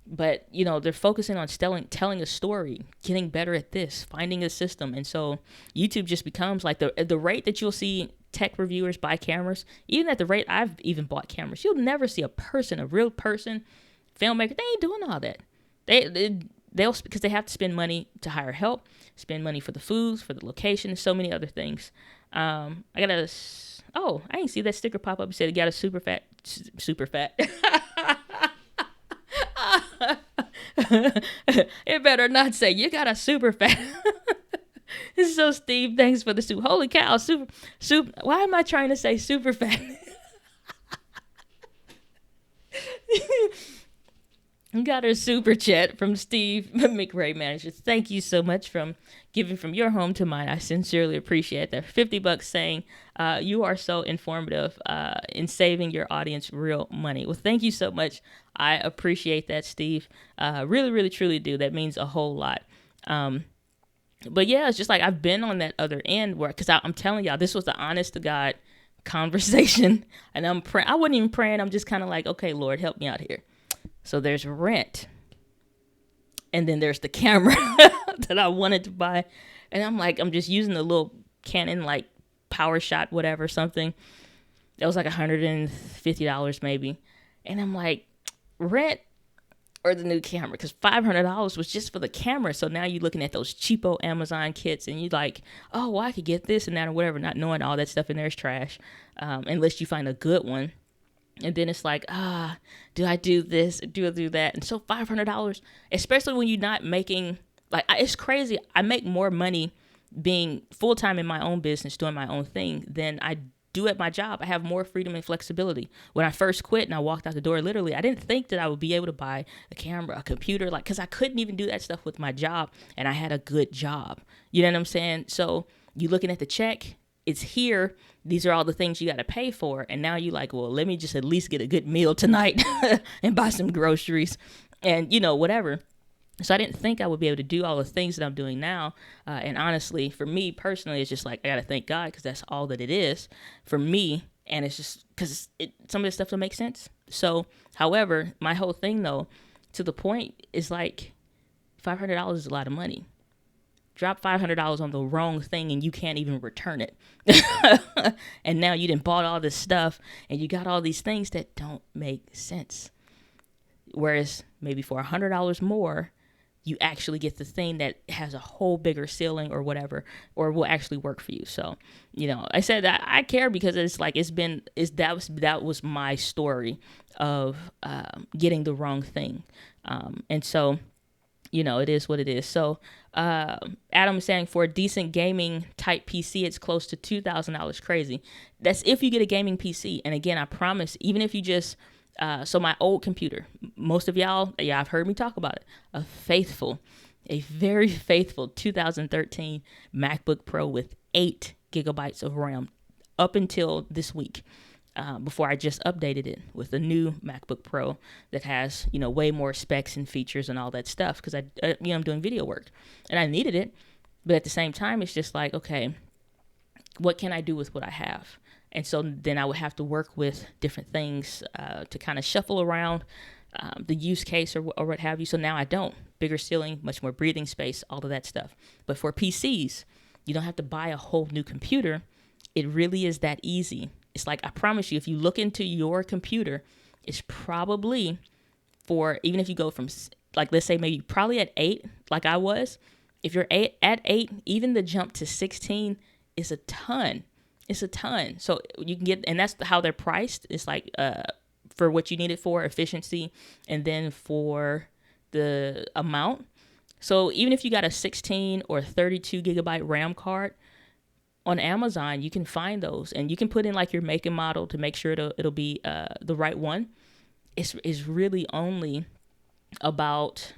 But, they're focusing on telling a story, getting better at this, finding a system. And so YouTube just becomes like the rate that you'll see tech reviewers buy cameras, even at the rate I've even bought cameras, you'll never see a real person, filmmaker. They ain't doing all that. They'll, because they have to spend money to hire help, spend money for the foods, for the location, and so many other things. I didn't see that sticker pop up. It said it got a super fat. It better not say you got a super fat. So Steve, thanks for the soup. Holy cow, soup. Why am I trying to say super fat? Got a super chat from Steve McRae Manager. Thank you so much from giving from your home to mine. I sincerely appreciate that. $50 saying you are so informative in saving your audience real money. Well, thank you so much. I appreciate that, Steve. Really, really, truly do. That means a whole lot. But yeah, it's just like I've been on that other end where, because I'm telling y'all, this was the honest to God conversation, and I wasn't even praying. I'm just kind of like, okay, Lord, help me out here. So there's rent, and then there's the camera that I wanted to buy, and I'm just using the little Canon like PowerShot whatever something. That was like $150 maybe, and I'm like, rent or the new camera, because $500 was just for the camera. So now you're looking at those cheapo Amazon kits, and you're like, oh, well, I could get this and that or whatever, not knowing all that stuff in there is trash, unless you find a good one. And then it's like, do I do this? Do I do that? And so $500, especially when you're not making, like, it's crazy. I make more money being full-time in my own business, doing my own thing, than I do at my job. I have more freedom and flexibility. When I first quit and I walked out the door, literally, I didn't think that I would be able to buy a camera, a computer, like, because I couldn't even do that stuff with my job, and I had a good job. You know what I'm saying? So you looking at the check, it's here. These are all the things you got to pay for. And now you like, well, let me just at least get a good meal tonight and buy some groceries and, whatever. So I didn't think I would be able to do all the things that I'm doing now. And honestly, for me personally, it's just like, I got to thank God, because that's all that it is for me. And it's just because some of this stuff don't make sense. So, however, my whole thing, though, to the point is like $500 is a lot of money. Drop $500 on the wrong thing and you can't even return it. And now you done bought all this stuff and you got all these things that don't make sense. Whereas maybe for $100 more, you actually get the thing that has a whole bigger ceiling or whatever, or will actually work for you. So, I said that I care because it's like, that was my story of getting the wrong thing. And so, it is what it is. So Adam is saying for a decent gaming type PC, it's close to $2,000. Crazy. That's if you get a gaming PC. And again, I promise, even if you just, so my old computer, most of y'all, I've heard me talk about it, a very faithful 2013 MacBook Pro with 8 gigabytes of RAM up until this week. Before I just updated it with a new MacBook Pro that has, way more specs and features and all that stuff, because I'm doing video work and I needed it. But at the same time, it's just like, okay, what can I do with what I have? And so then I would have to work with different things to kind of shuffle around the use case or what have you. So now I don't. Bigger ceiling, much more breathing space, all of that stuff. But for PCs, you don't have to buy a whole new computer. It really is that easy. It's like, I promise you, if you look into your computer, it's probably even if you go from, like, let's say maybe probably at 8, like I was, if you're at 8, even the jump to 16 is a ton. It's a ton. So you can get, and that's how they're priced. It's like for what you need it for, efficiency, and then for the amount. So even if you got a 16 or 32 gigabyte RAM card, on Amazon, you can find those, and you can put in like your make and model to make sure it'll be the right one. It's really only about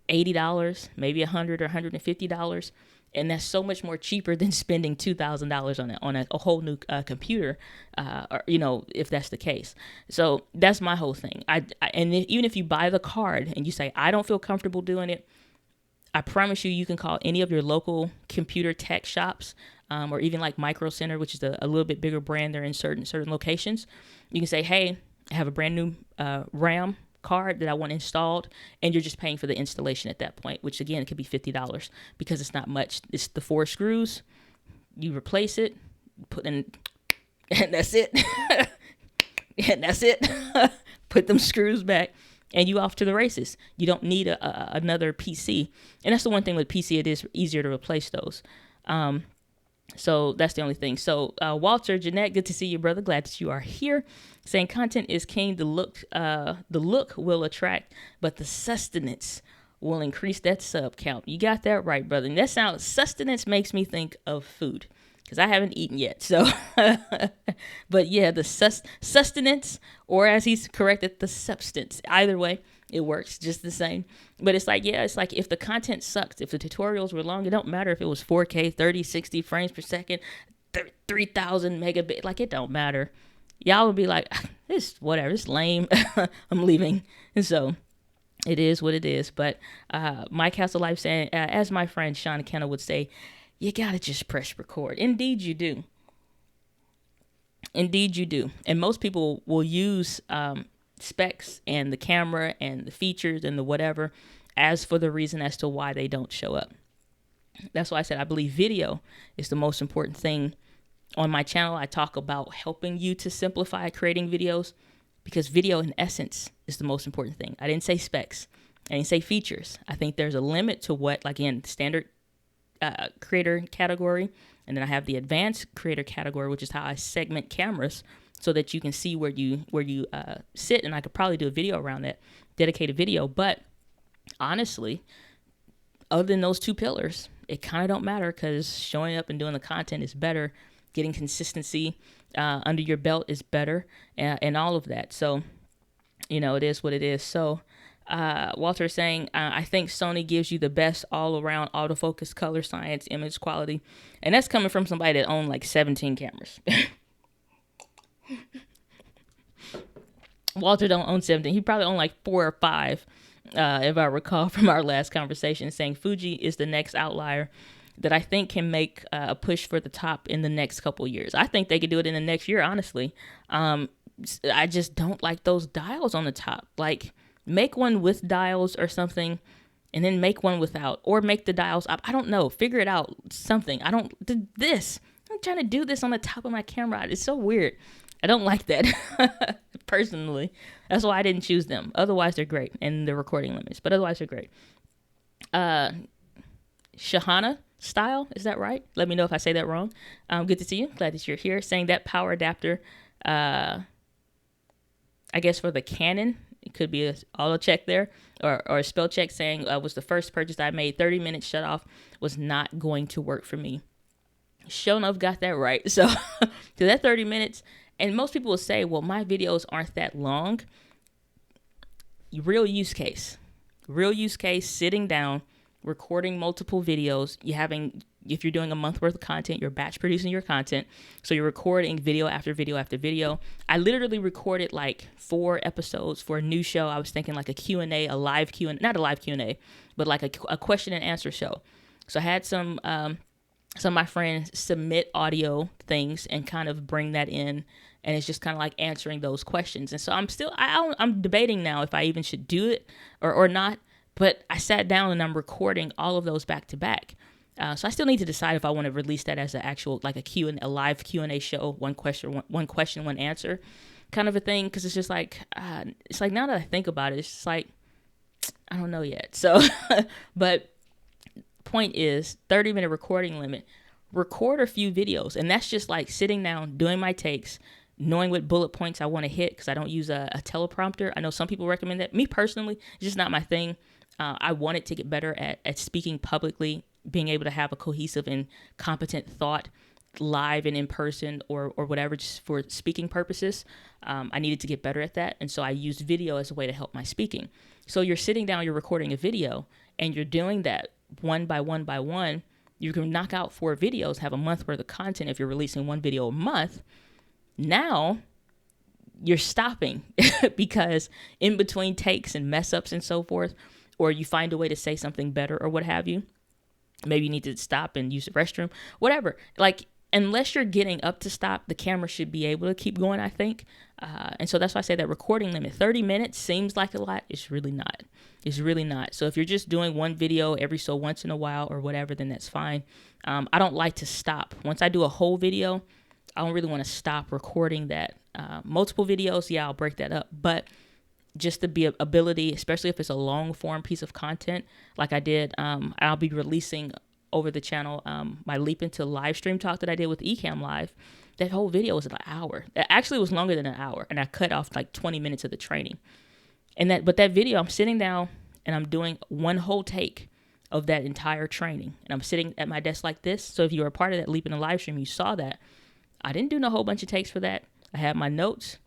$80, maybe $100 or $150, and that's so much more cheaper than spending $2,000 on a whole new computer, or if that's the case. So that's my whole thing. Even if you buy the card and you say, I don't feel comfortable doing it, I promise you can call any of your local computer tech shops, or even like Micro Center, which is a little bit bigger brand. They're in certain locations. You can say, hey, I have a brand new RAM card that I want installed, and you're just paying for the installation at that point, which again, it could be $50 because it's not much. It's the 4 screws. You replace it, put in, and that's it. And that's it. Put them screws back, and you off to the races. You don't need another PC. And that's the one thing with PC, it is easier to replace those. So that's the only thing. So Walter, Jeanette, good to see you, brother. Glad that you are here. Saying content is king. The look will attract, but the sustenance will increase that sub count. You got that right, brother. And sustenance makes me think of food, because I haven't eaten yet. So, but yeah, the sustenance, or as he's corrected, the substance. Either way, It works just the same. But it's like, yeah, it's like if the content sucks, if the tutorials were long, it don't matter if it was 4K, 30, 60 frames per second, 3,000 megabit, like it don't matter. Y'all would be like, this, whatever, it's lame. I'm leaving. And so it is what it is. But Mike Castle Life saying, as my friend Sean Kenna would say, you got to just press record. Indeed you do. Indeed you do. And most people will use specs and the camera and the features and the whatever as for the reason as to why they don't show up. That's why I said I believe video is the most important thing. On my channel, I talk about helping you to simplify creating videos because video in essence is the most important thing. I didn't say specs. I didn't say features. I think there's a limit to what, like in standard creator category. And then I have the advanced creator category, which is how I segment cameras so that you can see where you sit. And I could probably do a video around that, dedicated video. But honestly, other than those two pillars, it kind of don't matter because showing up and doing the content is better. Getting consistency under your belt is better and all of that. So, you know, it is what it is. So Walter is saying, I think Sony gives you the best all-around autofocus, color science, image quality. And that's coming from somebody that owned like 17 cameras. Walter don't own 17. He probably owned like 4 or 5, if I recall from our last conversation, saying Fuji is the next outlier that I think can make a push for the top in the next couple years. I think they could do it in the next year, honestly. I just don't like those dials on the top. Like, make one with dials or something, and then make one without. Or make the dials up. I don't know. Figure it out. Something. I'm trying to do this on the top of my camera. It's so weird. I don't like that, personally. That's why I didn't choose them. Otherwise, they're great. And the recording limits. But otherwise, they're great. Shahana Style, is that right? Let me know if I say that wrong. Good to see you. Glad that you're here. Saying that power adapter, I guess for the Canon, it could be an auto check there or a spell check saying was the first purchase I made. 30 minutes shut off was not going to work for me. Sure enough, got that right. So to that 30 minutes, and most people will say, well, my videos aren't that long. Real use case, sitting down, recording multiple videos. If you're doing a month worth of content, you're batch producing your content. So you're recording video after video after video. I literally recorded like 4 episodes for a new show. I was thinking like a Q&A, a live Q&A, not a live Q&A, but like a question and answer show. So I had some of my friends submit audio things and kind of bring that in. And it's just kind of like answering those questions. And so I'm debating now if I even should do it or not. But I sat down and I'm recording all of those back to back. So I still need to decide if I want to release that as an actual, like a live Q&A show, one question, one answer kind of a thing. Because it's just like, now that I think about it, it's just like, I don't know yet. So, but point is 30-minute recording limit, record a few videos. And that's just like sitting down, doing my takes, knowing what bullet points I want to hit because I don't use a teleprompter. I know some people recommend that. Me personally, it's just not my thing. I wanted to get better at speaking publicly, being able to have a cohesive and competent thought live and in person or whatever, just for speaking purposes. I needed to get better at that. And so I used video as a way to help my speaking. So you're sitting down, you're recording a video, and you're doing that one by one by one. You can knock out 4 videos, have a month worth of content if you're releasing 1 video a month. Now you're stopping because in between takes and mess ups and so forth, or you find a way to say something better or what have you. Maybe you need to stop and use the restroom, whatever. Like, unless you're getting up to stop, the camera should be able to keep going, I think. And so that's why I say that recording limit, 30 minutes seems like a lot. It's really not. It's really not. So if you're just doing one video once in a while or whatever, then that's fine. I don't like to stop. Once I do a whole video, I don't really want to stop recording that. Multiple videos, yeah, I'll break that up. But just the ability, especially if it's a long form piece of content, like I did, I'll be releasing over the channel my leap into live stream talk that I did with EcammLive. That whole video was an hour. It actually was longer than an hour, and I cut off like 20 minutes of the training. But that video, I'm sitting down and I'm doing one whole take of that entire training, and I'm sitting at my desk like this. So if you were a part of that leap into live stream, you saw that. I didn't do no whole bunch of takes for that. I had my notes,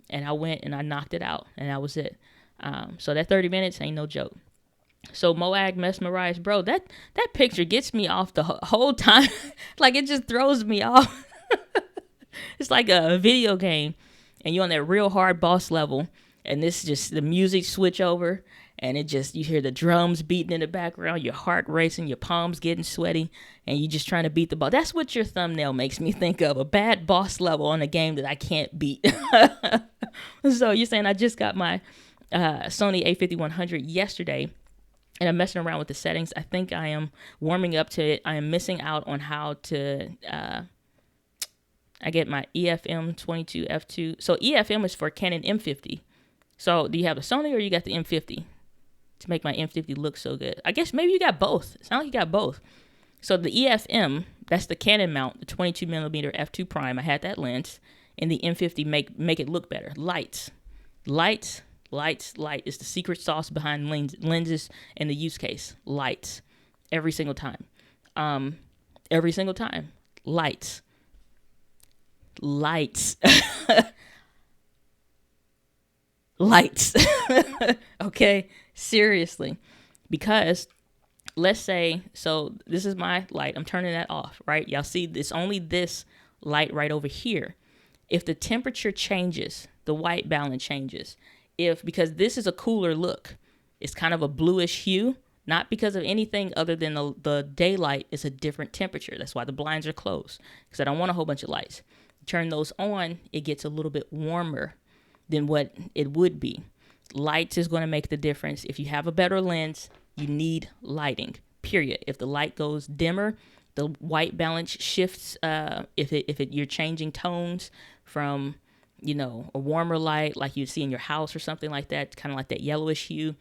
and I went and I knocked it out, and that was it. So that 30 minutes ain't no joke. So Moag mesmerized, bro. That picture gets me off the whole time. Like, it just throws me off. It's like a video game, and you're on that real hard boss level, and this just the music switch over, and it just you hear the drums beating in the background, your heart racing, your palms getting sweaty, and you just trying to beat the boss. That's what your thumbnail makes me think of, a bad boss level on a game that I can't beat. So you're saying I just got my Sony A50-100 yesterday, and I'm messing around with the settings. I think I am warming up to it. I am missing out on how to, I get my EFM 22 F2. So EFM is for Canon M50. So do you have the Sony or you got the M50 to make my M50 look so good? I guess maybe you got both. It sounds like you got both. So the EFM, that's the Canon mount, the 22 millimeter F2 prime. I had that lens, and the M50 make it look better. Light is the secret sauce behind lenses and the use case. Lights, every single time. Lights. Lights. Okay, seriously, because let's say, so this is my light. I'm turning that off, right? Y'all see this, only this light right over here. If the temperature changes, the white balance changes. Because this is a cooler look, it's kind of a bluish hue, not because of anything other than the daylight is a different temperature. That's why the blinds are closed, because I don't want a whole bunch of lights. Turn those on, it gets a little bit warmer than what it would be. Lights is going to make the difference. If you have a better lens, you need lighting, period. If the light goes dimmer, the white balance shifts. If you're changing tones from, a warmer light like you'd see in your house or something like that, kind of like that yellowish hue,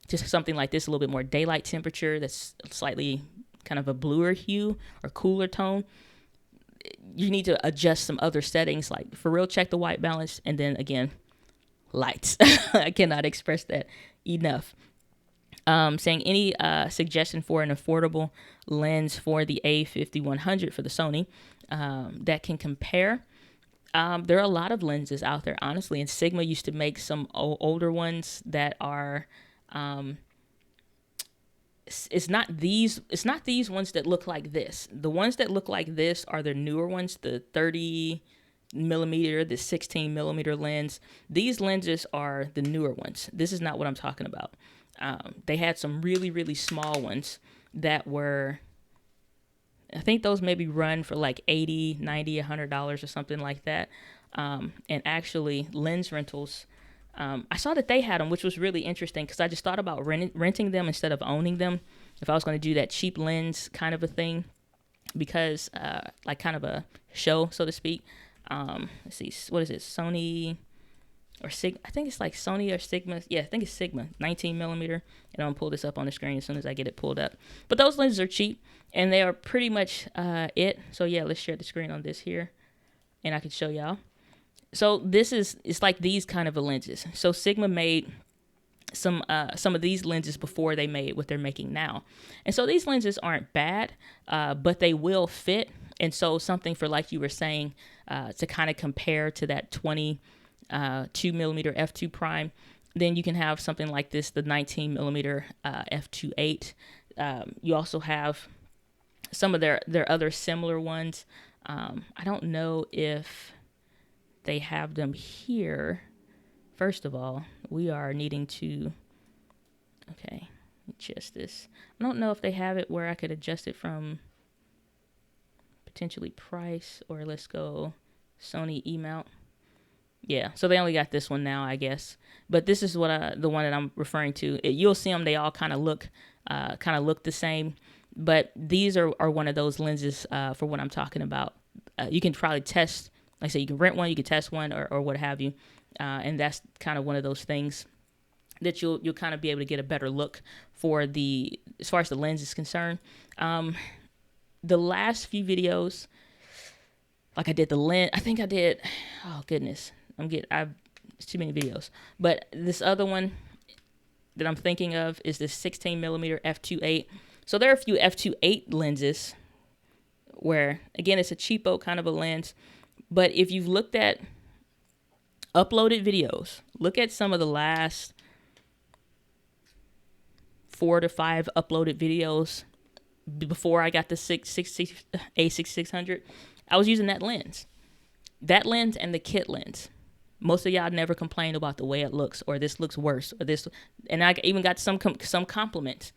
just something like this, a little bit more daylight temperature that's slightly kind of a bluer hue or cooler tone, you need to adjust some other settings, like for real, check the white balance, and then again, lights. I cannot express that enough. Saying any suggestion for an affordable lens for the A50-100 for the Sony that can compare. There are a lot of lenses out there, honestly, and Sigma used to make some older ones that are, it's not these ones that look like this. The ones that look like this are the newer ones, the 30 millimeter, the 16 millimeter lens. These lenses are the newer ones. This is not what I'm talking about. They had some really, really small ones that were, I think those maybe run for like $80, $90, $100 or something like that. And actually, lens rentals, I saw that they had them, which was really interesting because I just thought about renting them instead of owning them if I was going to do that cheap lens kind of a thing, because like kind of a show, so to speak. Let's see, what is it? Sony or Sigma? I think it's like Sony or Sigma. Yeah, I think it's Sigma, 19 millimeter. And I'm going to pull this up on the screen as soon as I get it pulled up. But those lenses are cheap, and they are pretty much it. So yeah, let's share the screen on this here, and I can show y'all. So it's like these kind of lenses. So Sigma made some of these lenses before they made what they're making now. And so these lenses aren't bad, but they will fit. And so something for, like you were saying, to kind of compare to that 22 millimeter f2 prime, then you can have something like this, the 19 millimeter f2.8. You also have some of their other similar ones. I don't know if they have them here. First of all, we are needing to, okay, adjust this. I don't know if they have it where I could adjust it from potentially price, or let's go Sony E-mount. Yeah, so they only got this one now, I guess. But this is what the one that I'm referring to. You'll see them; they all kind of look the same. But these are one of those lenses for what I'm talking about. You can probably test, like I say, you can rent one, you can test one, or what have you. And that's kind of one of those things that you'll kind of be able to get a better look for as far as the lens is concerned. The last few videos, like I did the lens, I think I did, oh goodness, it's too many videos. But this other one that I'm thinking of is this 16 millimeter f2.8. So there are a few f2.8 lenses where, again, it's a cheapo kind of a lens. But if you've looked at uploaded videos, look at some of the last 4 to 5 uploaded videos before I got the A6600, I was using that lens. That lens and the kit lens. Most of y'all never complain about the way it looks, or this looks worse, or this. And I even got some compliments.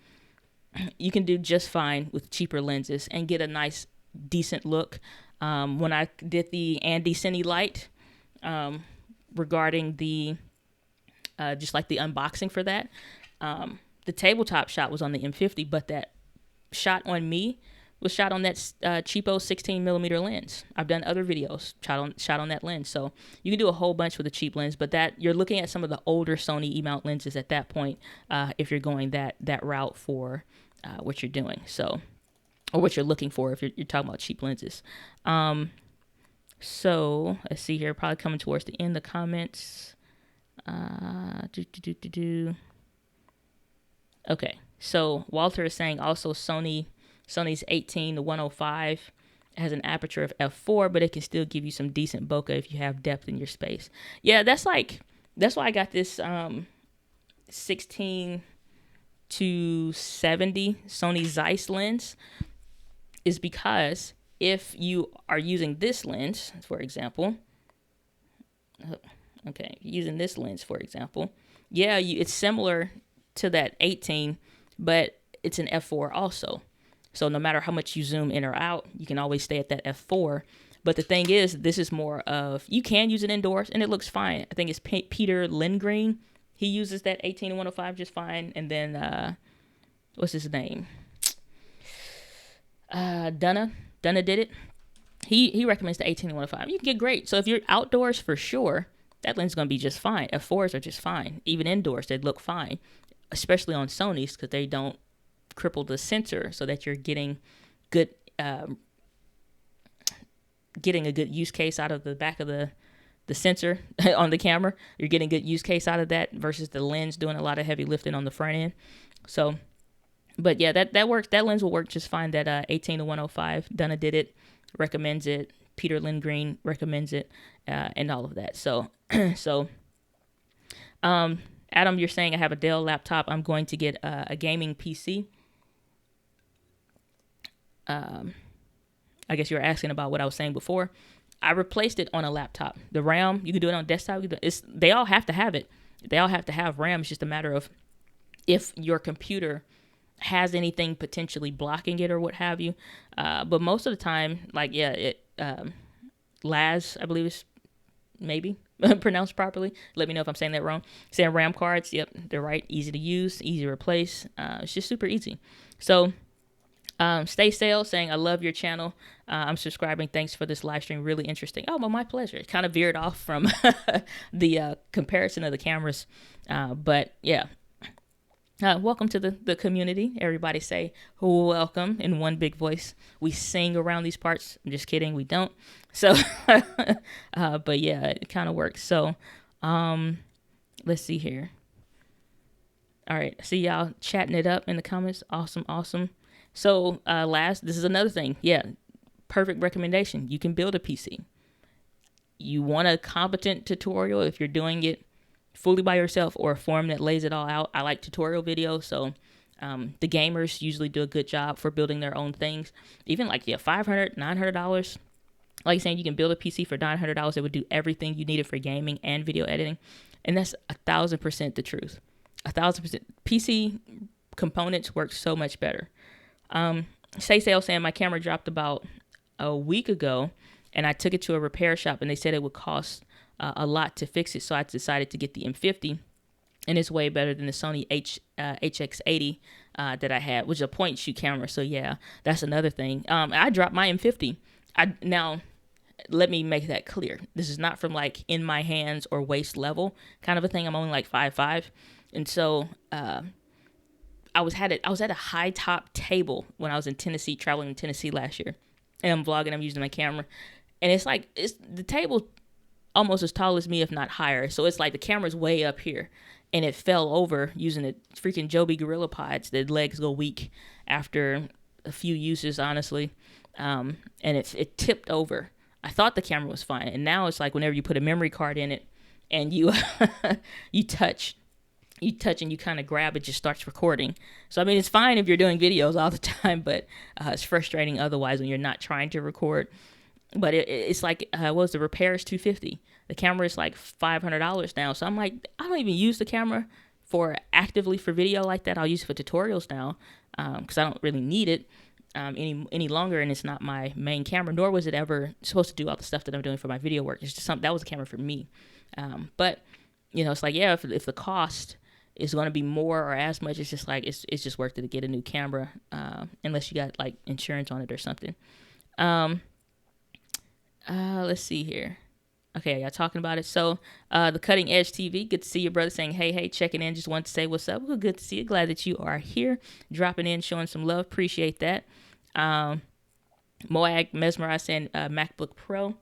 You can do just fine with cheaper lenses and get a nice, decent look. When I did the Andy Cine Light, regarding the just like the unboxing for that, the tabletop shot was on the M50, but that shot on me was shot on that cheapo 16mm lens. I've done other videos shot on that lens, so you can do a whole bunch with a cheap lens. But that you're looking at some of the older Sony E-mount lenses at that point, if you're going that route for what you're doing, so, or what you're looking for if you're talking about cheap lenses. So let's see here, probably coming towards the end of the comments. Okay, so Walter is saying also Sony's 18-105 has an aperture of f4, but it can still give you some decent bokeh if you have depth in your space. Yeah, that's why I got this 16 to 70 Sony Zeiss lens, is because if you are using this lens, for example, yeah, it's similar to that 18, but it's an f4 also. So no matter how much you zoom in or out, you can always stay at that f4. But the thing is, this is more of, you can use it indoors and it looks fine. I think it's Peter Lindgren. He uses that 18-105 just fine. And then, what's his name? Donna did it. He recommends the 18-105. You can get great. So if you're outdoors, for sure, that lens is going to be just fine. F4s are just fine. Even indoors, they look fine, especially on Sony's, because they don't cripple the sensor, so that you're getting good, getting a good use case out of the back of the sensor on the camera. You're getting good use case out of that versus the lens doing a lot of heavy lifting on the front end. So, but yeah, that works. That lens will work just fine. That 18-105, Donna did it, recommends it. Peter Lindgren recommends it, and all of that. So, Adam, you're saying I have a Dell laptop. I'm going to get a gaming PC. I guess you were asking about what I was saying before. I replaced it on a laptop. The RAM, you can do it on desktop. They all have to have it. They all have to have RAM. It's just a matter of if your computer has anything potentially blocking it or what have you. But most of the time, like, yeah, Laz, I believe is maybe pronounced properly. Let me know if I'm saying that wrong. Saying RAM cards, yep, they're right. Easy to use, easy to replace. It's just super easy. So, Stay Sale saying, I love your channel. I'm subscribing. Thanks for this live stream. Really interesting. Oh, well, my pleasure. It kind of veered off from the comparison of the cameras. But yeah. Welcome to the community. Everybody say welcome in one big voice. We sing around these parts. I'm just kidding. We don't. So, but yeah, it kind of works. So, let's see here. All right. See y'all chatting it up in the comments. Awesome. So, this is another thing. Yeah. Perfect recommendation. You can build a PC. You want a competent tutorial if you're doing it fully by yourself, or a forum that lays it all out. I like tutorial videos, so the gamers usually do a good job for building their own things. Even like, yeah, $500, $900. Like saying you can build a PC for $900 that would do everything you needed for gaming and video editing. And that's 1,000% the truth. 1,000%. PC components work so much better. Stay Sale saying my camera dropped about a week ago, and I took it to a repair shop, and they said it would cost a lot to fix it, so I decided to get the M50, and it's way better than the Sony HX80 that I had, which is a point shoot camera. So yeah, that's another thing. I dropped my M50. Now, let me make that clear. This is not from like in my hands or waist level kind of a thing. I'm only like 5'5", and so I was at a high top table when I was in Tennessee, traveling in Tennessee last year, and I'm vlogging. I'm using my camera, and it's the table almost as tall as me, if not higher. So it's like the camera's way up here, and it fell over using the freaking Joby Gorilla Pods. The legs go weak after a few uses, honestly. And it tipped over. I thought the camera was fine, and now it's like whenever you put a memory card in it and you you touch you touch and you kind of grab, it just starts recording. So, I mean, it's fine if you're doing videos all the time, but it's frustrating otherwise when you're not trying to record. But it's like, what was the repair is $250. The camera is like $500 now. So I'm like, I don't even use the camera actively for video like that. I'll use it for tutorials now because I don't really need it any longer, and it's not my main camera, nor was it ever supposed to do all the stuff that I'm doing for my video work. It's just something that was a camera for me. But you know, it's like, yeah, if the cost is going to be more or as much, it's just like it's just worth it to get a new camera, unless you got like insurance on it or something. Let's see here. Okay, y'all talking about it. So, the Cutting Edge TV, good to see your brother saying, hey, checking in. Just wanted to say what's up. Well, good to see you. Glad that you are here, dropping in, showing some love. Appreciate that. Moag Mesmerized saying, MacBook Pro.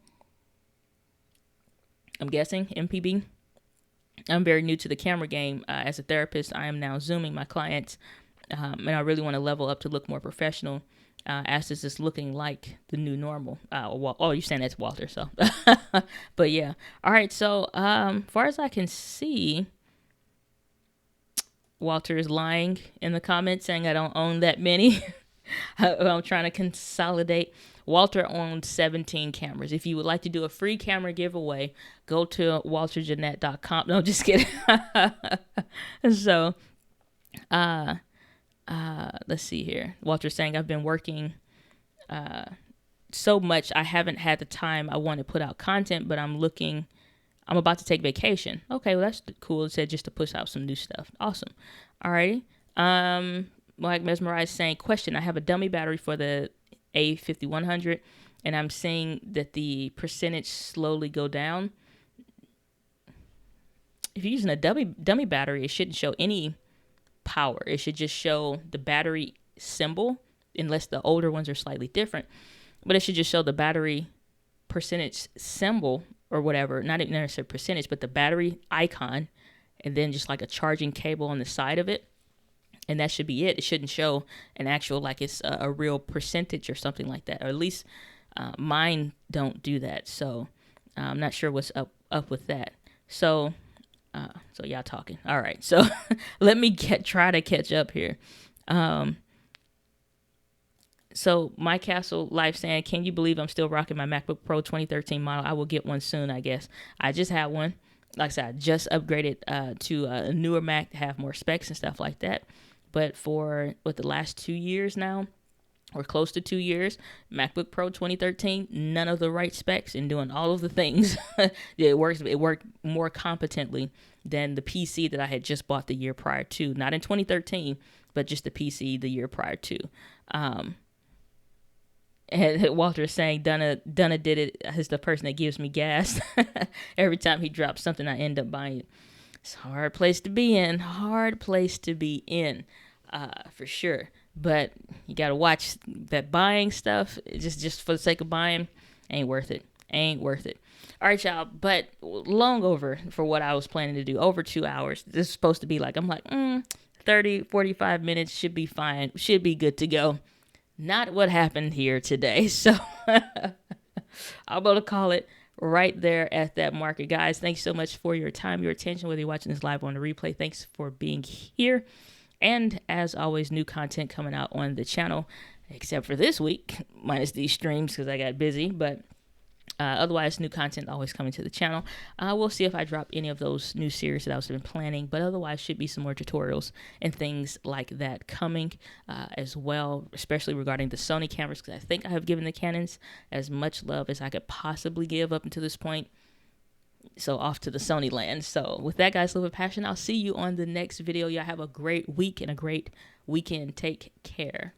I'm guessing MPB. I'm very new to the camera game. As a therapist, I am now Zooming my clients, and I really want to level up to look more professional. As this is looking like the new normal. Oh, you're saying that's Walter, so. But yeah. All right, so far as I can see, Walter is lying in the comments saying I don't own that many. I'm trying to consolidate. Walter owns 17 cameras. If you would like to do a free camera giveaway, go to walterjeanette.com. No, just kidding. So, let's see here. Walter's saying I've been working so much I haven't had the time I want to put out content, but I'm about to take vacation. Okay, well that's cool. It said just to push out some new stuff. Awesome. Alrighty. Like Mesmerized saying, question, I have a dummy battery for the A5100 and I'm seeing that the percentage slowly go down. If you're using a dummy battery, it shouldn't show any power. It should just show the battery symbol, unless the older ones are slightly different, but it should just show the battery percentage symbol or whatever, not necessarily percentage, but the battery icon, and then just like a charging cable on the side of it, and that should be it. It shouldn't show an actual, like it's a real percentage or something like that, or at least mine don't do that. So I'm not sure what's up with that. So y'all talking. All right. So let me try to catch up here. So my Castle Life saying, can you believe I'm still rocking my MacBook Pro 2013 model? I will get one soon, I guess. I just had one. Like I said, I just upgraded to a newer Mac to have more specs and stuff like that. But for the last 2 years now, or close to 2 years, MacBook Pro 2013, none of the right specs and doing all of the things. It worked more competently than the PC that I had just bought the year prior to. Not in 2013, but just the PC the year prior to. And Walter is saying, Donna did it. Is the person that gives me gas. Every time he drops something, I end up buying it. It's a hard place to be in. For sure. But you got to watch that buying stuff. Just for the sake of buying, ain't worth it. All right, y'all. But long over for what I was planning to do. Over 2 hours. This is supposed to be like, I'm like, 30, 45 minutes should be fine. Should be good to go. Not what happened here today. So I'm going to call it right there at that marker. Guys, thanks so much for your time, your attention, whether you're watching this live or on the replay. Thanks for being here. And as always, new content coming out on the channel, except for this week, minus these streams because I got busy. But otherwise, new content always coming to the channel. We'll see if I drop any of those new series that I've been planning. But otherwise, should be some more tutorials and things like that coming as well, especially regarding the Sony cameras, because I think I have given the Canons as much love as I could possibly give up until this point. So off to the Sony land. So with that, guys, live with passion. I'll see you on the next video. Y'all have a great week and a great weekend. Take care.